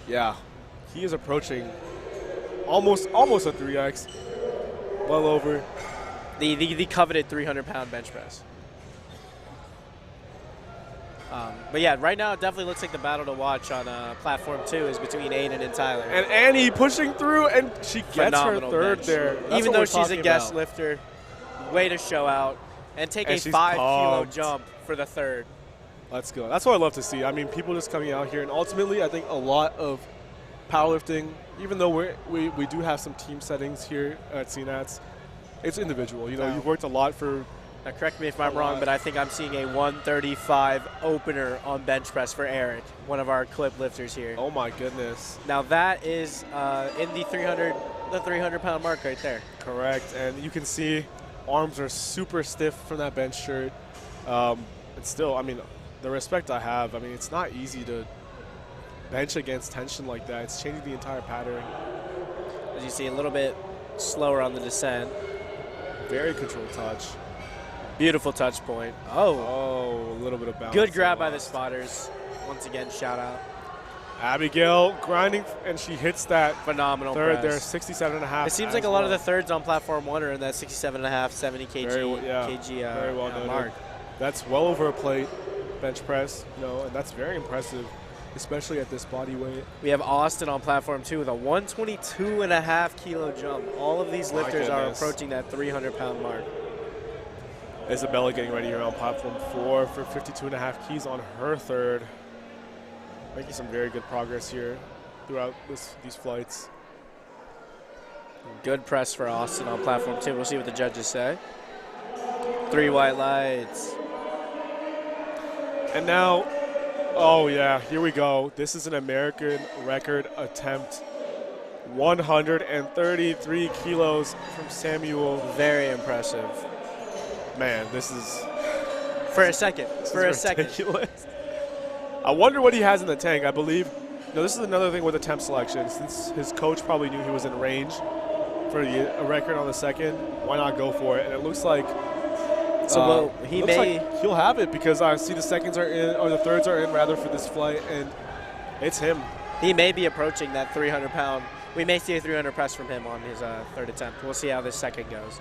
yeah, he is approaching almost a 3X. well over. The coveted 300-pound bench press. But yeah, right now it definitely looks like the battle to watch on platform 2 is between Aiden and Tyler. And Annie pushing through, and she gets Phenomenal her third bench. there. That's Even what though we're she's a talking guest about. lifter, way to show out and take And a she's 5-kilo pumped. jump for the third. Let's go. That's what I love to see. I mean, people just coming out here, and ultimately, I think a lot of powerlifting, even though we do have some team settings here at CNATS, it's individual. You know, you've worked a lot for. Now, correct me if I'm wrong, but I think I'm seeing a 135 opener on bench press for Eric, one of our clip lifters here. Oh my goodness. Now that is in the 300-pound mark right there. Correct, and you can see arms are super stiff from that bench shirt. And still, I mean, the respect I have. I mean, it's not easy to bench against tension like that. It's changing the entire pattern. As you see, a little bit slower on the descent. Very controlled touch. Beautiful touch point. Oh, a little bit of balance. Good grab by the spotters. Once again, shout out. Abigail grinding, and she hits that Phenomenal third press. there, 67.5. It seems like a lot of the thirds on platform 1 are in that 67.5, 70 kg, very well noted. mark. That's well over a plate bench press, you know, and that's very impressive, especially at this body weight. We have Austin on platform 2 with a 122.5 kilo jump. All of these lifters are approaching that 300-pound mark. Isabella getting ready here on platform 4 for 52.5 keys on her third. Making some very good progress here throughout these flights. Good press for Austin on platform 2. We'll see what the judges say. 3 white lights. And now, oh yeah, here we go. This is an American record attempt. 133 kilos from Samuel. Very impressive. Man, this is for a second. ridiculous. I wonder what he has in the tank. I believe, this is another thing with attempt selection. Since his coach probably knew he was in range for a record on the second, why not go for it? And it looks like he'll have it, because I see the seconds are in, or the thirds are in rather, for this flight, and it's him. He may be approaching that 300-pound. We may see a 300 press from him on his third attempt. We'll see how this second goes.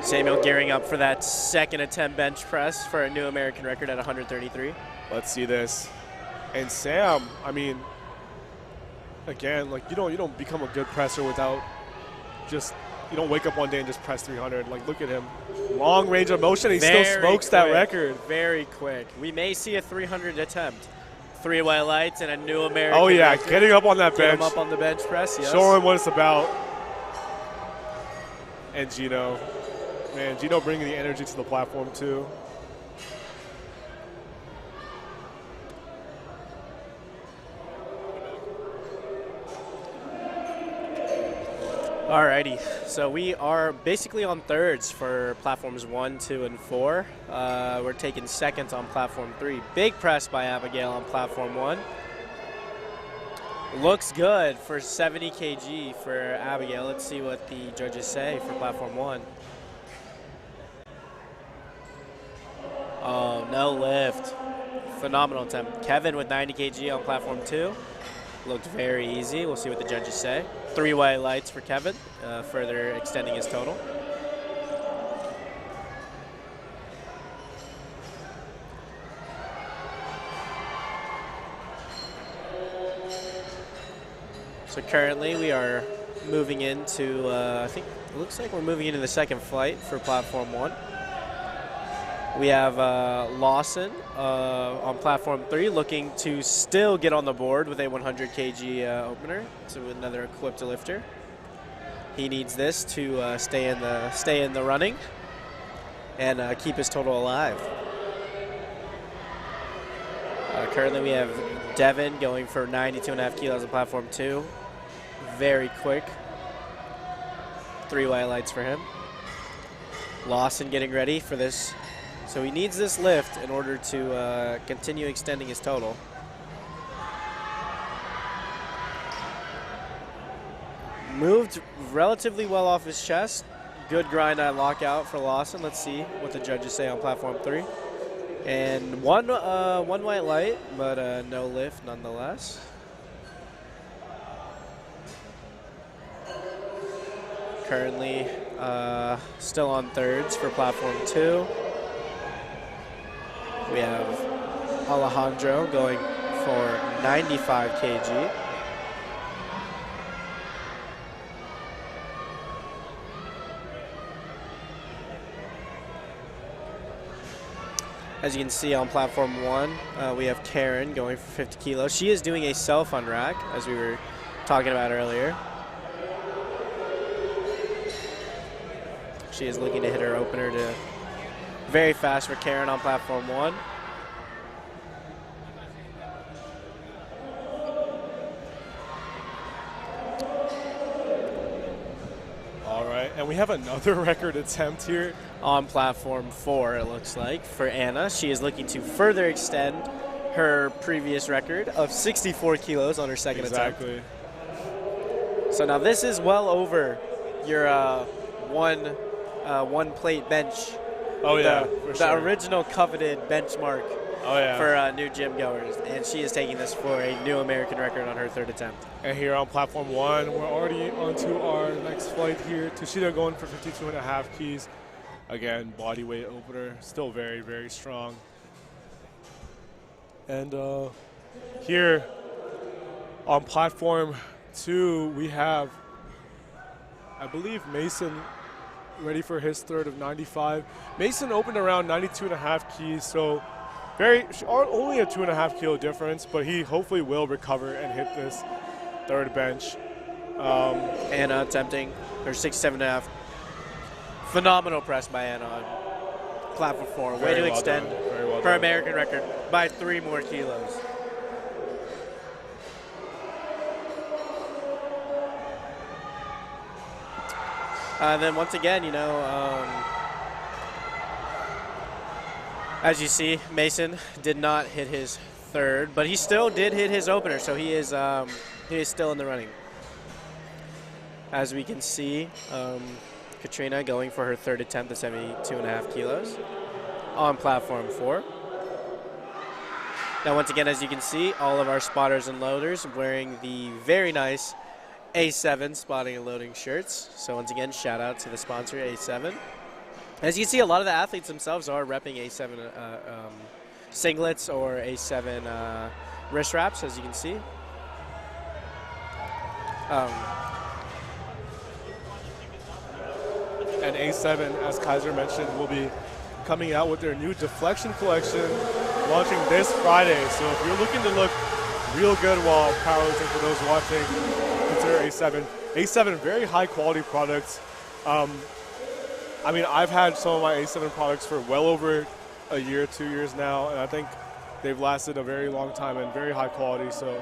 Samuel gearing up for that second attempt bench press for a new American record at 133. Let's see this. And Sam, I mean, again, like you don't become a good presser without you don't wake up one day and just press 300. Like, look at him. Long range of motion, he still smokes that record. Very quick. We may see a 300 attempt. 3 white lights and a new American Oh yeah, record. getting up on that Get bench. him up on the bench press, yes. Show him what it's about. And Gino. Man, Gino bringing the energy to the platform too. Alrighty, so we are basically on thirds for platforms 1, 2, and 4. We're taking seconds on platform 3. Big press by Abigail on platform 1. Looks good for 70 kg for Abigail. Let's see what the judges say for platform 1. Oh, no lift. Phenomenal attempt. Kevin with 90 kg on platform 2. Looked very easy. We'll see what the judges say. 3 white lights for Kevin, further extending his total. So currently we are moving into, I think it looks like we're moving into the second flight for platform 1. We have Lawson on platform 3 looking to still get on the board with a 100 kg opener. So another equipped lifter. He needs this to stay in the running and keep his total alive. Currently we have Devin going for 92.5 kilos on platform 2. Very quick. 3 white lights for him. Lawson getting ready for this. So he needs this lift in order to continue extending his total. Moved relatively well off his chest. Good grind eye lockout for Lawson. Let's see what the judges say on platform 3. And one white light, but no lift nonetheless. Currently still on thirds for platform 2. We have Alejandro going for 95 kg. As you can see on platform 1, we have Karen going for 50 kilos. She is doing a self-unrack, as we were talking about earlier. She is looking to hit her opener to very fast for Karen on platform 1. All right, and we have another record attempt here. On platform 4, it looks like, for Anna. She is looking to further extend her previous record of 64 kilos on her second attempt. Exactly. So now this is well over your one plate bench. Oh, yeah, for the sure. original coveted benchmark for new gym goers. And she is taking this for a new American record on her third attempt. And here on platform 1, we're already on to our next flight here. Toshida going for 52.5 keys. Again, body weight opener, still very, very strong. And here on platform 2, we have, I believe, Mason ready for his third of 95. Mason opened around 92.5 keys, so only a 2.5 kilo difference, but he hopefully will recover and hit this third bench. Anna attempting her 67.5. Phenomenal press by Anna on platform 4. Way to extend her American record by 3 more kilos. Then once again, as you see, Mason did not hit his third, but he still did hit his opener, so he is still in the running. As we can see, Katrina going for her third attempt at 72.5 kilos on platform 4. Now, once again, as you can see, all of our spotters and loaders wearing the very nice A7 spotting and loading shirts. So once again, shout out to the sponsor, A7. As you can see, a lot of the athletes themselves are repping A7 singlets or A7 wrist wraps, as you can see. And A7, as Kaiser mentioned, will be coming out with their new deflection collection, launching this Friday. So if you're looking to look real good while powerlifting, for those watching, consider A7. A7, very high quality products. I mean, I've had some of my A7 products for well over a year, 2 years now, and I think they've lasted a very long time and very high quality. So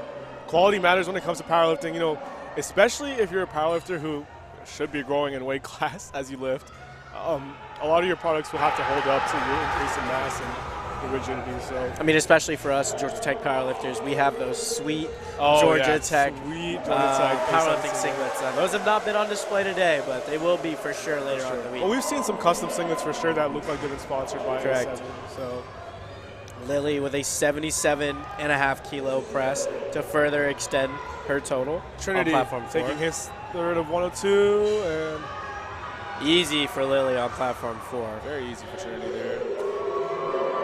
quality matters when it comes to powerlifting, especially if you're a powerlifter who should be growing in weight class as you lift. A lot of your products will have to hold up to your increase in mass and rigidity. So I mean, especially for us Georgia Tech powerlifters, we have those sweet Georgia Tech powerlifting singlets. Those have not been on display today, but they will be for sure later on in the week. Well, we've seen some custom singlets for sure that look like they've been sponsored by Correct. A7. So Lily with a 77.5 kilo press to further extend her total. Trinity on platform 4. taking his third of 102, and easy for Lily on platform 4. very easy for Trinity there.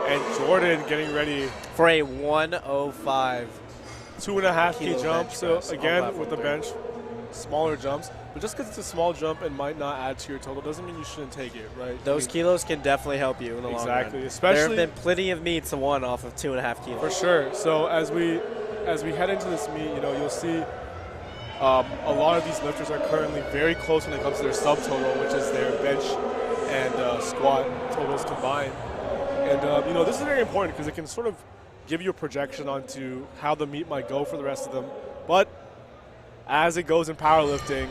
And Jordan getting ready For a 105. 2.5 key Kilo jump. bench So press on again, platform with the 3. bench, smaller jumps. But just because it's a small jump and might not add to your total doesn't mean you shouldn't take it, right? Those kilos can definitely help you in the long run. Exactly, especially there have been plenty of meets to won off of 2.5 kilos. for sure. So as we head into this meet, you'll see a lot of these lifters are currently very close when it comes to their subtotal, which is their bench and squat totals combined. And this is very important because it can sort of give you a projection onto how the meet might go for the rest of them. But as it goes in powerlifting,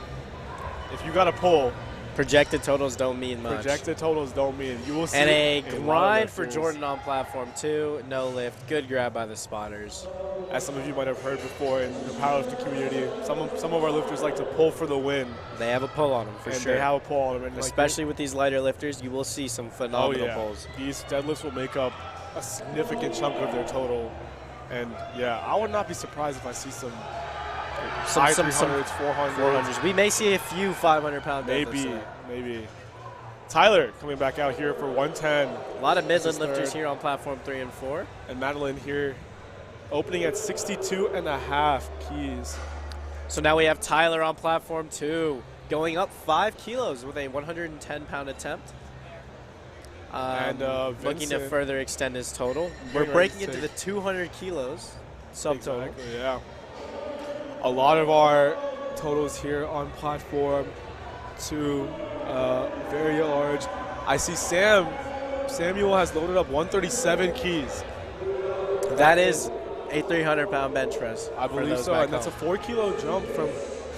if you got to pull, Projected totals don't mean much. Projected totals don't mean. You will see. And a lot of grind for lifters. Jordan on platform 2. No lift. Good grab by the spotters. As some of you might have heard before in the powerlifting community, some of our lifters like to pull for the win. They have a pull on them, for and sure. they have a pull on them. And Especially with these lighter lifters, you will see some phenomenal pulls. These deadlifts will make up a significant chunk of their total. And, yeah, I would not be surprised if I see some high 300s, 400s. We may see a few 500-pound deadlifts. Maybe. Tyler coming back out here for 110. A lot of Midland lifters here on platform 3 and 4. And Madeline here opening at 62.5 keys. So now we have Tyler on platform 2, going up 5 kilos with a 110-pound attempt. Looking to further extend his total. We're breaking into the 200 kilos subtotal. Exactly, yeah. A lot of our totals here on platform 2, very large. I see Samuel has loaded up 137 keys. That is a 300-pound bench press. I believe so, and that's a 4-kilo jump from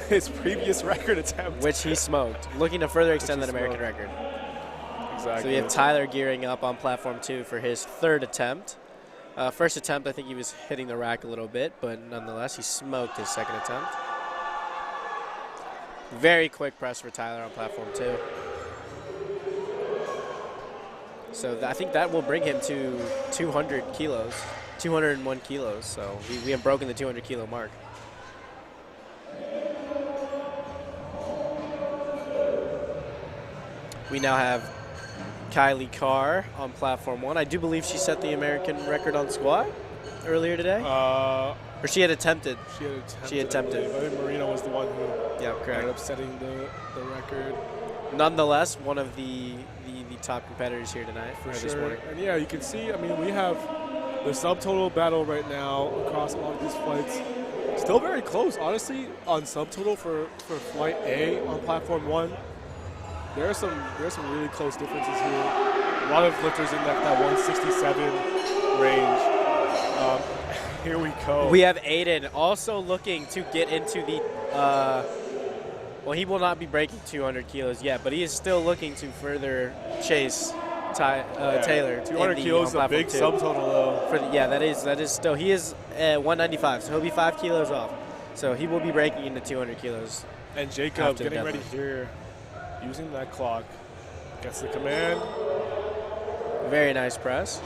his previous record attempt. Which he smoked, looking to further extend that American record. Exactly. So we have Tyler gearing up on platform 2 for his 3rd attempt. First attempt, I think he was hitting the rack a little bit, but nonetheless, he smoked his 2nd attempt. Very quick press for Tyler on platform 2. So I think that will bring him to 200 kilos, 201 kilos. So we have broken the 200 kilo mark. We now have Kylie Carr on platform 1. I do believe she set the American record on squat earlier today. Or she had attempted. She attempted. I think Marina was the one who ended up setting the record. Nonetheless, one of the top competitors here tonight. For this sure. morning. And yeah, you can see, I mean, we have the subtotal battle right now across all of these flights. Still very close, honestly, on subtotal for flight A on platform 1. There are some really close differences here. A lot of lifters in that 167 range. Here we go. We have Aiden also looking to get into the well, he will not be breaking 200 kilos yet, but he is still looking to further chase Taylor. 200 kilos is a big subtotal, though. That is still. He is at 195, so he'll be 5 kilos off. So he will be breaking into 200 kilos. And Jacob getting ready here, using that clock. Gets the command. Very nice press.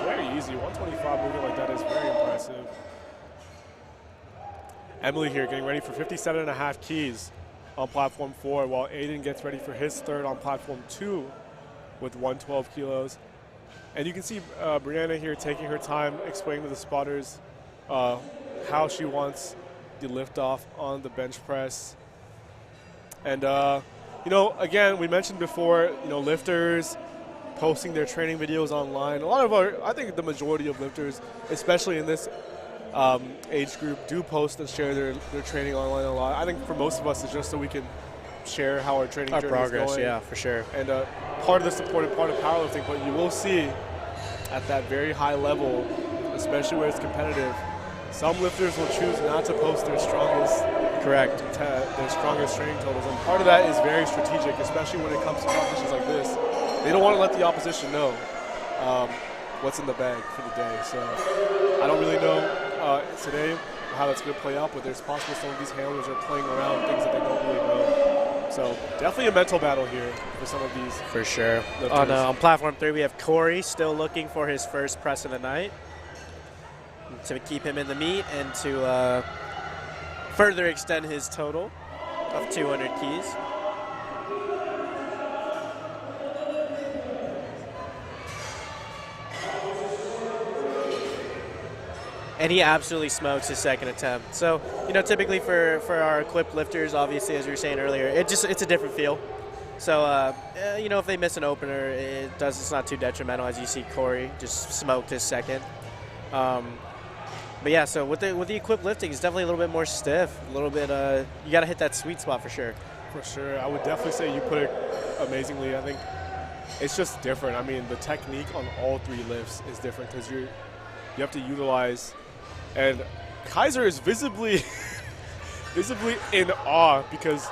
Very easy. 125 moving like that is very impressive. Emily here getting ready for 57.5 keys on platform 4, while Aiden gets ready for his 3rd on platform 2 with 112 kilos. And you can see Brianna here taking her time explaining to the spotters how she wants the liftoff on the bench press. And, again, we mentioned before, lifters posting their training videos online. A lot of I think the majority of lifters, especially in this age group, do post and share their training online a lot. I think for most of us, it's just so we can share how our training journey progress, is going. yeah, for sure. And part of the support and part of powerlifting, but you will see at that very high level, especially where it's competitive, some lifters will choose not to post their strongest training totals. And part of that is very strategic, especially when it comes to competitions like this. They don't want to let the opposition know what's in the bag for the day. So I don't really know today how that's going to play out, but there's possible some of these handlers are playing around things that they don't really know. So definitely a mental battle here for some of these. For sure. On platform 3, we have Corey still looking for his first press of the night to keep him in the meet and to further extend his total of 200 keys. And he absolutely smokes his 2nd attempt. So, typically for our equipped lifters, obviously, as you were saying earlier, it's a different feel. So, if they miss an opener, it's not too detrimental, as you see Corey just smoked his 2nd. But yeah, so with the equipped lifting, it's definitely a little bit more stiff. A little bit, you got to hit that sweet spot for sure. For sure. I would definitely say you put it amazingly. I think it's just different. I mean, the technique on all 3 lifts is different because you have to utilize. And Kaiser is visibly in awe because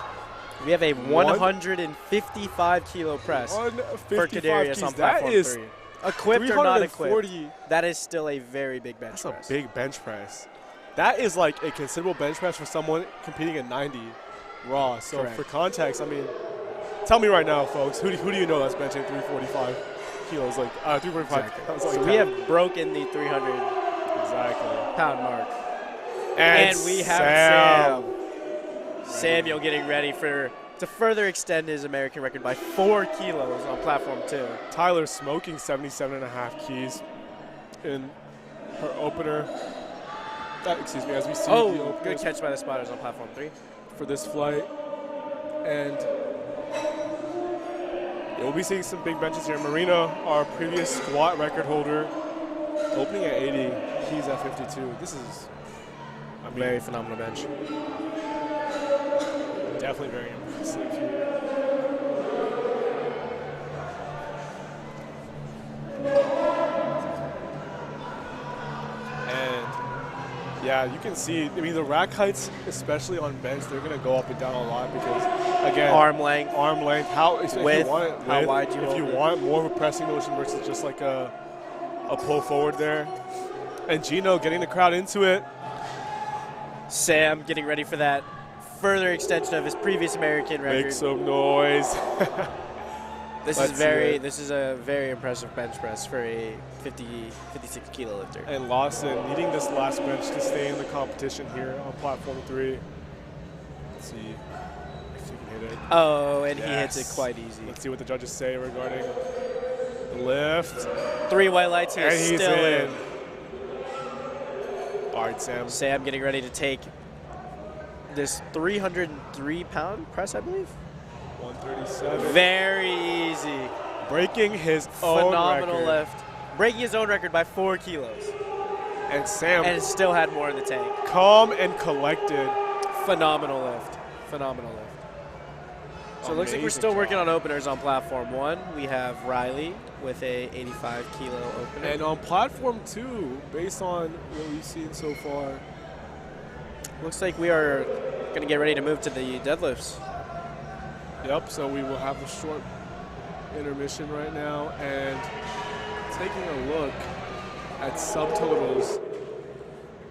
We have a 155 kilo press for 155 Kadarius on keys. That platform is 3. Equipped or not equipped, 340. that is still a very big bench That's press. a big bench press. That is like a considerable bench press for someone competing at 90 raw. So Correct. for context, I mean, tell me right now, folks, who do you know that's benching 345 kilos? Like 345. Exactly. Like So we have broken the 300 exactly pound mark. And we have Samuel getting ready to further extend his American record by 4 kilos on platform 2. Tyler smoking 77.5 keys in her opener. Excuse me, as we see the Oh, good openers catch by the spotters on platform 3. for this flight. And we'll be seeing some big benches here. Marina, our previous squat record holder, opening at 80, keys at 52. This is A very phenomenal bench. definitely very impressive here. And yeah, you can see, I mean, the rack heights, especially on bench, they're going to go up and down a lot because, again, Arm length. How if Width, you want it, how width, wide you if hold you it. want more of a pressing motion versus just like a pull forward there. And Gino getting the crowd into it. Sam getting ready for that further extension of his previous American record. Make some noise. This is a very impressive bench press for a 56 kilo lifter. And Lawson needing this last bench to stay in the competition here on platform 3. Let's see if he can hit it. Oh, and he hits it Yes. quite easy. Let's see what the judges say regarding the lift. 3 white lights. He And is he's still in. in. All right, Sam. Sam getting ready to take this 303-pound press, I believe. 137. Very easy. Breaking his own Phenomenal record. lift. Breaking his own record by 4 kilos. And Sam, And it still had more in the tank. calm and collected. Phenomenal lift. Phenomenal lift. So it looks like we're Amazing still job. working on openers on platform 1. We have Riley with a 85 kilo opener. And on platform 2, based on what we've seen so far, Looks like we are going to get ready to move to the deadlifts. yep, so we will have a short intermission right now. And taking a look at subtotals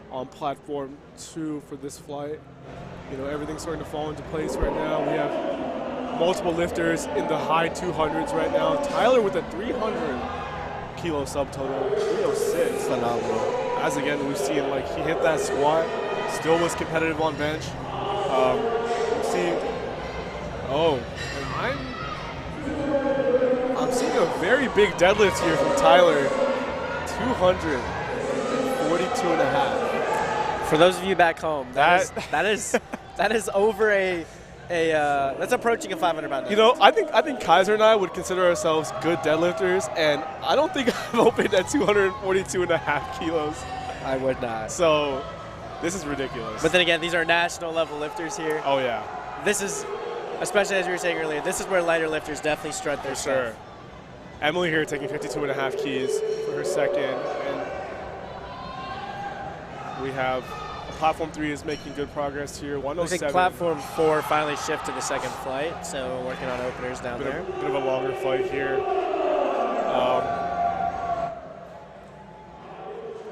on platform 2 for this flight. You know, everything's starting to fall into place right now. We have multiple lifters in the high 200s right now. Tyler with a 300 kilo subtotal, 306. Phenomenal. As again, we've seen, like, he hit that squat, still was competitive on bench. We've seen, and I'm seeing a very big deadlift here from Tyler, 242 and a half. For those of you back home, that is over that's approaching a 500-pound deadlift. You know, I think Kaiser and I would consider ourselves good deadlifters, and I don't think I've opened at 242 and a half kilos. I would not. So this is ridiculous. But then again, these are national level lifters here. Oh yeah, This is, especially as you were saying earlier, this is where lighter lifters definitely strut their for sure. stuff. Emily here taking 52 and a half keys for her second, and we have platform 3 is making good progress here. Looks 107. like platform 4 finally shift to the second flight, so we're working on openers down there. Bit of a longer flight here.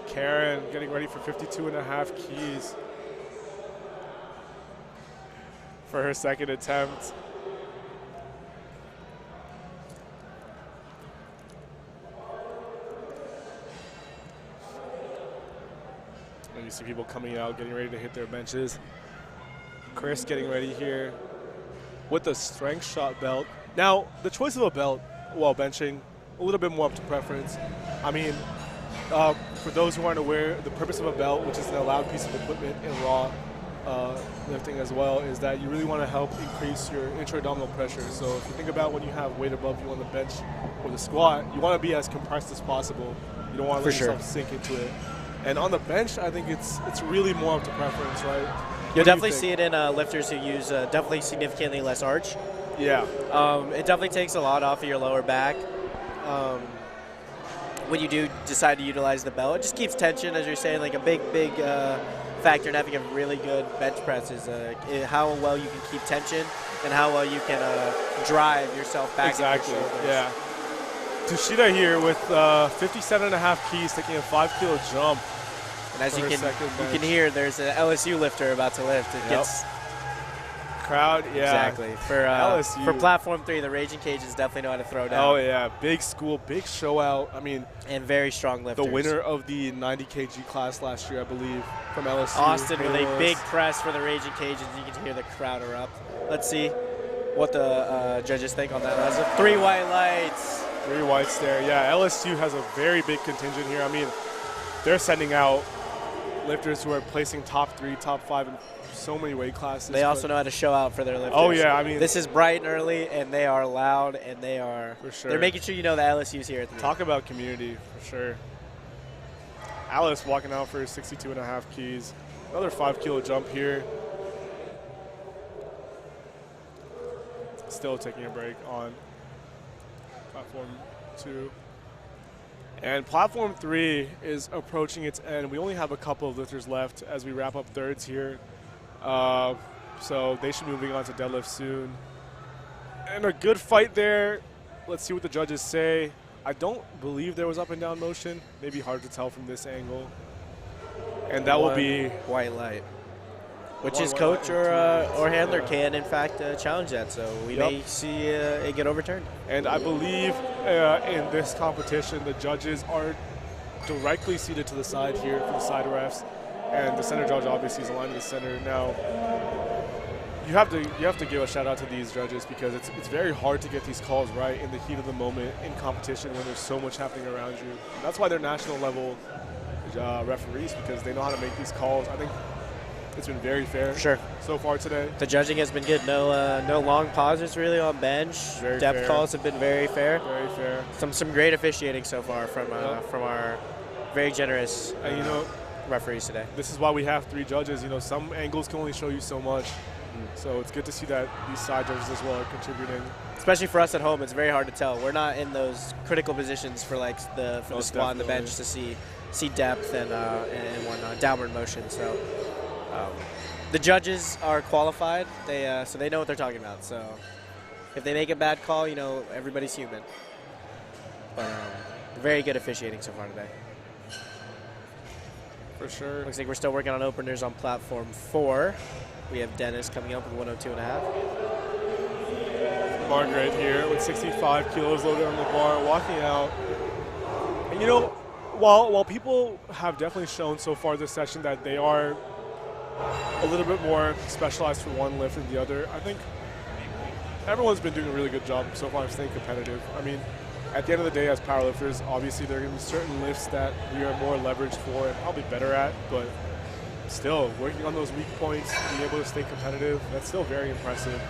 Karen getting ready for 52 and a half keys for her second attempt. And you see people coming out, getting ready to hit their benches. Chris getting ready here with the strength shot belt. Now, the choice of a belt while benching, a little bit more up to preference. I mean, for those who aren't aware, the purpose of a belt, which is an allowed piece of equipment in raw lifting as well, is that you really want to help increase your intra-abdominal pressure. So if you think about when you have weight above you on the bench or the squat, you want to be as compressed as possible. You don't want to let yourself sink into it. And on the bench, I think it's really more up to preference, right? You'll definitely see it in lifters who use definitely significantly less arch. Yeah. It definitely takes a lot off of your lower back. When you do decide to utilize the belt, it just keeps tension, as you're saying, like a big factor in having a really good bench press is how well you can keep tension and how well you can drive yourself back. Exactly, yeah. Tushita here with 57.5 keys, taking a 5-kilo jump. And as you can hear, there's an LSU lifter about to lift. It gets crowd, yeah. Exactly. For platform 3, the Raging Cajuns definitely know how to throw down. Oh yeah, big school, big show out. I mean, and very strong lifters. The winner of the 90 kg class last year, I believe, from LSU. Austin with a big press for the Raging Cajuns. You can hear the crowd erupt. Let's see what the judges think on that. That's 3 white lights. 3 whites there. Yeah, LSU has a very big contingent here. I mean, they're sending out lifters who are placing top 3, top 5 in so many weight classes. They also know how to show out for their lifters. Oh yeah, I mean, this is bright and early, and they are loud, and they are. For sure. They're making sure you know that LSU's here at the meet. Talk about community for sure. Alice walking out for 62.5 keys. Another 5-kilo jump here. Still taking a break on platform 2. And platform 3 is approaching its end. We only have a couple of lifters left as we wrap up thirds here. So they should be moving on to deadlift soon. And a good fight there. Let's see what the judges say. I don't believe there was up and down motion. Maybe hard to tell from this angle. And that will be white light. Which his coach or handler can, in fact, challenge that. So we may see it get overturned. And I believe in this competition, the judges are directly seated to the side here for the side refs. And the center judge obviously is aligned to the center. Now, you have to give a shout out to these judges because it's very hard to get these calls right in the heat of the moment in competition when there's so much happening around you. And that's why they're national level referees, because they know how to make these calls. I think it's been very fair so far today. The judging has been good. No long pauses really on bench. Depth calls have been very fair. Very fair. Some great officiating so far from our very generous referees today. This is why we have 3 judges. You know, some angles can only show you so much. So it's good to see that these side judges as well are contributing. Especially for us at home, it's very hard to tell. We're not in those critical positions for the squat and the bench to see depth and whatnot, downward motion. So the judges are qualified. So they know what they're talking about. So if they make a bad call, everybody's human. But very good officiating so far today. For sure. Looks like we're still working on openers on platform 4. We have Dennis coming up with 102.5. Margaret here with 65 kilos loaded on the bar, walking out. And while people have definitely shown so far this session that they are a little bit more specialized for one lift than the other, I think everyone's been doing a really good job so far of staying competitive. I mean, at the end of the day, as powerlifters, obviously there are going to be certain lifts that we are more leveraged for and probably better at, but still, working on those weak points, being able to stay competitive, that's still very impressive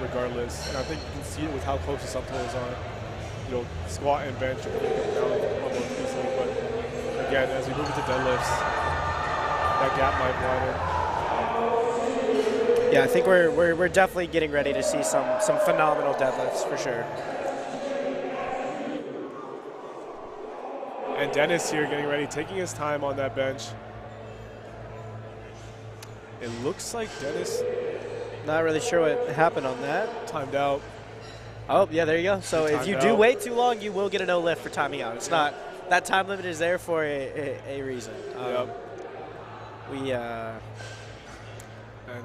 regardless. And I think you can see it with how close the subtotals are. Squat and bench are going to come down almost easily. But again, as we move into deadlifts, that gap might widen. Yeah, I think we're definitely getting ready to see some phenomenal deadlifts for sure. And Dennis here getting ready, taking his time on that bench. It looks like Dennis... Not really sure what happened on that. Timed out. Oh, yeah, there you go. So if you do wait too long, you will get a no lift for timing out. It's not... That time limit is there for a reason. And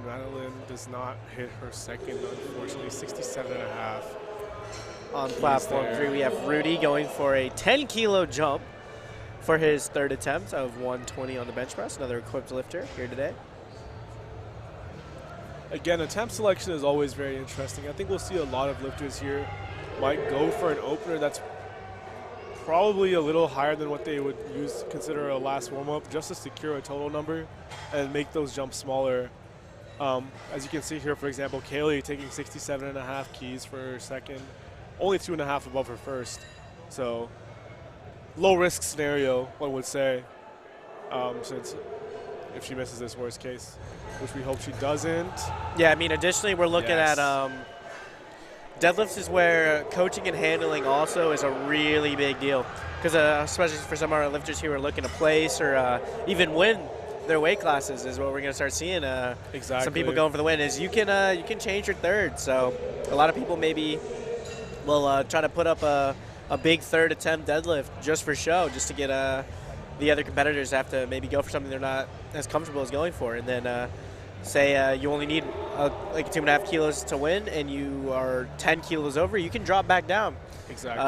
Madeline does not hit her second, unfortunately, 67.5. On platform 3, we have Rudy going for a 10-kilo jump for his third attempt of 120 on the bench press. Another equipped lifter here today. Again, attempt selection is always very interesting. I think we'll see a lot of lifters here might go for an opener that's probably a little higher than what they would consider a last warm-up, just to secure a total number and make those jumps smaller. As you can see here, for example, Kaylee taking 67.5 keys for her second, only 2.5 above her first. So low-risk scenario, one would say, since if she misses this worst case, which we hope she doesn't. Yeah, I mean, additionally, we're looking at deadlifts is where coaching and handling also is a really big deal. Because especially for some of our lifters who are looking to place or even win their weight classes is what we're going to start seeing. Exactly. Some people going for the win is you can change your third. So a lot of people maybe will try to put up a big third attempt deadlift just for show, just to get the other competitors have to maybe go for something they're not as comfortable as going for, and then say you only need like 2.5 kilos to win, and you are 10 kilos over, you can drop back down. Exactly.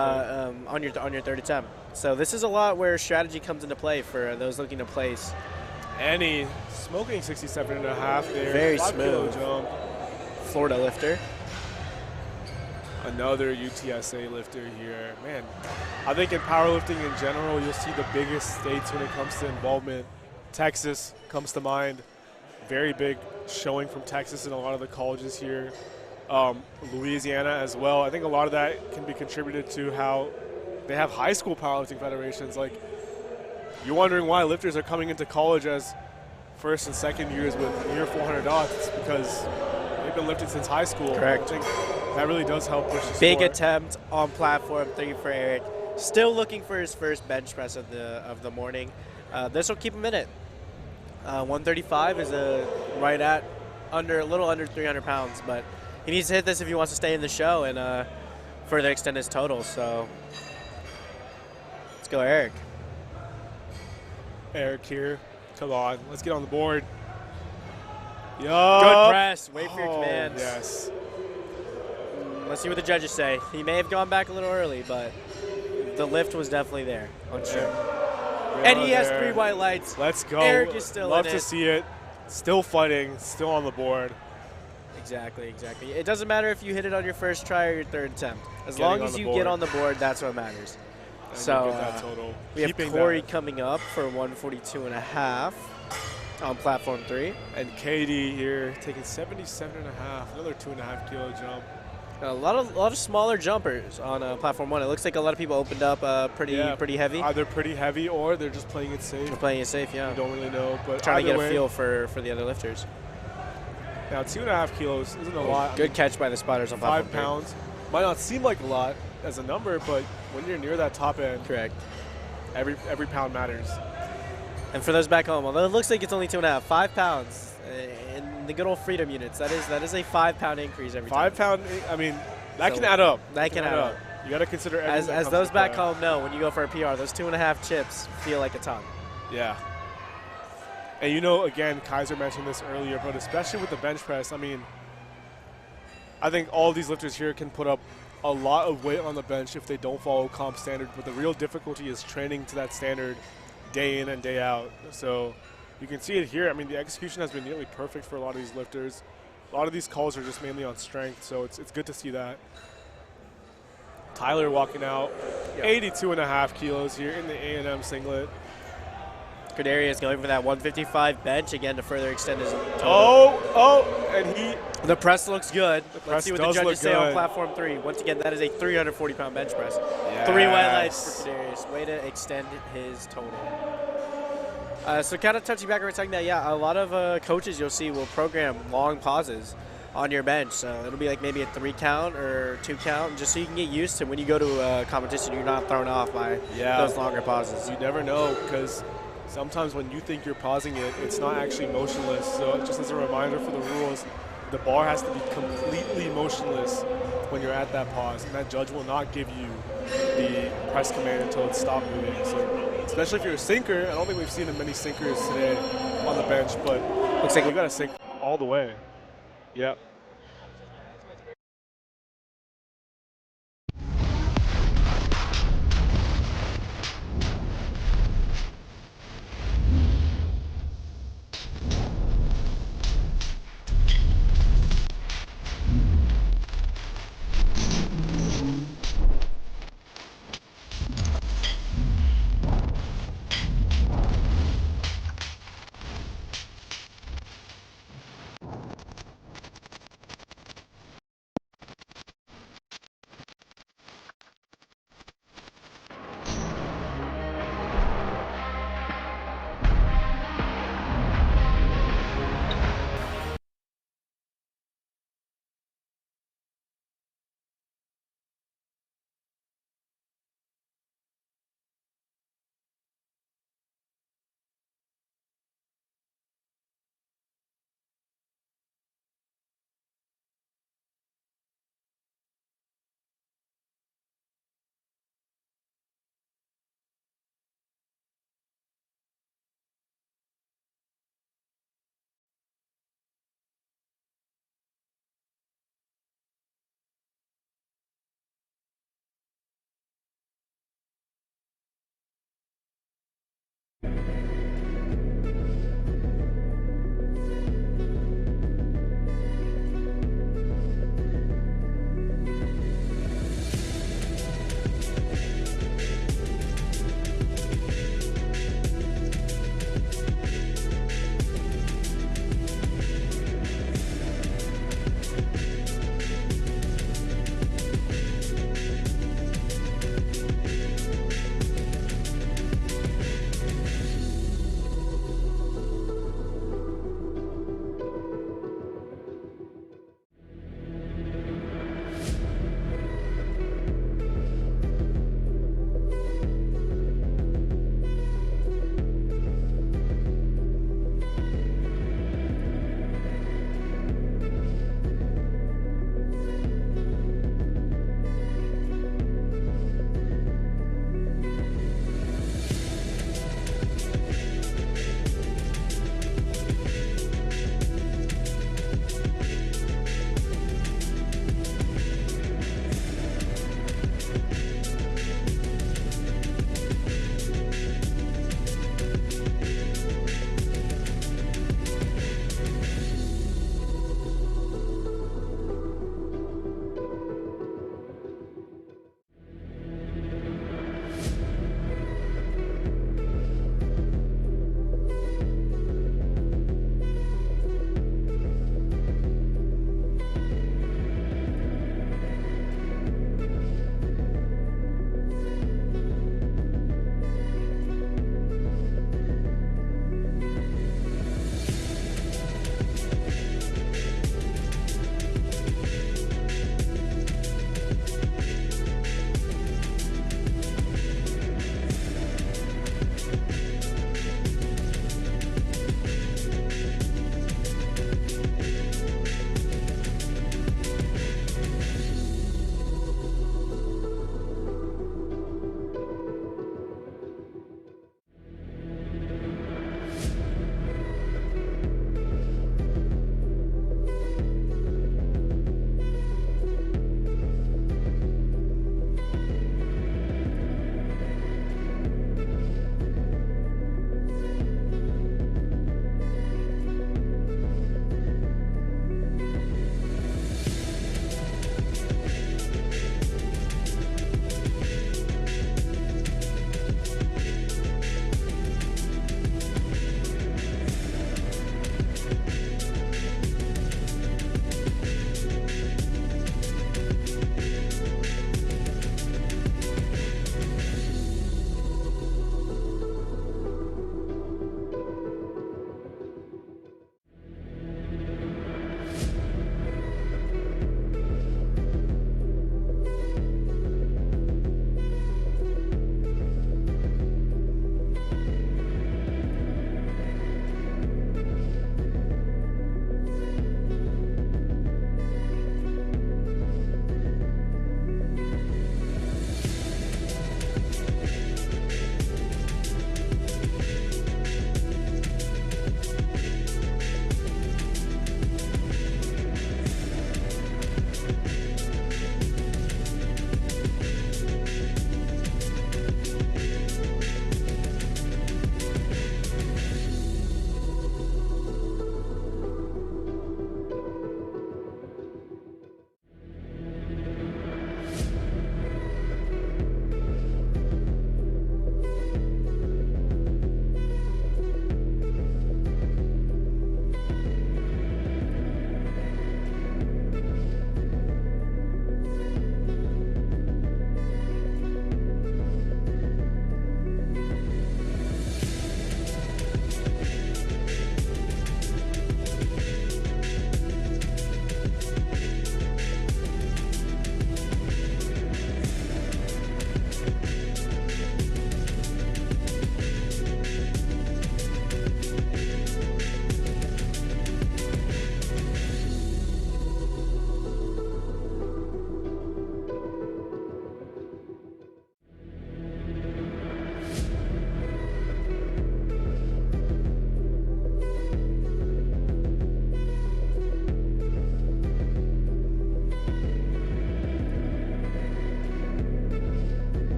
On your third attempt. So this is a lot where strategy comes into play for those looking to place. Annie smoking 67.5 there. Very 5 kilo smooth. jump. Florida lifter. Another UTSA lifter here. Man, I think in powerlifting in general, you'll see the biggest states when it comes to involvement. Texas comes to mind. Very big showing from Texas in a lot of the colleges here. Louisiana as well. I think a lot of that can be contributed to how they have high school powerlifting federations. Like, you're wondering why lifters are coming into college as first and second years with near 400 dots. It's because they've been lifting since high school. Correct. I think that really does help push the Big sport. attempt on platform 3 for Eric. Still looking for his first bench press of the morning. This will keep him in it. 135 is right at a little under 300 pounds, but he needs to hit this if he wants to stay in the show and further extend his total. So let's go, Eric. Eric here. Come on, let's get on the board. Good Yup. press. Wait for your commands. Yes. Let's see what the judges say. He may have gone back a little early, but the lift was definitely there on show. And he has 3 white lights. Let's go. Eric is still Love in to it. see it. Still fighting. Still on the board. Exactly. It doesn't matter if you hit it on your first try or your third attempt. As Getting long on as the you board. get on the board, that's what matters. And So you get that total. we have Keeping Corey that. coming up for 142.5 on platform 3. And Katie here taking 77.5. Another 2.5 kilo jump. A lot of smaller jumpers on platform 1. It looks like a lot of people opened up pretty heavy. Either pretty heavy or they're just playing it safe. They're playing it safe, yeah. We don't really know, but Trying to either get a way, feel for the other lifters. Now 2.5 kilos isn't a lot. Good catch by the spotters on platform 5 3. pounds might not seem like a lot as a number, but when you're near that top end, Correct. every pound matters. And for those back home, although it looks like it's only 2.5, 5 pounds in the good old freedom units. That is a 5 pound increase every time. 5 pound. I mean, that So can add up. that can add up. You got to consider As everything that comes those with back that. home know, when you go for a PR, those 2.5 chips feel like a ton. Yeah. And you know, again, Kaiser mentioned this earlier, but especially with the bench press, I mean, I think all these lifters here can put up a lot of weight on the bench if they don't follow comp standard, but the real difficulty is training to that standard day in and day out. So you can see it here. I mean, the execution has been nearly perfect for a lot of these lifters. A lot of these calls are just mainly on strength, so it's good to see that. Tyler walking out, 82.5 kilos here in the A&M singlet. Kadarius going for that 155 bench again to further extend his total. And The press looks good. press Let's see what the does judges look say on good. platform 3. Once again, that is a 340-pound bench press. Yes. 3 white lights for Kadarius. Way to extend his total. So kind of touching back on what we're talking about, yeah, a lot of coaches you'll see will program long pauses on your bench. So it'll be like maybe a 3 count or 2 count, just so you can get used to when you go to a competition, you're not thrown off by those longer pauses. You never know, because sometimes when you think you're pausing it, it's not actually motionless. So just as a reminder for the rules, the bar has to be completely motionless when you're at that pause, and that judge will not give you the press command until it's stopped moving. So especially if you're a sinker, I don't think we've seen many sinkers today on the bench, but looks like we got to sink all the way. Yep.